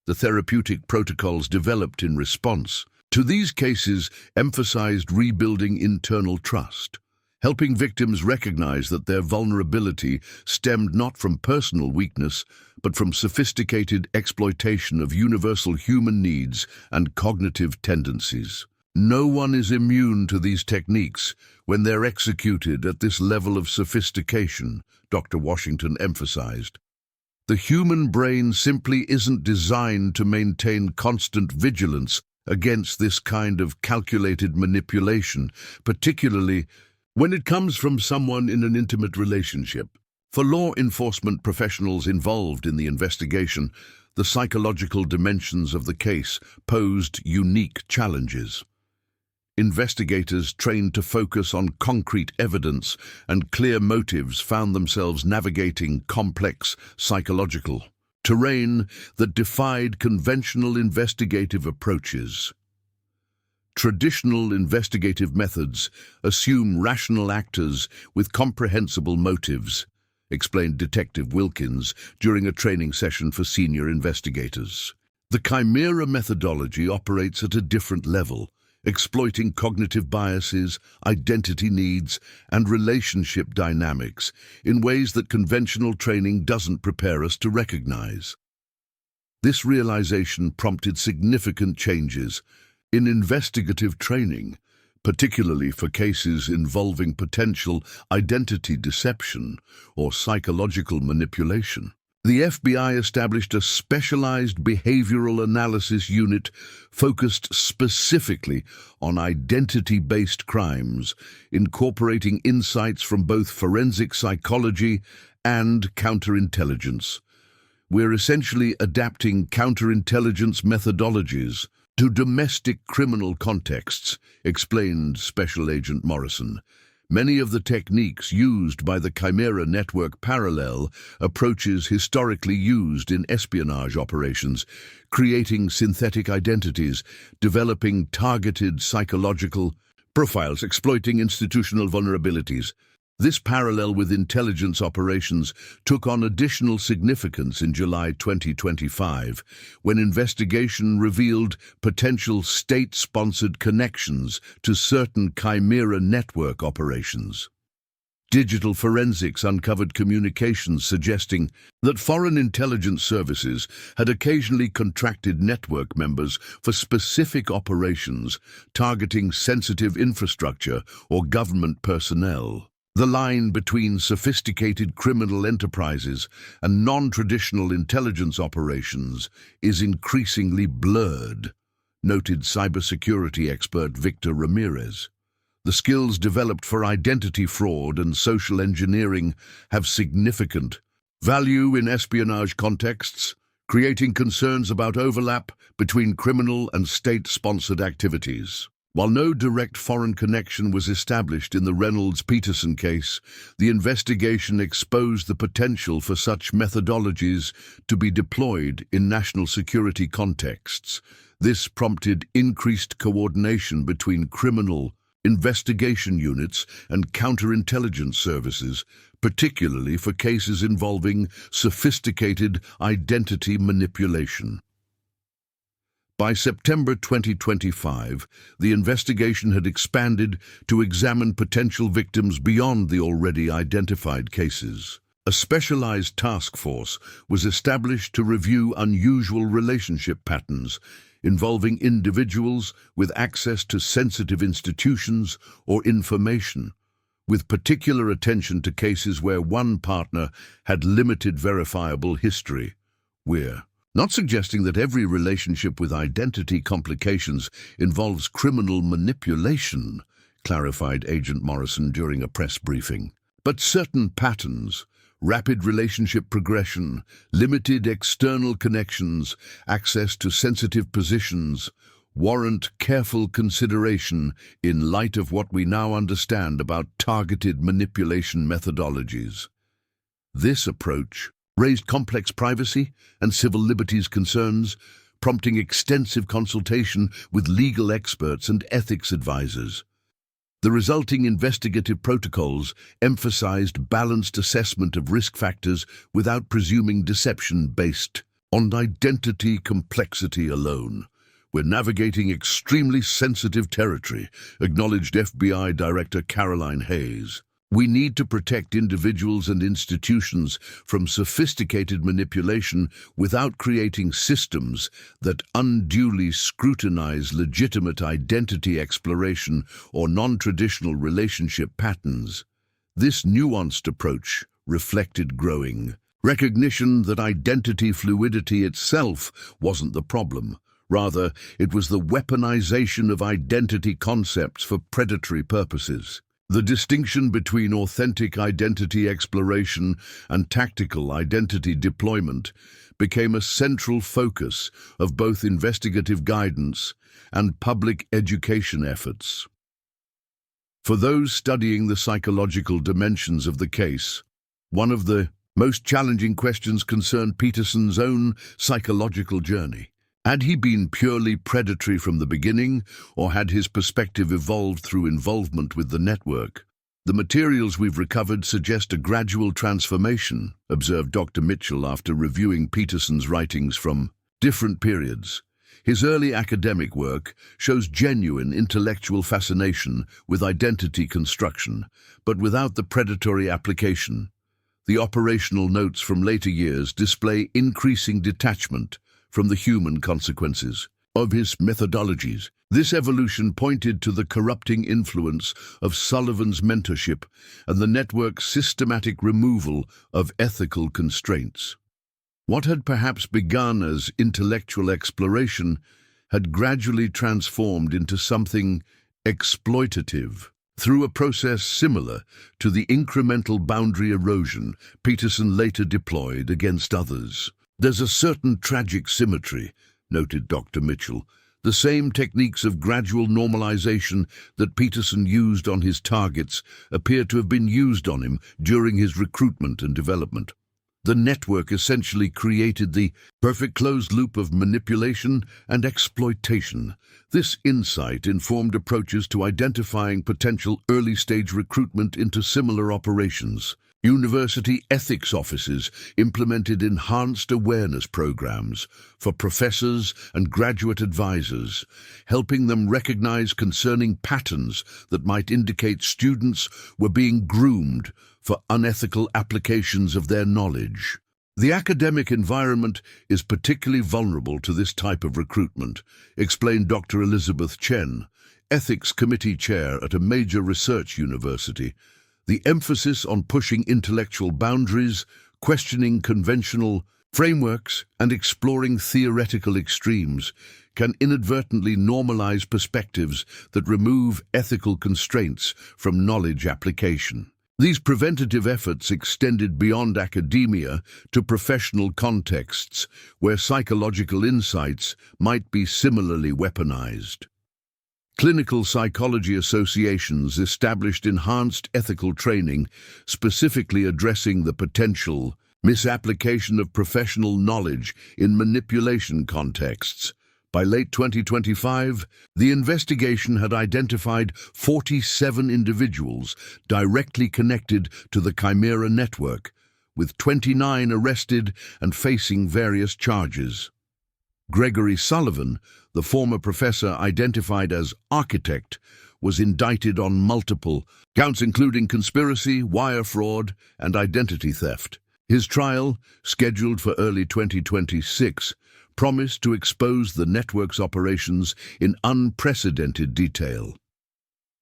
The therapeutic protocols developed in response to these cases emphasized rebuilding internal trust, helping victims recognize that their vulnerability stemmed not from personal weakness, but from sophisticated exploitation of universal human needs and cognitive tendencies. No one is immune to these techniques when they're executed at this level of sophistication, Dr. Washington emphasized. The human brain simply isn't designed to maintain constant vigilance against this kind of calculated manipulation, particularly when it comes from someone in an intimate relationship. For law enforcement professionals involved in the investigation, the psychological dimensions of the case posed unique challenges. Investigators trained to focus on concrete evidence and clear motives found themselves navigating complex psychological terrain that defied conventional investigative approaches. Traditional investigative methods assume rational actors with comprehensible motives, explained Detective Wilkins during a training session for senior investigators. The Chimera methodology operates at a different level, exploiting cognitive biases, identity needs, and relationship dynamics in ways that conventional training doesn't prepare us to recognize. This realization prompted significant changes in investigative training, particularly for cases involving potential identity deception or psychological manipulation. The FBI established a specialized behavioral analysis unit focused specifically on identity-based crimes, incorporating insights from both forensic psychology and counterintelligence. We're essentially adapting counterintelligence methodologies to domestic criminal contexts, explained Special Agent Morrison. Many of the techniques used by the Chimera network parallel approaches historically used in espionage operations, creating synthetic identities, developing targeted psychological profiles, exploiting institutional vulnerabilities. This parallel with intelligence operations took on additional significance in July 2025, when investigation revealed potential state-sponsored connections to certain Chimera network operations. Digital forensics uncovered communications suggesting that foreign intelligence services had occasionally contracted network members for specific operations targeting sensitive infrastructure or government personnel. The line between sophisticated criminal enterprises and non-traditional intelligence operations is increasingly blurred, noted cybersecurity expert Victor Ramirez. The skills developed for identity fraud and social engineering have significant value in espionage contexts, creating concerns about overlap between criminal and state-sponsored activities. While no direct foreign connection was established in the Reynolds-Peterson case, the investigation exposed the potential for such methodologies to be deployed in national security contexts. This prompted increased coordination between criminal investigation units and counterintelligence services, particularly for cases involving sophisticated identity manipulation. By September 2025, the investigation had expanded to examine potential victims beyond the already identified cases. A specialized task force was established to review unusual relationship patterns involving individuals with access to sensitive institutions or information, with particular attention to cases where one partner had limited verifiable history. We're not suggesting that every relationship with identity complications involves criminal manipulation, clarified Agent Morrison during a press briefing. But certain patterns, rapid relationship progression, limited external connections, access to sensitive positions, warrant careful consideration in light of what we now understand about targeted manipulation methodologies. This approach raised complex privacy and civil liberties concerns, prompting extensive consultation with legal experts and ethics advisors. The resulting investigative protocols emphasized balanced assessment of risk factors without presuming deception based on identity complexity alone. "We're navigating extremely sensitive territory," acknowledged FBI Director Caroline Hayes. "We need to protect individuals and institutions from sophisticated manipulation without creating systems that unduly scrutinize legitimate identity exploration or non-traditional relationship patterns." This nuanced approach reflected growing recognition that identity fluidity itself wasn't the problem. Rather, it was the weaponization of identity concepts for predatory purposes. The distinction between authentic identity exploration and tactical identity deployment became a central focus of both investigative guidance and public education efforts. For those studying the psychological dimensions of the case, one of the most challenging questions concerned Peterson's own psychological journey. Had he been purely predatory from the beginning, or had his perspective evolved through involvement with the network? "The materials we've recovered suggest a gradual transformation," observed Dr. Mitchell after reviewing Peterson's writings from different periods. "His early academic work shows genuine intellectual fascination with identity construction, but without the predatory application. The operational notes from later years display increasing detachment from the human consequences of his methodologies." This evolution pointed to the corrupting influence of Sullivan's mentorship and the network's systematic removal of ethical constraints. What had perhaps begun as intellectual exploration had gradually transformed into something exploitative. Through a process similar to the incremental boundary erosion Peterson later deployed against others. "There's a certain tragic symmetry," noted Dr. Mitchell. "The same techniques of gradual normalization that Peterson used on his targets appear to have been used on him during his recruitment and development. The network essentially created the perfect closed loop of manipulation and exploitation." This insight informed approaches to identifying potential early-stage recruitment into similar operations. University ethics offices implemented enhanced awareness programs for professors and graduate advisors, helping them recognize concerning patterns that might indicate students were being groomed for unethical applications of their knowledge. "The academic environment is particularly vulnerable to this type of recruitment," explained Dr. Elizabeth Chen, ethics committee chair at a major research university. "The emphasis on pushing intellectual boundaries, questioning conventional frameworks, and exploring theoretical extremes can inadvertently normalize perspectives that remove ethical constraints from knowledge application." These preventative efforts extended beyond academia to professional contexts where psychological insights might be similarly weaponized. Clinical psychology associations established enhanced ethical training, specifically addressing the potential misapplication of professional knowledge in manipulation contexts. By late 2025, the investigation had identified 47 individuals directly connected to the Chimera network, with 29 arrested and facing various charges. Gregory Sullivan, the former professor identified as architect, was indicted on multiple counts including conspiracy, wire fraud, and identity theft. His trial, scheduled for early 2026, promised to expose the network's operations in unprecedented detail.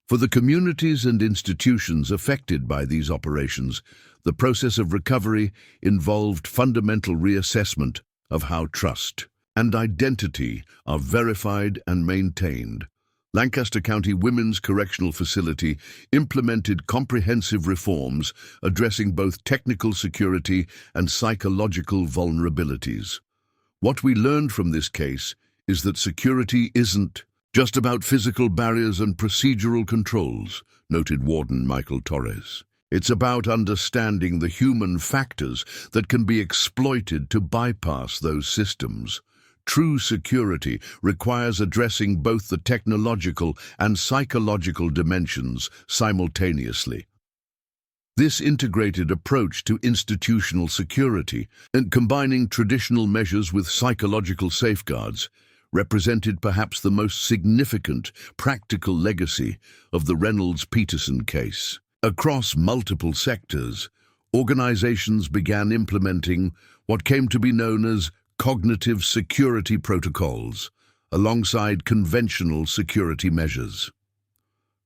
For the communities and institutions affected by these operations, the process of recovery involved fundamental reassessment of how trust and identity are verified and maintained. Lancaster County Women's Correctional Facility implemented comprehensive reforms addressing both technical security and psychological vulnerabilities. What we learned from this case is that security isn't just about physical barriers and procedural controls, noted Warden Michael Torres. It's about understanding the human factors that can be exploited to bypass those systems. True security requires addressing both the technological and psychological dimensions simultaneously. This integrated approach to institutional security and combining traditional measures with psychological safeguards represented perhaps the most significant practical legacy of the Reynolds-Peterson case. Across multiple sectors, organizations began implementing what came to be known as cognitive security protocols, alongside conventional security measures.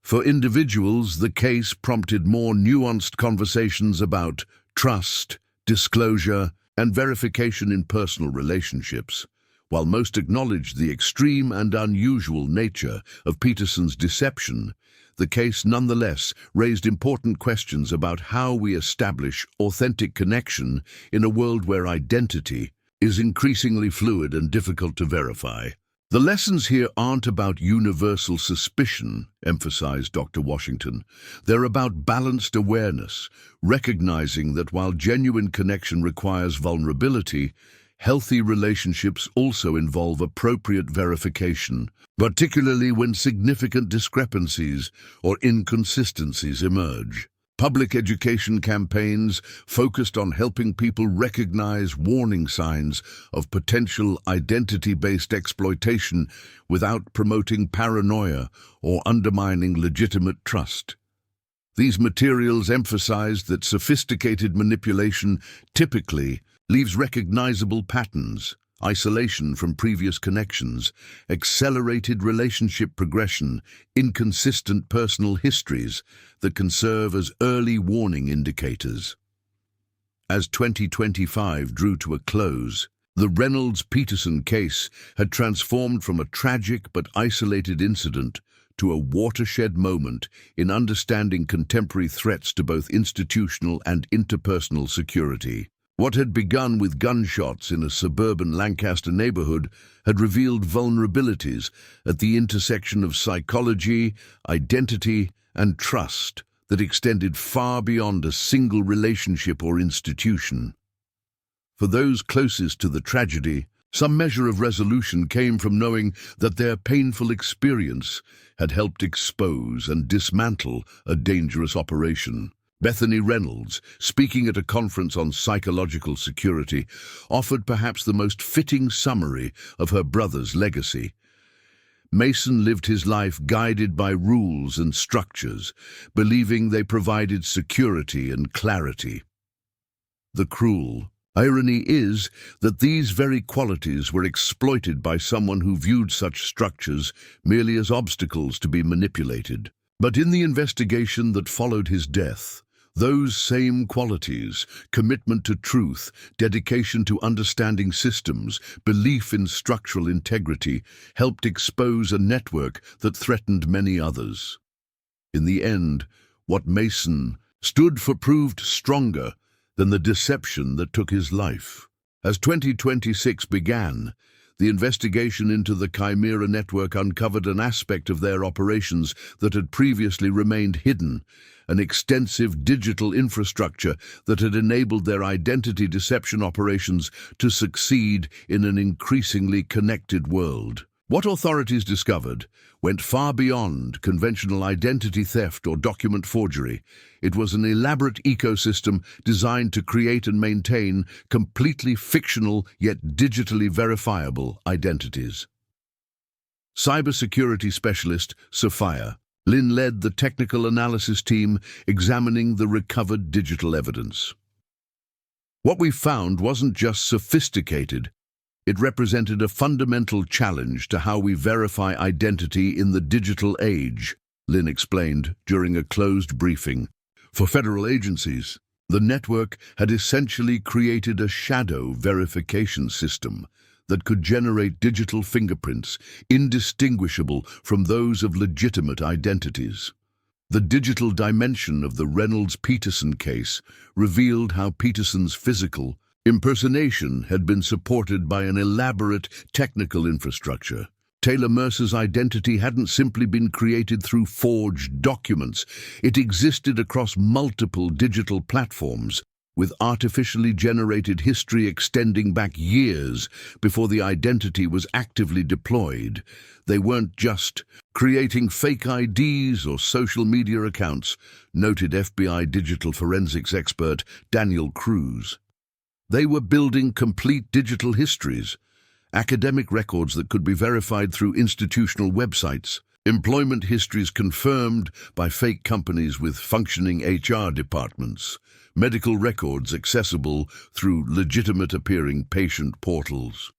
For individuals, the case prompted more nuanced conversations about trust, disclosure, and verification in personal relationships. While most acknowledged the extreme and unusual nature of Peterson's deception, the case nonetheless raised important questions about how we establish authentic connection in a world where identity is increasingly fluid and difficult to verify. The lessons here aren't about universal suspicion, emphasized Dr. Washington. They're about balanced awareness, recognizing that while genuine connection requires vulnerability, healthy relationships also involve appropriate verification, particularly when significant discrepancies or inconsistencies emerge. Public education campaigns focused on helping people recognize warning signs of potential identity-based exploitation without promoting paranoia or undermining legitimate trust. These materials emphasized that sophisticated manipulation typically leaves recognizable patterns, isolation from previous connections, accelerated relationship progression, inconsistent personal histories that can serve as early warning indicators. As 2025 drew to a close, the Reynolds-Peterson case had transformed from a tragic but isolated incident to a watershed moment in understanding contemporary threats to both institutional and interpersonal security. What had begun with gunshots in a suburban Lancaster neighborhood had revealed vulnerabilities at the intersection of psychology, identity, and trust that extended far beyond a single relationship or institution. For those closest to the tragedy, some measure of resolution came from knowing that their painful experience had helped expose and dismantle a dangerous operation. Bethany Reynolds, speaking at a conference on psychological security, offered perhaps the most fitting summary of her brother's legacy. Mason lived his life guided by rules and structures, believing they provided security and clarity. The cruel irony is that these very qualities were exploited by someone who viewed such structures merely as obstacles to be manipulated. But in the investigation that followed his death, those same qualities, commitment to truth, dedication to understanding systems, belief in structural integrity, helped expose a network that threatened many others. In the end, what Mason stood for proved stronger than the deception that took his life. As 2026 began, the investigation into the Chimera network uncovered an aspect of their operations that had previously remained hidden, an extensive digital infrastructure that had enabled their identity deception operations to succeed in an increasingly connected world. What authorities discovered went far beyond conventional identity theft or document forgery. It was an elaborate ecosystem designed to create and maintain completely fictional yet digitally verifiable identities. Cybersecurity specialist Sophia Lynn led the technical analysis team examining the recovered digital evidence. What we found wasn't just sophisticated, it represented a fundamental challenge to how we verify identity in the digital age, Lynn explained during a closed briefing. For federal agencies, the network had essentially created a shadow verification system that could generate digital fingerprints indistinguishable from those of legitimate identities. The digital dimension of the Reynolds-Peterson case revealed how Peterson's physical impersonation had been supported by an elaborate technical infrastructure. Taylor Mercer's identity hadn't simply been created through forged documents. It existed across multiple digital platforms, with artificially generated history extending back years before the identity was actively deployed. They weren't just creating fake IDs or social media accounts, noted FBI digital forensics expert Daniel Cruz. They were building complete digital histories, academic records that could be verified through institutional websites, employment histories confirmed by fake companies with functioning HR departments, medical records accessible through legitimate-appearing patient portals.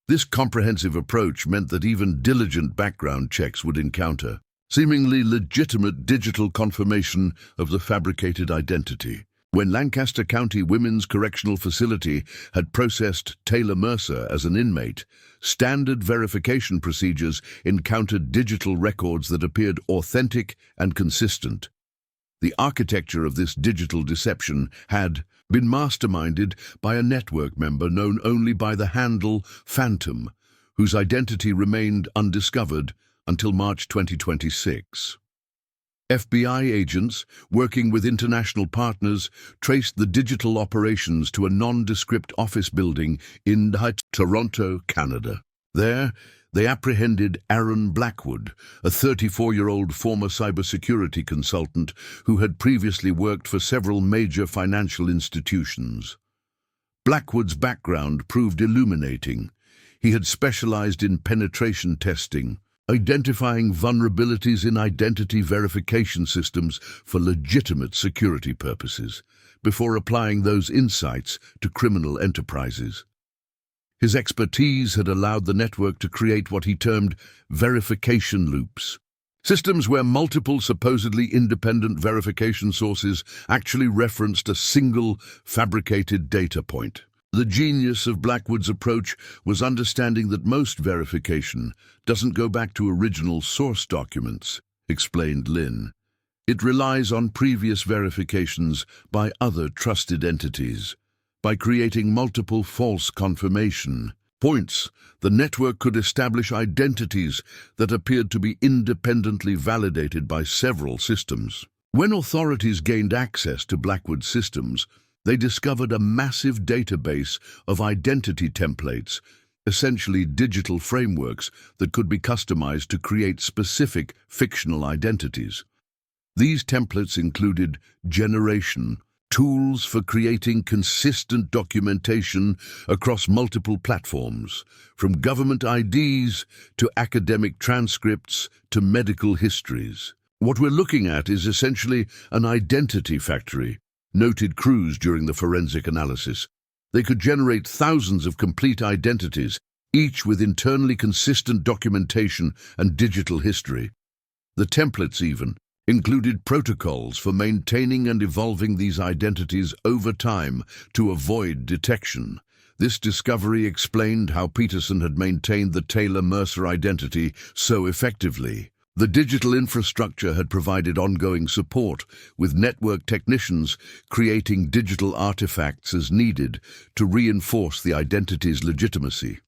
This comprehensive approach meant that even diligent background checks would encounter seemingly legitimate digital confirmation of the fabricated identity. When Lancaster County Women's Correctional Facility had processed Taylor Mercer as an inmate, standard verification procedures encountered digital records that appeared authentic and consistent. The architecture of this digital deception had been masterminded by a network member known only by the handle Phantom, whose identity remained undiscovered until March 2026. FBI agents, working with international partners, traced the digital operations to a nondescript office building in Toronto, Canada. There, they apprehended Aaron Blackwood, a 34-year-old former cybersecurity consultant who had previously worked for several major financial institutions. Blackwood's background proved illuminating. He had specialized in penetration testing, identifying vulnerabilities in identity verification systems for legitimate security purposes, before applying those insights to criminal enterprises. His expertise had allowed the network to create what he termed verification loops, systems where multiple supposedly independent verification sources actually referenced a single fabricated data point. The genius of Blackwood's approach was understanding that most verification doesn't go back to original source documents, explained Lynn. It relies on previous verifications by other trusted entities. By creating multiple false confirmation points, the network could establish identities that appeared to be independently validated by several systems. When authorities gained access to Blackwood's systems, they discovered a massive database of identity templates, essentially digital frameworks that could be customized to create specific fictional identities. These templates included generation, tools for creating consistent documentation across multiple platforms, from government IDs to academic transcripts to medical histories. What we're looking at is essentially an identity factory, noted Cruz during the forensic analysis. They could generate thousands of complete identities, each with internally consistent documentation and digital history. The templates even included protocols for maintaining and evolving these identities over time to avoid detection. This discovery explained how Peterson had maintained the Taylor Mercer identity so effectively. The digital infrastructure had provided ongoing support, with network technicians creating digital artifacts as needed to reinforce the identity's legitimacy.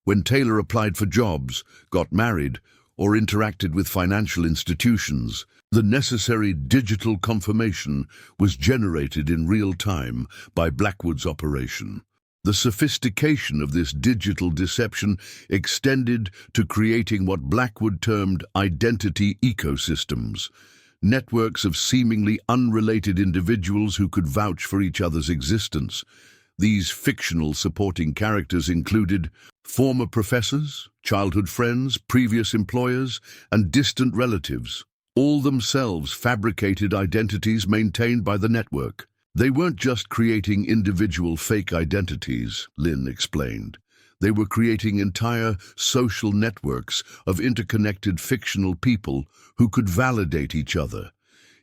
When Taylor applied for jobs, got married, or interacted with financial institutions, the necessary digital confirmation was generated in real time by Blackwood's operation. The sophistication of this digital deception extended to creating what Blackwood termed identity ecosystems, networks of seemingly unrelated individuals who could vouch for each other's existence. These fictional supporting characters included former professors, childhood friends, previous employers, and distant relatives, all themselves fabricated identities maintained by the network. They weren't just creating individual fake identities, Lynn explained. They were creating entire social networks of interconnected fictional people who could validate each other.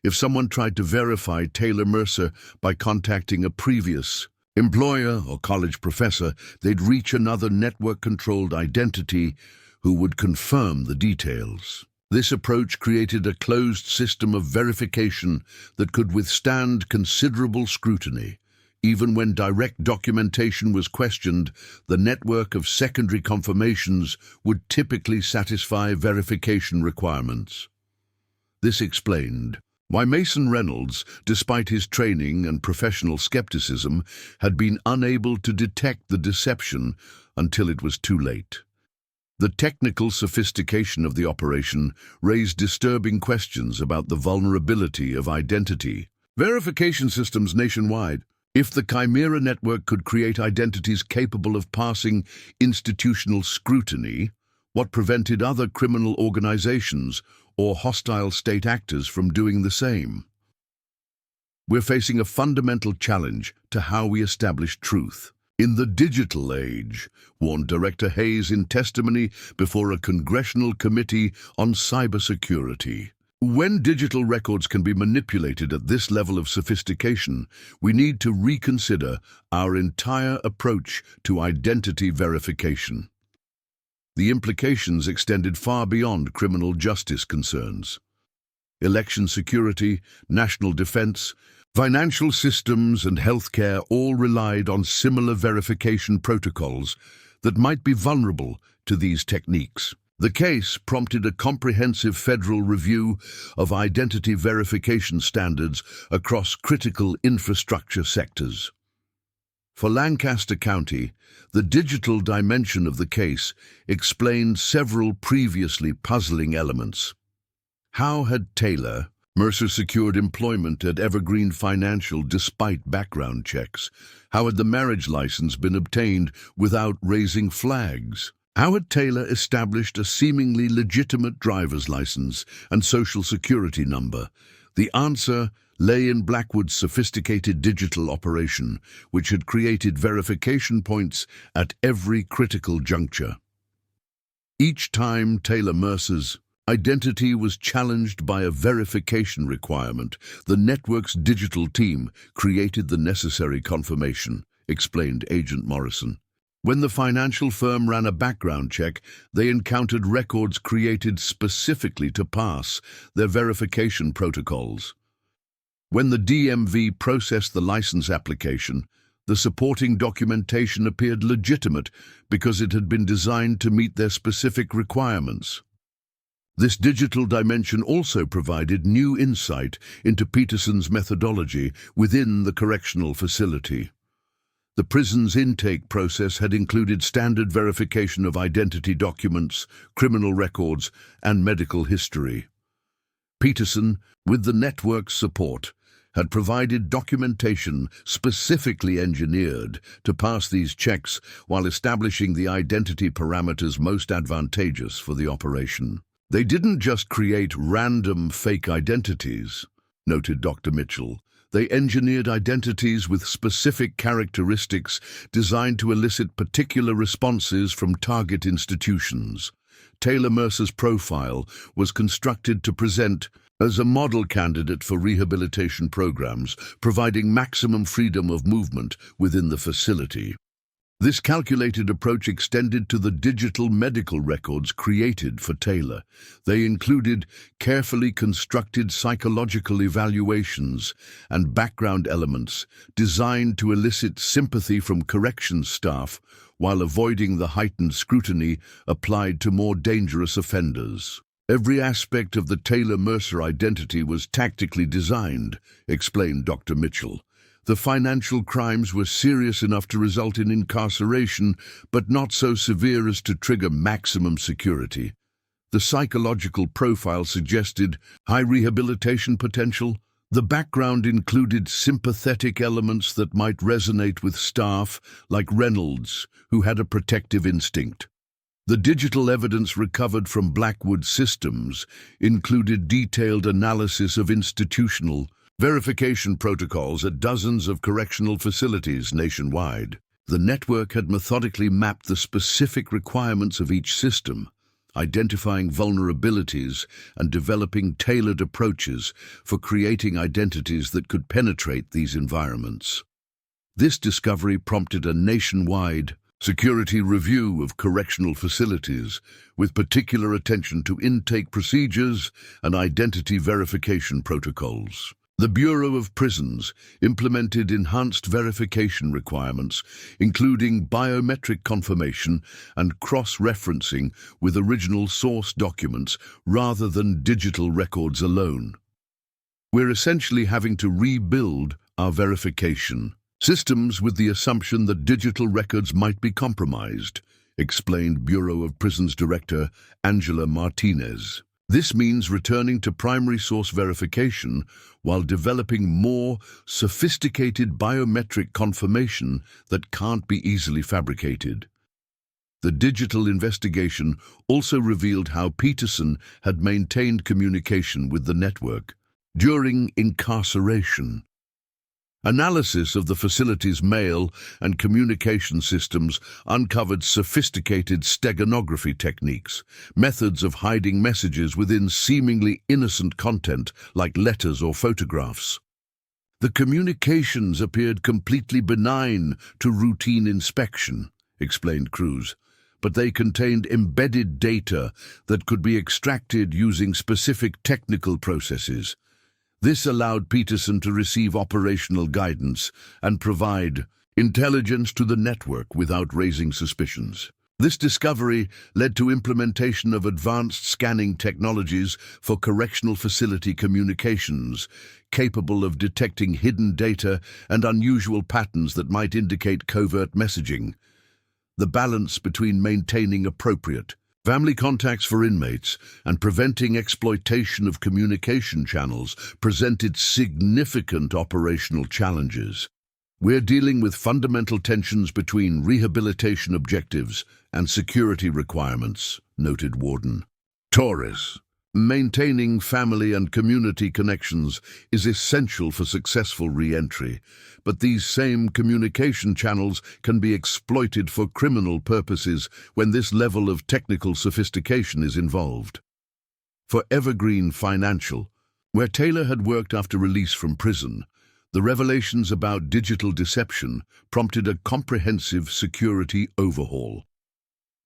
If someone tried to verify Taylor Mercer by contacting a previous employer or college professor, they'd reach another network-controlled identity who would confirm the details. This approach created a closed system of verification that could withstand considerable scrutiny. Even when direct documentation was questioned, the network of secondary confirmations would typically satisfy verification requirements. This explained Why Mason Reynolds, despite his training and professional skepticism, had been unable to detect the deception until it was too late. The technical sophistication of the operation raised disturbing questions about the vulnerability of identity verification systems nationwide. If the Chimera network could create identities capable of passing institutional scrutiny, what prevented other criminal organizations or hostile state actors from doing the same? We're facing a fundamental challenge to how we establish truth. In the digital age, warned Director Hayes in testimony before a congressional committee on cybersecurity. When digital records can be manipulated at this level of sophistication, we need to reconsider our entire approach to identity verification. The implications extended far beyond criminal justice concerns. Election security, national defense, financial systems, and healthcare all relied on similar verification protocols that might be vulnerable to these techniques. The case prompted a comprehensive federal review of identity verification standards across critical infrastructure sectors. For Lancaster County, the digital dimension of the case explained several previously puzzling elements. How had Taylor Mercer secured employment at Evergreen Financial despite background checks? How had the marriage license been obtained without raising flags? How had Taylor established a seemingly legitimate driver's license and social security number? The answer lay in Blackwood's sophisticated digital operation, which had created verification points at every critical juncture. Each time Taylor Mercer's identity was challenged by a verification requirement, the network's digital team created the necessary confirmation, explained Agent Morrison. When the financial firm ran a background check, they encountered records created specifically to pass their verification protocols. When the DMV processed the license application, the supporting documentation appeared legitimate because it had been designed to meet their specific requirements. This digital dimension also provided new insight into Peterson's methodology within the correctional facility. The prison's intake process had included standard verification of identity documents, criminal records, and medical history. Peterson, with the network's support, had provided documentation specifically engineered to pass these checks while establishing the identity parameters most advantageous for the operation. They didn't just create random fake identities, noted Dr. Mitchell. They engineered identities with specific characteristics designed to elicit particular responses from target institutions. Taylor Mercer's profile was constructed to present as a model candidate for rehabilitation programs, providing maximum freedom of movement within the facility. This calculated approach extended to the digital medical records created for Taylor. They included carefully constructed psychological evaluations and background elements designed to elicit sympathy from corrections staff while avoiding the heightened scrutiny applied to more dangerous offenders. Every aspect of the Taylor Mercer identity was tactically designed, explained Dr. Mitchell. The financial crimes were serious enough to result in incarceration, but not so severe as to trigger maximum security. The psychological profile suggested high rehabilitation potential. The background included sympathetic elements that might resonate with staff, like Reynolds, who had a protective instinct. The digital evidence recovered from Blackwood systems included detailed analysis of institutional verification protocols at dozens of correctional facilities nationwide. The network had methodically mapped the specific requirements of each system, identifying vulnerabilities and developing tailored approaches for creating identities that could penetrate these environments. This discovery prompted a nationwide security review of correctional facilities, with particular attention to intake procedures and identity verification protocols. The Bureau of Prisons implemented enhanced verification requirements, including biometric confirmation and cross-referencing with original source documents rather than digital records alone. We're essentially having to rebuild our verification systems with the assumption that digital records might be compromised, explained Bureau of Prisons Director Angela Martinez. This means returning to primary source verification while developing more sophisticated biometric confirmation that can't be easily fabricated. The digital investigation also revealed how Peterson had maintained communication with the network during incarceration. Analysis of the facility's mail and communication systems uncovered sophisticated steganography techniques, methods of hiding messages within seemingly innocent content like letters or photographs. The communications appeared completely benign to routine inspection, explained Cruz, but they contained embedded data that could be extracted using specific technical processes. This allowed Peterson to receive operational guidance and provide intelligence to the network without raising suspicions. This discovery led to implementation of advanced scanning technologies for correctional facility communications, capable of detecting hidden data and unusual patterns that might indicate covert messaging. The balance between maintaining appropriate family contacts for inmates and preventing exploitation of communication channels presented significant operational challenges. We're dealing with fundamental tensions between rehabilitation objectives and security requirements, noted Warden Torres. Maintaining family and community connections is essential for successful re-entry, but these same communication channels can be exploited for criminal purposes when this level of technical sophistication is involved. For Evergreen Financial, where Taylor had worked after release from prison, the revelations about digital deception prompted a comprehensive security overhaul.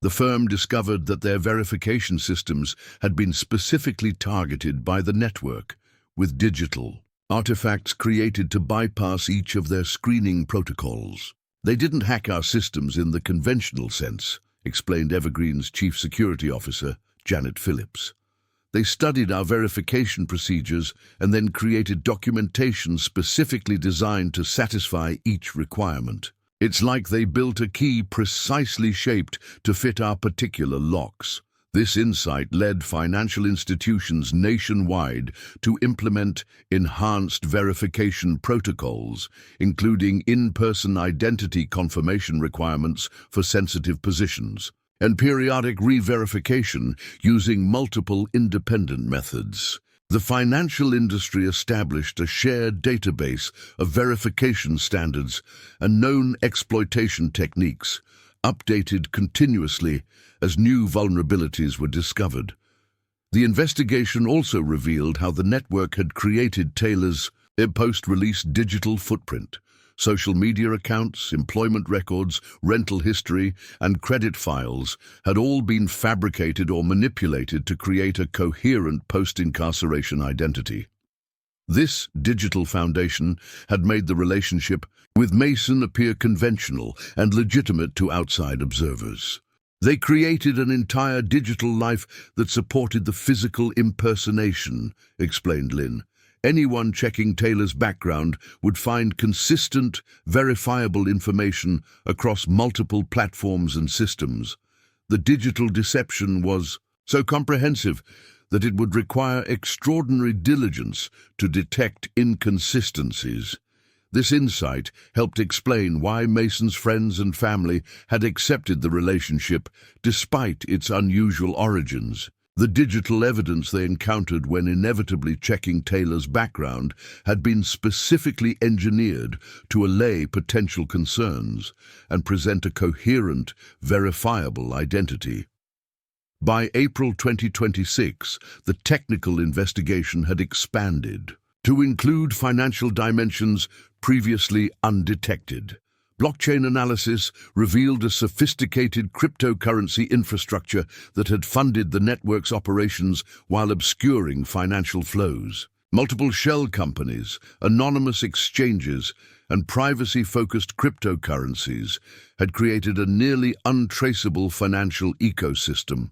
The firm discovered that their verification systems had been specifically targeted by the network, with digital artifacts created to bypass each of their screening protocols. They didn't hack our systems in the conventional sense, explained Evergreen's Chief Security Officer, Janet Phillips. They studied our verification procedures and then created documentation specifically designed to satisfy each requirement. It's like they built a key precisely shaped to fit our particular locks. This insight led financial institutions nationwide to implement enhanced verification protocols, including in-person identity confirmation requirements for sensitive positions, and periodic re-verification using multiple independent methods. The financial industry established a shared database of verification standards and known exploitation techniques, updated continuously as new vulnerabilities were discovered. The investigation also revealed how the network had created Taylor's post-release digital footprint. Social media accounts, employment records, rental history, and credit files had all been fabricated or manipulated to create a coherent post-incarceration identity. This digital foundation had made the relationship with Mason appear conventional and legitimate to outside observers. They created an entire digital life that supported the physical impersonation, explained Lynn. Anyone checking Taylor's background would find consistent, verifiable information across multiple platforms and systems. The digital deception was so comprehensive that it would require extraordinary diligence to detect inconsistencies. This insight helped explain why Mason's friends and family had accepted the relationship despite its unusual origins. The digital evidence they encountered when inevitably checking Taylor's background had been specifically engineered to allay potential concerns and present a coherent, verifiable identity. By April 2026, the technical investigation had expanded to include financial dimensions previously undetected. Blockchain analysis revealed a sophisticated cryptocurrency infrastructure that had funded the network's operations while obscuring financial flows. Multiple shell companies, anonymous exchanges, and privacy-focused cryptocurrencies had created a nearly untraceable financial ecosystem.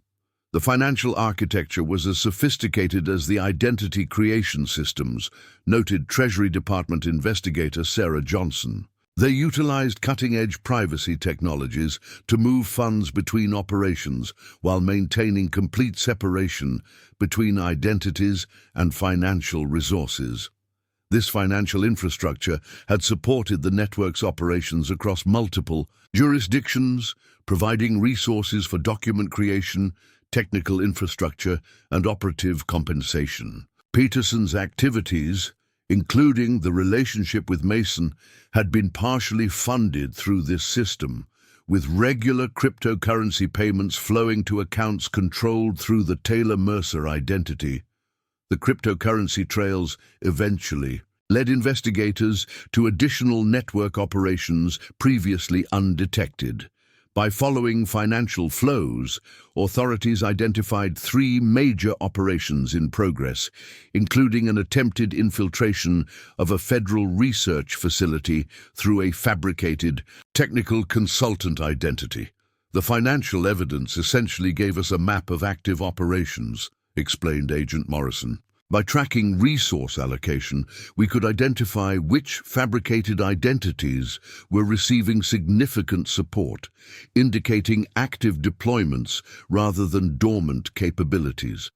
The financial architecture was as sophisticated as the identity creation systems, noted Treasury Department investigator Sarah Johnson. They utilized cutting-edge privacy technologies to move funds between operations while maintaining complete separation between identities and financial resources. This financial infrastructure had supported the network's operations across multiple jurisdictions, providing resources for document creation, technical infrastructure, and operative compensation. Peterson's activities, including the relationship with Mason, had been partially funded through this system, with regular cryptocurrency payments flowing to accounts controlled through the Taylor-Mercer identity. The cryptocurrency trails eventually led investigators to additional network operations previously undetected. By following financial flows, authorities identified 3 major operations in progress, including an attempted infiltration of a federal research facility through a fabricated technical consultant identity. The financial evidence essentially gave us a map of active operations, explained Agent Morrison. By tracking resource allocation, we could identify which fabricated identities were receiving significant support, indicating active deployments rather than dormant capabilities.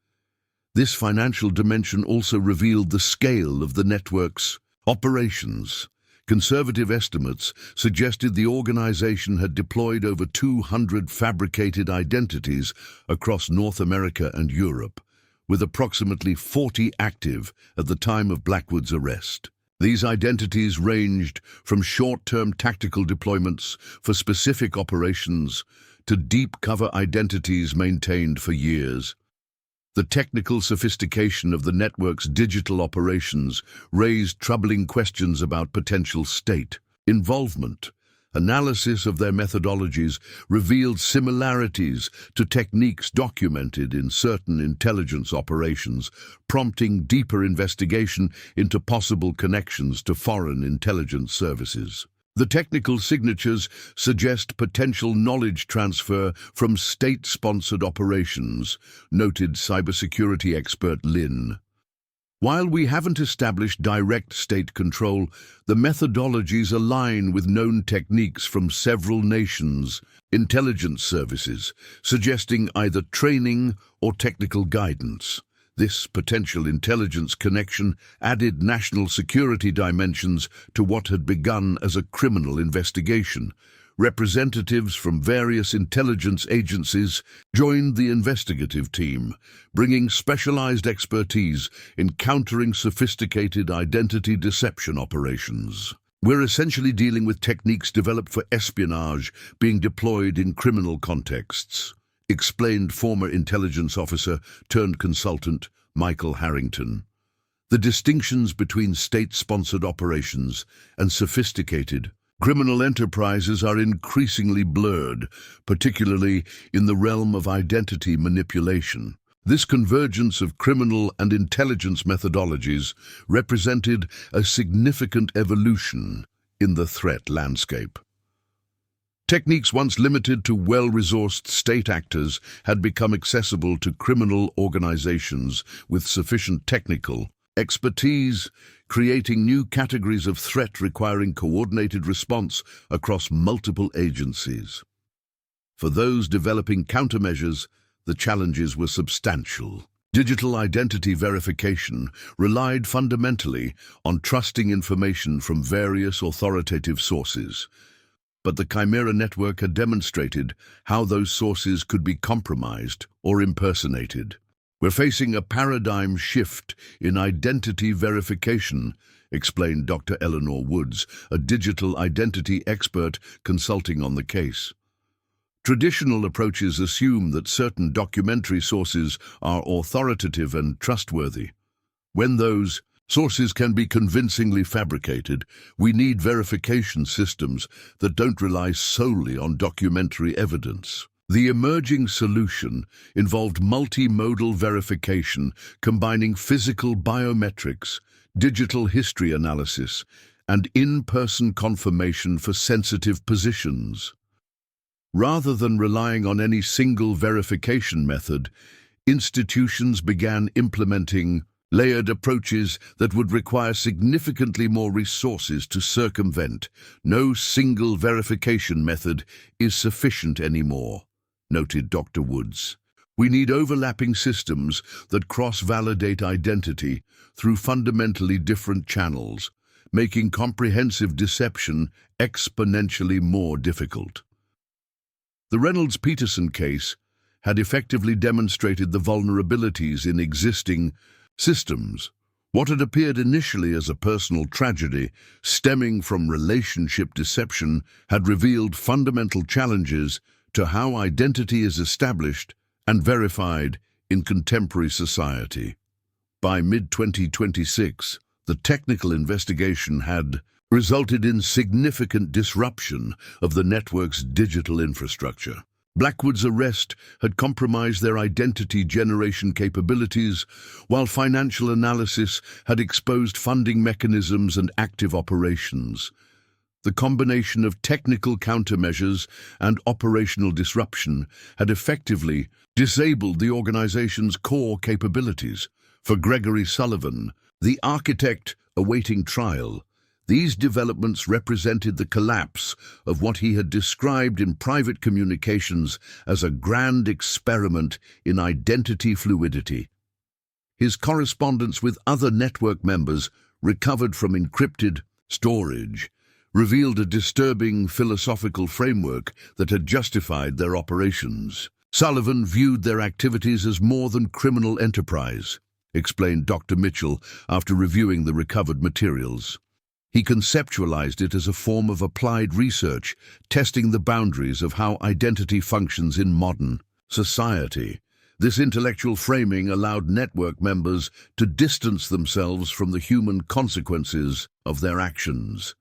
This financial dimension also revealed the scale of the network's operations. Conservative estimates suggested the organization had deployed over 200 fabricated identities across North America and Europe, with approximately 40 active at the time of Blackwood's arrest. These identities ranged from short-term tactical deployments for specific operations to deep cover identities maintained for years. The technical sophistication of the network's digital operations raised troubling questions about potential state involvement. Analysis of their methodologies revealed similarities to techniques documented in certain intelligence operations, prompting deeper investigation into possible connections to foreign intelligence services. The technical signatures suggest potential knowledge transfer from state-sponsored operations, noted cybersecurity expert Lynn. While we haven't established direct state control, the methodologies align with known techniques from several nations' intelligence services, suggesting either training or technical guidance. This potential intelligence connection added national security dimensions to what had begun as a criminal investigation. Representatives from various intelligence agencies joined the investigative team, bringing specialized expertise in countering sophisticated identity deception operations. We're essentially dealing with techniques developed for espionage being deployed in criminal contexts, explained former intelligence officer turned consultant Michael Harrington. The distinctions between state-sponsored operations and sophisticated criminal enterprises are increasingly blurred, particularly in the realm of identity manipulation. This convergence of criminal and intelligence methodologies represented a significant evolution in the threat landscape. Techniques once limited to well-resourced state actors had become accessible to criminal organizations with sufficient technical expertise, creating new categories of threat requiring coordinated response across multiple agencies. For those developing countermeasures, the challenges were substantial. Digital identity verification relied fundamentally on trusting information from various authoritative sources. But the Chimera network had demonstrated how those sources could be compromised or impersonated. We're facing a paradigm shift in identity verification, explained Dr. Eleanor Woods, a digital identity expert consulting on the case. Traditional approaches assume that certain documentary sources are authoritative and trustworthy. When those sources can be convincingly fabricated, we need verification systems that don't rely solely on documentary evidence. The emerging solution involved multimodal verification, combining physical biometrics, digital history analysis, and in-person confirmation for sensitive positions. Rather than relying on any single verification method, institutions began implementing layered approaches that would require significantly more resources to circumvent. No single verification method is sufficient anymore, noted Dr. Woods. We need overlapping systems that cross-validate identity through fundamentally different channels, making comprehensive deception exponentially more difficult. The Reynolds-Peterson case had effectively demonstrated the vulnerabilities in existing systems. What had appeared initially as a personal tragedy stemming from relationship deception had revealed fundamental challenges to how identity is established and verified in contemporary society. By mid-2026, the technical investigation had resulted in significant disruption of the network's digital infrastructure. Blackwood's arrest had compromised their identity generation capabilities, while financial analysis had exposed funding mechanisms and active operations. The combination of technical countermeasures and operational disruption had effectively disabled the organization's core capabilities. For Gregory Sullivan, the architect awaiting trial, these developments represented the collapse of what he had described in private communications as a grand experiment in identity fluidity. His correspondence with other network members, recovered from encrypted storage, revealed a disturbing philosophical framework that had justified their operations. Sullivan viewed their activities as more than criminal enterprise, explained Dr. Mitchell after reviewing the recovered materials. He conceptualized it as a form of applied research, testing the boundaries of how identity functions in modern society. This intellectual framing allowed network members to distance themselves from the human consequences of their actions.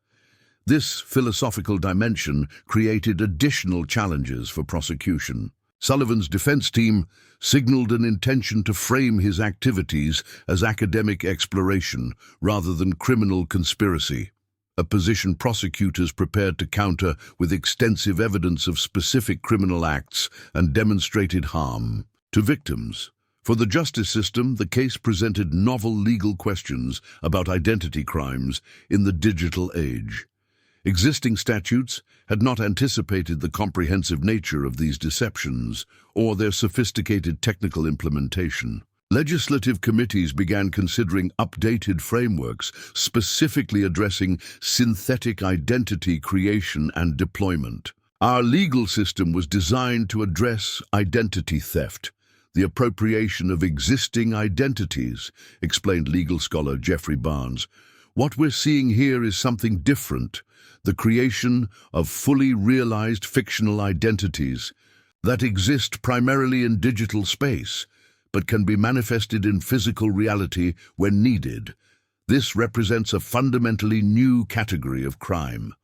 This philosophical dimension created additional challenges for prosecution. Sullivan's defense team signaled an intention to frame his activities as academic exploration rather than criminal conspiracy, a position prosecutors prepared to counter with extensive evidence of specific criminal acts and demonstrated harm to victims. For the justice system, the case presented novel legal questions about identity crimes in the digital age. Existing statutes had not anticipated the comprehensive nature of these deceptions or their sophisticated technical implementation. Legislative committees began considering updated frameworks specifically addressing synthetic identity creation and deployment. Our legal system was designed to address identity theft, the appropriation of existing identities, explained legal scholar Jeffrey Barnes. What we're seeing here is something different. The creation of fully realized fictional identities that exist primarily in digital space, but can be manifested in physical reality when needed. This represents a fundamentally new category of crime.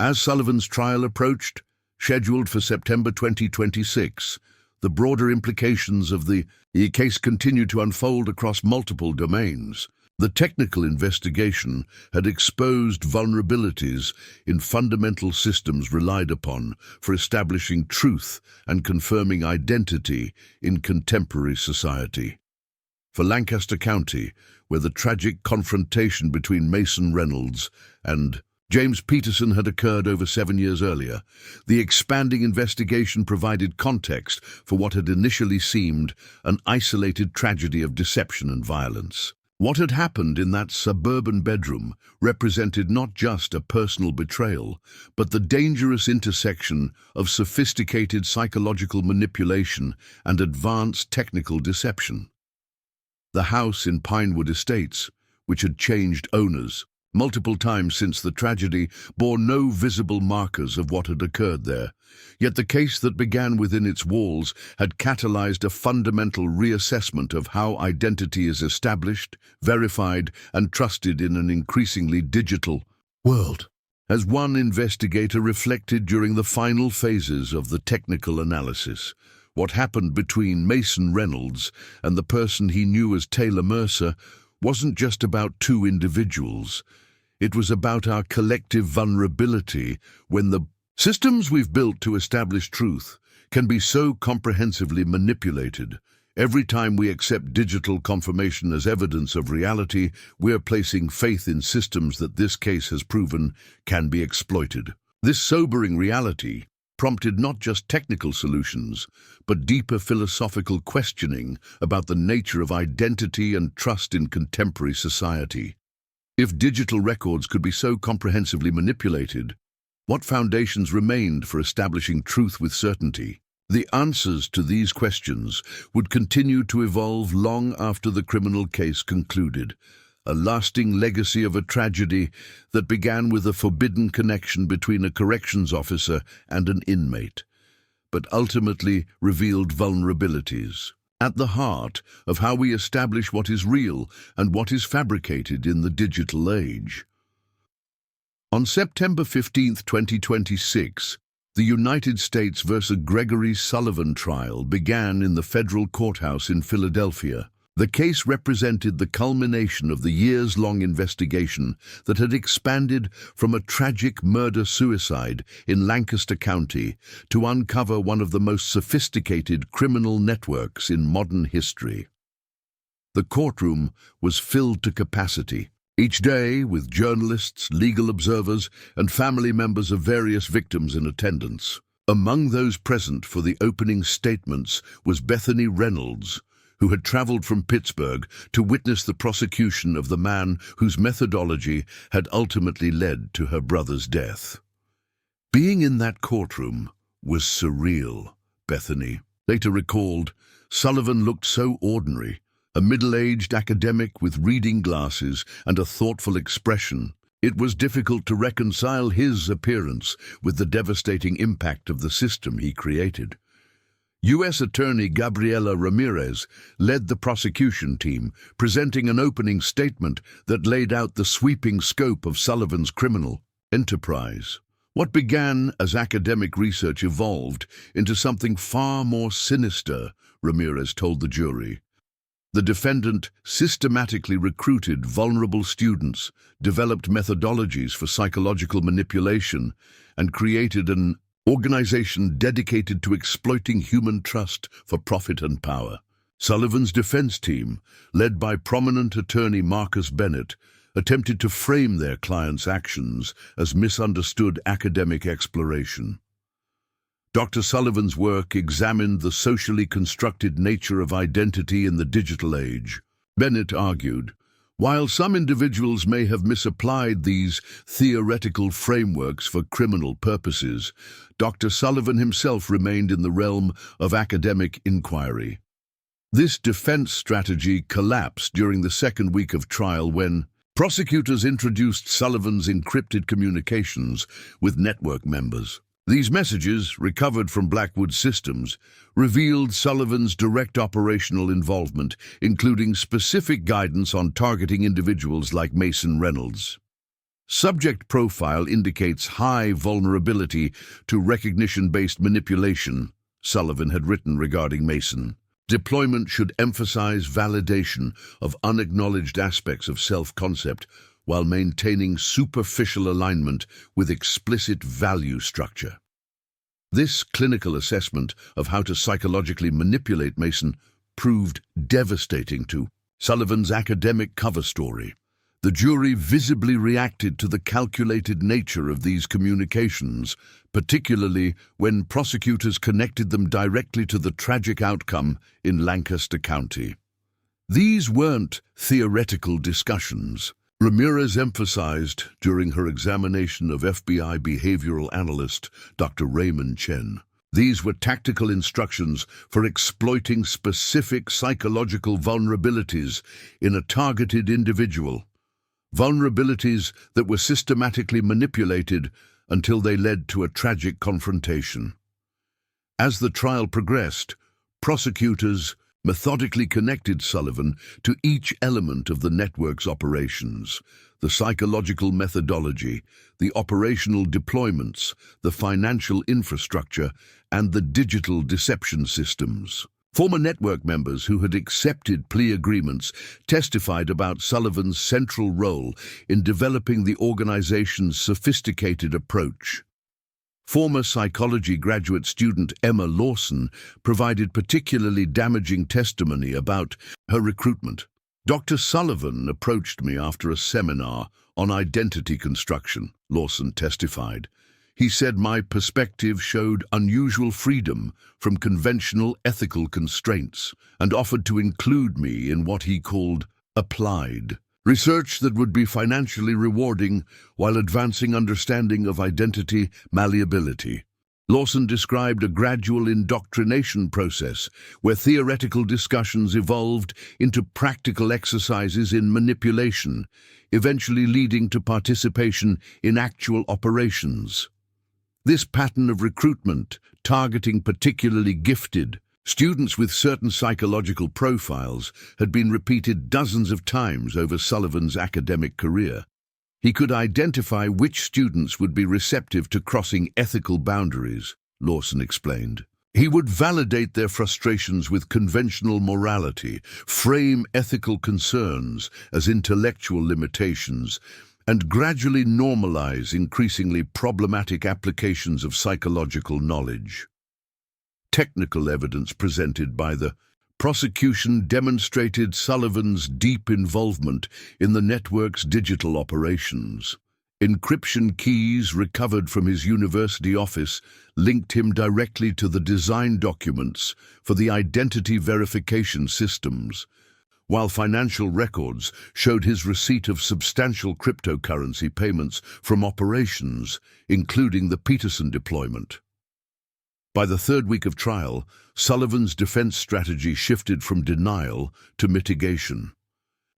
As Sullivan's trial approached, scheduled for September 2026, the broader implications of the case continued to unfold across multiple domains. The technical investigation had exposed vulnerabilities in fundamental systems relied upon for establishing truth and confirming identity in contemporary society. For Lancaster County, where the tragic confrontation between Mason Reynolds and James Peterson had occurred over 7 years earlier, the expanding investigation provided context for what had initially seemed an isolated tragedy of deception and violence. What had happened in that suburban bedroom represented not just a personal betrayal, but the dangerous intersection of sophisticated psychological manipulation and advanced technical deception. The house in Pinewood Estates, which had changed owners multiple times since the tragedy, bore no visible markers of what had occurred there. Yet the case that began within its walls had catalyzed a fundamental reassessment of how identity is established, verified, and trusted in an increasingly digital world. As one investigator reflected during the final phases of the technical analysis, what happened between Mason Reynolds and the person he knew as Taylor Mercer wasn't just about two individuals. It was about our collective vulnerability when the Systems we've built to establish truth can be so comprehensively manipulated. Every time we accept digital confirmation as evidence of reality, we're placing faith in systems that this case has proven can be exploited. This sobering reality prompted not just technical solutions, but deeper philosophical questioning about the nature of identity and trust in contemporary society. If digital records could be so comprehensively manipulated, what foundations remained for establishing truth with certainty? The answers to these questions would continue to evolve long after the criminal case concluded, a lasting legacy of a tragedy that began with a forbidden connection between a corrections officer and an inmate, but ultimately revealed vulnerabilities at the heart of how we establish what is real and what is fabricated in the digital age. On September 15, 2026, the United States versus Gregory Sullivan trial began in the federal courthouse in Philadelphia. The case represented the culmination of the years-long investigation that had expanded from a tragic murder-suicide in Lancaster County to uncover one of the most sophisticated criminal networks in modern history. The courtroom was filled to capacity, each day with journalists, legal observers, and family members of various victims in attendance. Among those present for the opening statements was Bethany Reynolds, who had traveled from Pittsburgh to witness the prosecution of the man whose methodology had ultimately led to her brother's death. Being in that courtroom was surreal, Bethany later recalled. Sullivan looked so ordinary, a middle-aged academic with reading glasses and a thoughtful expression. It was difficult to reconcile his appearance with the devastating impact of the system he created. U.S. Attorney Gabriela Ramirez led the prosecution team, presenting an opening statement that laid out the sweeping scope of Sullivan's criminal enterprise. What began as academic research evolved into something far more sinister, Ramirez told the jury. The defendant systematically recruited vulnerable students, developed methodologies for psychological manipulation, and created an organization dedicated to exploiting human trust for profit and power. Sullivan's defense team, led by prominent attorney Marcus Bennett, attempted to frame their client's actions as misunderstood academic exploration. Dr. Sullivan's work examined the socially constructed nature of identity in the digital age. Bennett argued, while some individuals may have misapplied these theoretical frameworks for criminal purposes, Dr. Sullivan himself remained in the realm of academic inquiry. This defense strategy collapsed during the second week of trial when prosecutors introduced Sullivan's encrypted communications with network members. These messages, recovered from Blackwood systems, revealed Sullivan's direct operational involvement, including specific guidance on targeting individuals like Mason Reynolds. Subject profile indicates high vulnerability to recognition-based manipulation, Sullivan had written regarding Mason. Deployment should emphasize validation of unacknowledged aspects of self-concept while maintaining superficial alignment with explicit value structure. This clinical assessment of how to psychologically manipulate Mason proved devastating to Sullivan's academic cover story. The jury visibly reacted to the calculated nature of these communications, particularly when prosecutors connected them directly to the tragic outcome in Lancaster County. These weren't theoretical discussions. Ramirez emphasized during her examination of FBI behavioral analyst Dr. Raymond Chen. These were tactical instructions for exploiting specific psychological vulnerabilities in a targeted individual. Vulnerabilities that were systematically manipulated until they led to a tragic confrontation. As the trial progressed, prosecutors methodically connected Sullivan to each element of the network's operations: the psychological methodology, the operational deployments, the financial infrastructure, and the digital deception systems. Former network members who had accepted plea agreements testified about Sullivan's central role in developing the organization's sophisticated approach. Former psychology graduate student Emma Lawson provided particularly damaging testimony about her recruitment. Dr. Sullivan approached me after a seminar on identity construction, Lawson testified. He said my perspective showed unusual freedom from conventional ethical constraints and offered to include me in what he called applied research that would be financially rewarding while advancing understanding of identity malleability. Lawson described a gradual indoctrination process where theoretical discussions evolved into practical exercises in manipulation, eventually leading to participation in actual operations. This pattern of recruitment, targeting particularly gifted students with certain psychological profiles, had been repeated dozens of times over Sullivan's academic career. He could identify which students would be receptive to crossing ethical boundaries, Lawson explained. He would validate their frustrations with conventional morality, frame ethical concerns as intellectual limitations, and gradually normalize increasingly problematic applications of psychological knowledge. Technical evidence presented by the prosecution demonstrated Sullivan's deep involvement in the network's digital operations. Encryption keys recovered from his university office linked him directly to the design documents for the identity verification systems, while financial records showed his receipt of substantial cryptocurrency payments from operations, including the Peterson deployment. By the third week of trial, Sullivan's defense strategy shifted from denial to mitigation.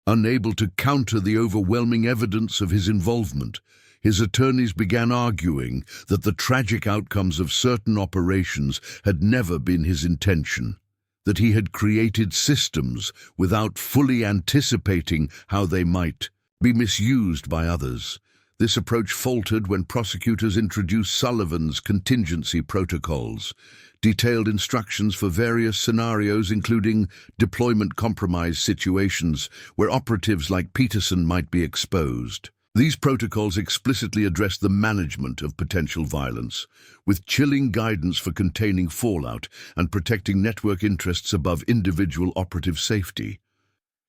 Unable to counter the overwhelming evidence of his involvement, his attorneys began arguing that the tragic outcomes of certain operations had never been his intention, that he had created systems without fully anticipating how they might be misused by others. This approach faltered when prosecutors introduced Sullivan's contingency protocols, detailed instructions for various scenarios including deployment compromise situations where operatives like Peterson might be exposed. These protocols explicitly addressed the management of potential violence, with chilling guidance for containing fallout and protecting network interests above individual operative safety.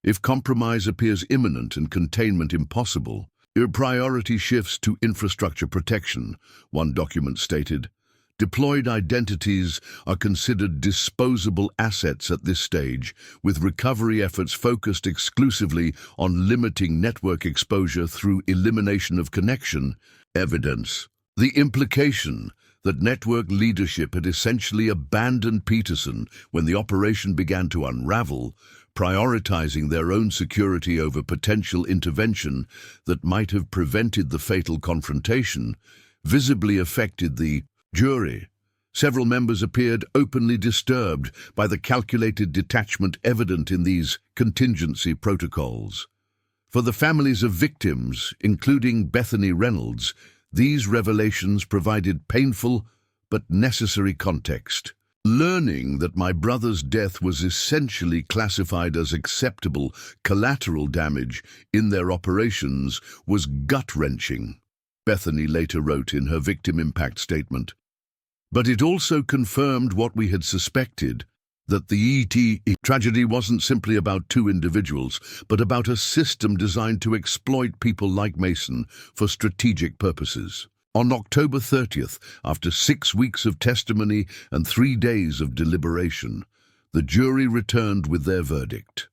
If compromise appears imminent and containment impossible, your priority shifts to infrastructure protection, one document stated. Deployed identities are considered disposable assets at this stage, with recovery efforts focused exclusively on limiting network exposure through elimination of connection evidence. The implication that network leadership had essentially abandoned Peterson when the operation began to unravel, prioritizing their own security over potential intervention that might have prevented the fatal confrontation, visibly affected the jury. Several members appeared openly disturbed by the calculated detachment evident in these contingency protocols. For the families of victims, including Bethany Reynolds, these revelations provided painful but necessary context. Learning that my brother's death was essentially classified as acceptable collateral damage in their operations was gut-wrenching, Bethany later wrote in her victim impact statement. But it also confirmed what we had suspected, that the ET tragedy wasn't simply about two individuals, but about a system designed to exploit people like Mason for strategic purposes. On October 30th, after 6 weeks of testimony and 3 days of deliberation, the jury returned with their verdict.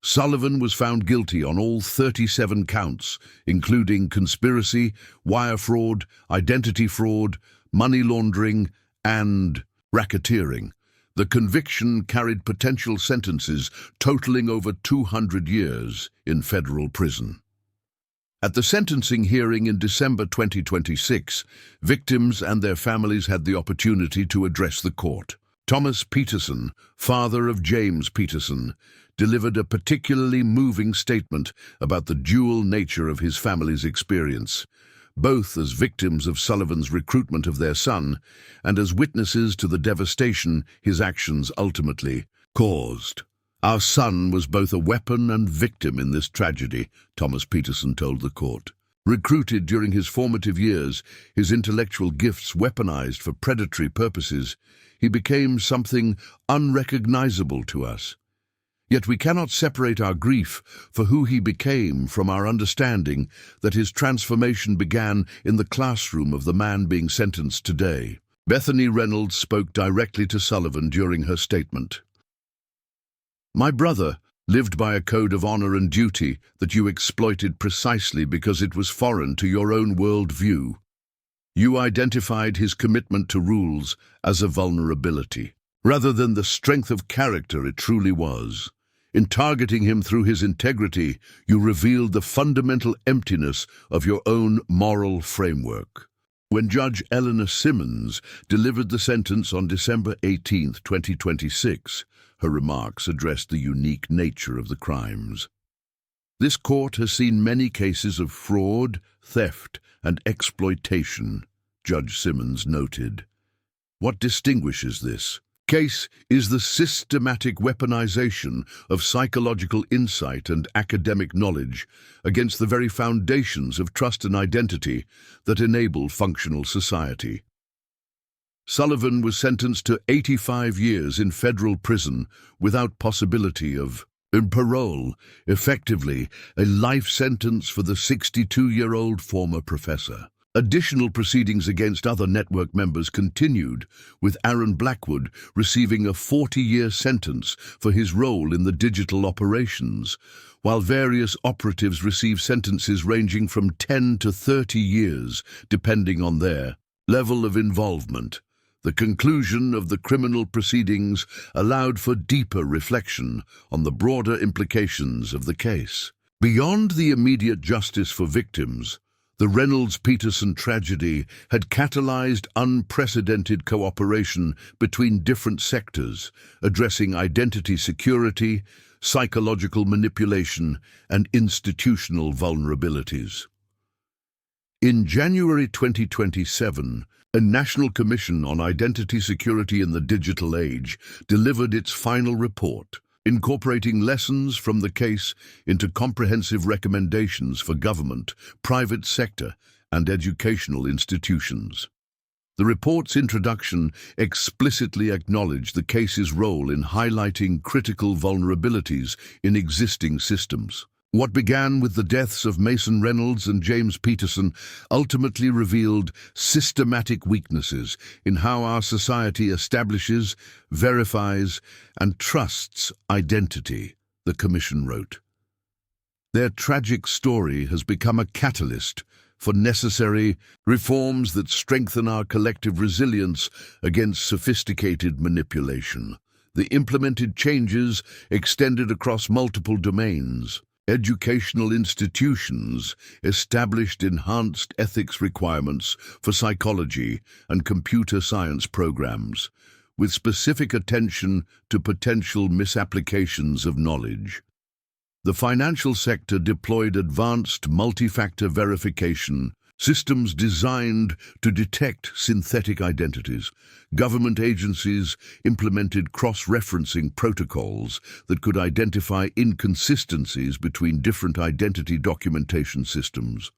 Sullivan was found guilty on all 37 counts, including conspiracy, wire fraud, identity fraud, money laundering, and racketeering. The conviction carried potential sentences totaling over 200 years in federal prison. At the sentencing hearing in December 2026, victims and their families had the opportunity to address the court. Thomas Peterson, father of James Peterson, delivered a particularly moving statement about the dual nature of his family's experience, both as victims of Sullivan's recruitment of their son and as witnesses to the devastation his actions ultimately caused. Our son was both a weapon and victim in this tragedy, Thomas Peterson told the court. Recruited during his formative years, his intellectual gifts weaponized for predatory purposes, he became something unrecognizable to us. Yet we cannot separate our grief for who he became from our understanding that his transformation began in the classroom of the man being sentenced today. Bethany Reynolds spoke directly to Sullivan during her statement. "My brother lived by a code of honor and duty that you exploited precisely because it was foreign to your own world view. You identified his commitment to rules as a vulnerability, rather than the strength of character it truly was. In targeting him through his integrity, you revealed the fundamental emptiness of your own moral framework." When Judge Eleanor Simmons delivered the sentence on December 18, 2026, her remarks addressed the unique nature of the crimes. "This court has seen many cases of fraud, theft, and exploitation," Judge Simmons noted. "What distinguishes this case is the systematic weaponization of psychological insight and academic knowledge against the very foundations of trust and identity that enable functional society." Sullivan was sentenced to 85 years in federal prison without possibility of parole, effectively a life sentence for the 62-year-old former professor. Additional proceedings against other network members continued, with Aaron Blackwood receiving a 40-year sentence for his role in the digital operations, while various operatives received sentences ranging from 10 to 30 years, depending on their level of involvement. The conclusion of the criminal proceedings allowed for deeper reflection on the broader implications of the case. Beyond the immediate justice for victims, the Reynolds-Peterson tragedy had catalyzed unprecedented cooperation between different sectors, addressing identity security, psychological manipulation, and institutional vulnerabilities. In January 2027, a National Commission on Identity Security in the Digital Age delivered its final report, incorporating lessons from the case into comprehensive recommendations for government, private sector, and educational institutions. The report's introduction explicitly acknowledged the case's role in highlighting critical vulnerabilities in existing systems. What began with the deaths of Mason Reynolds and James Peterson ultimately revealed systematic weaknesses in how our society establishes, verifies, and trusts identity, the Commission wrote. Their tragic story has become a catalyst for necessary reforms that strengthen our collective resilience against sophisticated manipulation. The implemented changes extended across multiple domains. Educational institutions established enhanced ethics requirements for psychology and computer science programs, with specific attention to potential misapplications of knowledge. The financial sector deployed advanced multi-factor verification systems designed to detect synthetic identities. Government agencies implemented cross-referencing protocols that could identify inconsistencies between different identity documentation systems.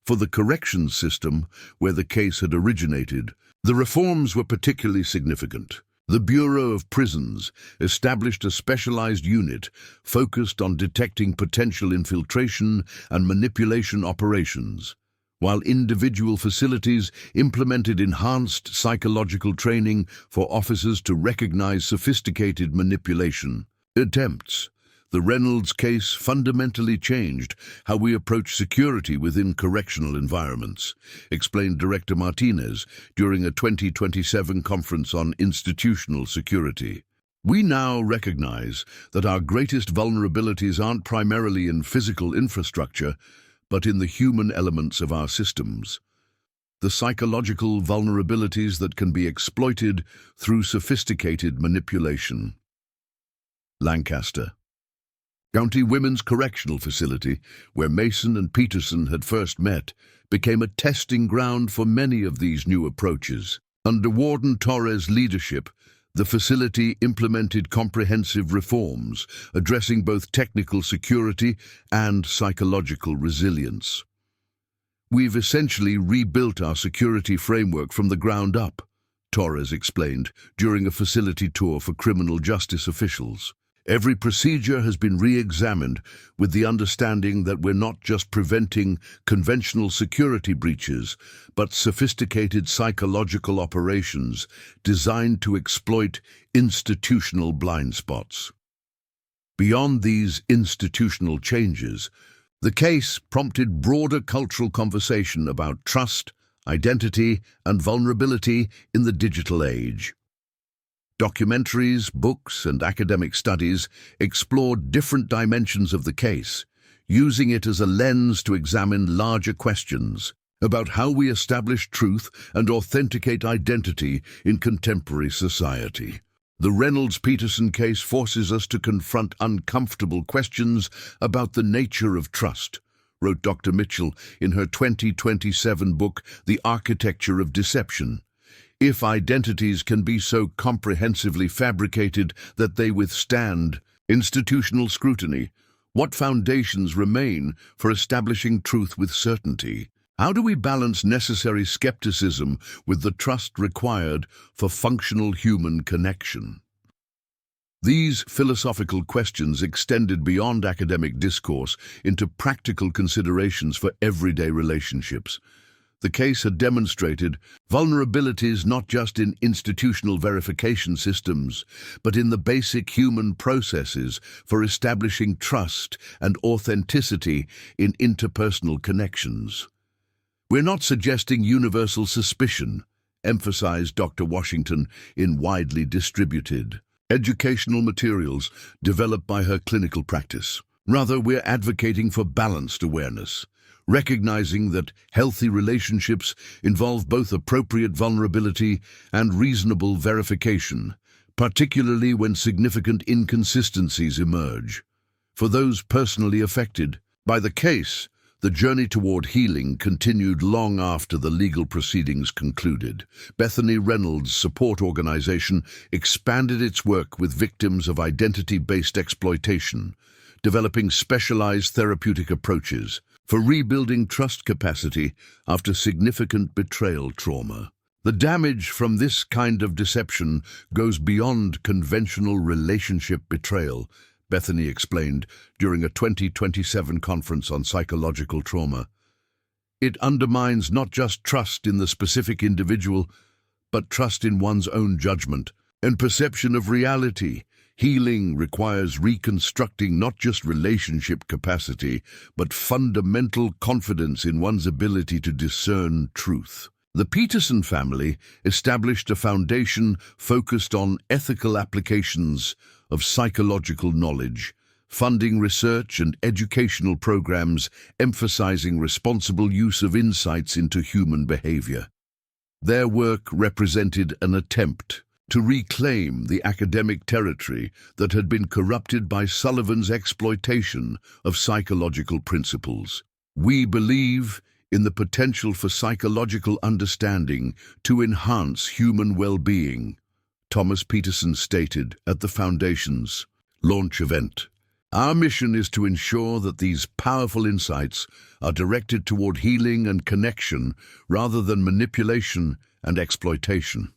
For the corrections system, where the case had originated, the reforms were particularly significant. The Bureau of Prisons established a specialized unit focused on detecting potential infiltration and manipulation operations, while individual facilities implemented enhanced psychological training for officers to recognize sophisticated manipulation attempts. The Reynolds case fundamentally changed how we approach security within correctional environments, explained Director Martinez during a 2027 conference on institutional security. We now recognize that our greatest vulnerabilities aren't primarily in physical infrastructure, but in the human elements of our systems. The psychological vulnerabilities that can be exploited through sophisticated manipulation. Lancaster County Women's Correctional Facility, where Mason and Peterson had first met, became a testing ground for many of these new approaches. Under Warden Torres' leadership, the facility implemented comprehensive reforms, addressing both technical security and psychological resilience. "We've essentially rebuilt our security framework from the ground up," Torres explained during a facility tour for criminal justice officials. "Every procedure has been re-examined with the understanding that we're not just preventing conventional security breaches, but sophisticated psychological operations designed to exploit institutional blind spots." Beyond these institutional changes, the case prompted broader cultural conversation about trust, identity, and vulnerability in the digital age. Documentaries, books, and academic studies explored different dimensions of the case, using it as a lens to examine larger questions about how we establish truth and authenticate identity in contemporary society. The Reynolds-Peterson case forces us to confront uncomfortable questions about the nature of trust, wrote Dr. Mitchell in her 2027 book, The Architecture of Deception. If identities can be so comprehensively fabricated that they withstand institutional scrutiny, what foundations remain for establishing truth with certainty? How do we balance necessary skepticism with the trust required for functional human connection? These philosophical questions extended beyond academic discourse into practical considerations for everyday relationships. The case had demonstrated vulnerabilities not just in institutional verification systems, but in the basic human processes for establishing trust and authenticity in interpersonal connections. "We're not suggesting universal suspicion," emphasized Dr. Washington in widely distributed educational materials developed by her clinical practice. "Rather, we're advocating for balanced awareness, recognizing that healthy relationships involve both appropriate vulnerability and reasonable verification, particularly when significant inconsistencies emerge. For those personally affected by the case, the journey toward healing continued long after the legal proceedings concluded. Bethany Reynolds' support organization expanded its work with victims of identity-based exploitation, developing specialized therapeutic approaches for rebuilding trust capacity after significant betrayal trauma. The damage from this kind of deception goes beyond conventional relationship betrayal, Bethany explained during a 2027 conference on psychological trauma. It undermines not just trust in the specific individual, but trust in one's own judgment and perception of reality. Healing requires reconstructing not just relationship capacity, but fundamental confidence in one's ability to discern truth. The Peterson family established a foundation focused on ethical applications of psychological knowledge, funding research and educational programs emphasizing responsible use of insights into human behavior. Their work represented an attempt to reclaim the academic territory that had been corrupted by Sullivan's exploitation of psychological principles. "We believe in the potential for psychological understanding to enhance human well-being," Thomas Peterson stated at the Foundation's launch event. "Our mission is to ensure that these powerful insights are directed toward healing and connection rather than manipulation and exploitation."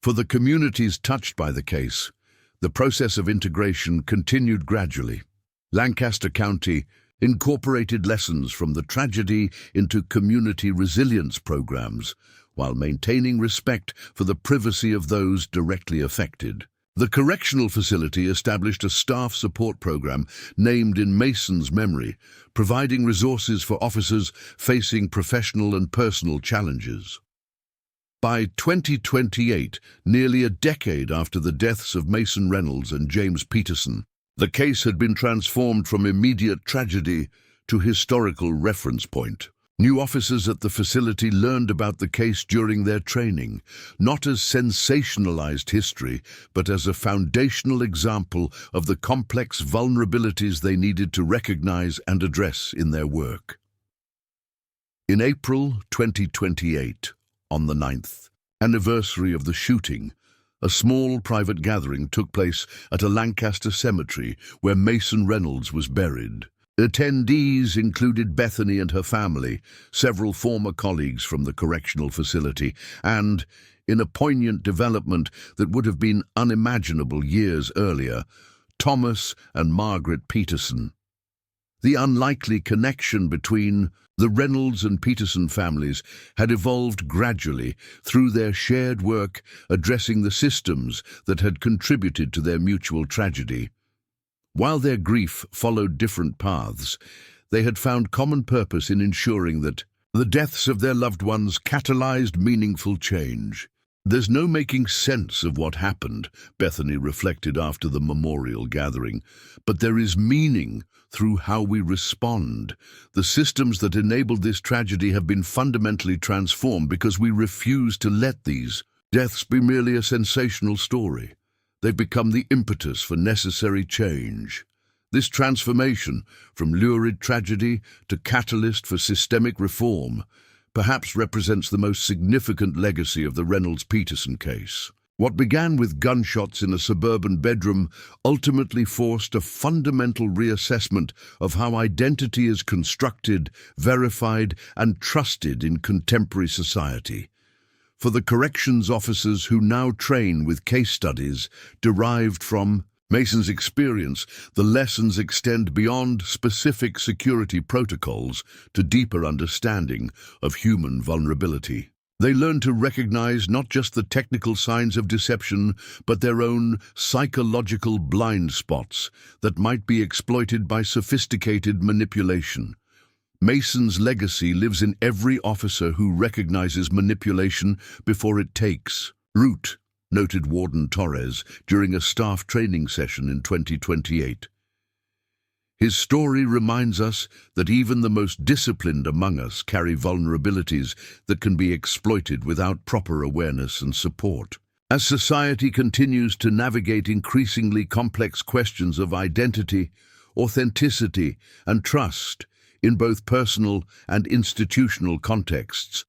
For the communities touched by the case, the process of integration continued gradually. Lancaster County incorporated lessons from the tragedy into community resilience programs, while maintaining respect for the privacy of those directly affected. The correctional facility established a staff support program named in Mason's memory, providing resources for officers facing professional and personal challenges. By 2028, nearly a decade after the deaths of Mason Reynolds and James Peterson, the case had been transformed from immediate tragedy to historical reference point. New officers at the facility learned about the case during their training, not as sensationalized history, but as a foundational example of the complex vulnerabilities they needed to recognize and address in their work. In April 2028, on the 9th anniversary of the shooting, a small private gathering took place at a Lancaster cemetery where Mason Reynolds was buried. Attendees included Bethany and her family, several former colleagues from the correctional facility, and, in a poignant development that would have been unimaginable years earlier, Thomas and Margaret Peterson. The unlikely connection between the Reynolds and Peterson families had evolved gradually through their shared work addressing the systems that had contributed to their mutual tragedy. While their grief followed different paths, they had found common purpose in ensuring that the deaths of their loved ones catalyzed meaningful change. "There's no making sense of what happened," Bethany reflected after the memorial gathering, "but there is meaning through how we respond. The systems that enabled this tragedy have been fundamentally transformed because we refuse to let these deaths be merely a sensational story. They've become the impetus for necessary change. This transformation, from lurid tragedy to catalyst for systemic reform, perhaps represents the most significant legacy of the Reynolds-Peterson case. What began with gunshots in a suburban bedroom ultimately forced a fundamental reassessment of how identity is constructed, verified, and trusted in contemporary society. For the corrections officers who now train with case studies derived from Mason's experience, the lessons extend beyond specific security protocols to deeper understanding of human vulnerability. They learn to recognize not just the technical signs of deception, but their own psychological blind spots that might be exploited by sophisticated manipulation. Mason's legacy lives in every officer who recognizes manipulation before it takes root, noted Warden Torres during a staff training session in 2028. His story reminds us that even the most disciplined among us carry vulnerabilities that can be exploited without proper awareness and support. As society continues to navigate increasingly complex questions of identity, authenticity, and trust, in both personal and institutional contexts,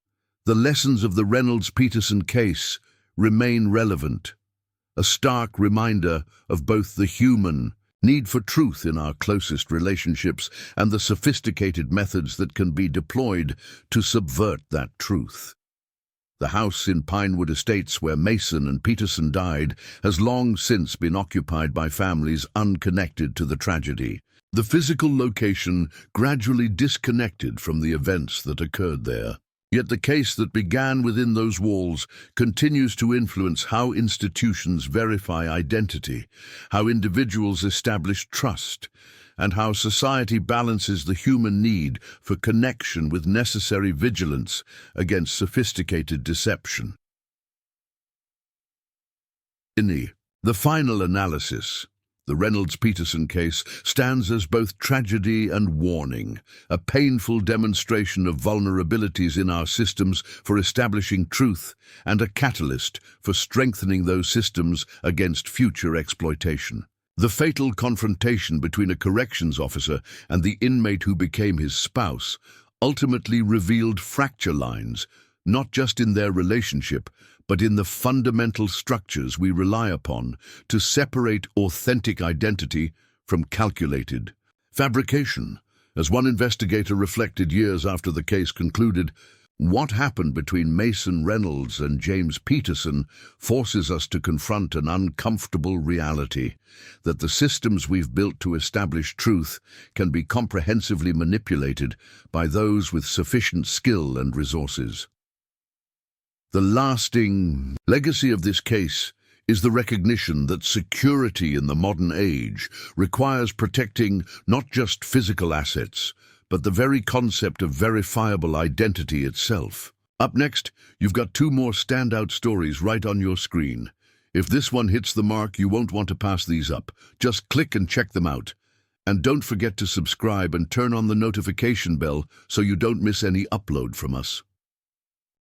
the lessons of the Reynolds-Peterson case remain relevant, a stark reminder of both the human need for truth in our closest relationships and the sophisticated methods that can be deployed to subvert that truth. The house in Pinewood Estates where Mason and Peterson died has long since been occupied by families unconnected to the tragedy. The physical location gradually disconnected from the events that occurred there. Yet the case that began within those walls continues to influence how institutions verify identity, how individuals establish trust, and how society balances the human need for connection with necessary vigilance against sophisticated deception. In the final analysis, the Reynolds-Peterson case stands as both tragedy and warning, a painful demonstration of vulnerabilities in our systems for establishing truth and a catalyst for strengthening those systems against future exploitation. The fatal confrontation between a corrections officer and the inmate who became his spouse ultimately revealed fracture lines, not just in their relationship, but in the fundamental structures we rely upon to separate authentic identity from calculated fabrication. As one investigator reflected years after the case concluded, what happened between Mason Reynolds and James Peterson forces us to confront an uncomfortable reality, that the systems we've built to establish truth can be comprehensively manipulated by those with sufficient skill and resources. The lasting legacy of this case is the recognition that security in the modern age requires protecting not just physical assets, but the very concept of verifiable identity itself. Up next, you've got two more standout stories right on your screen. If this one hits the mark, you won't want to pass these up. Just click and check them out. And don't forget to subscribe and turn on the notification bell so you don't miss any upload from us.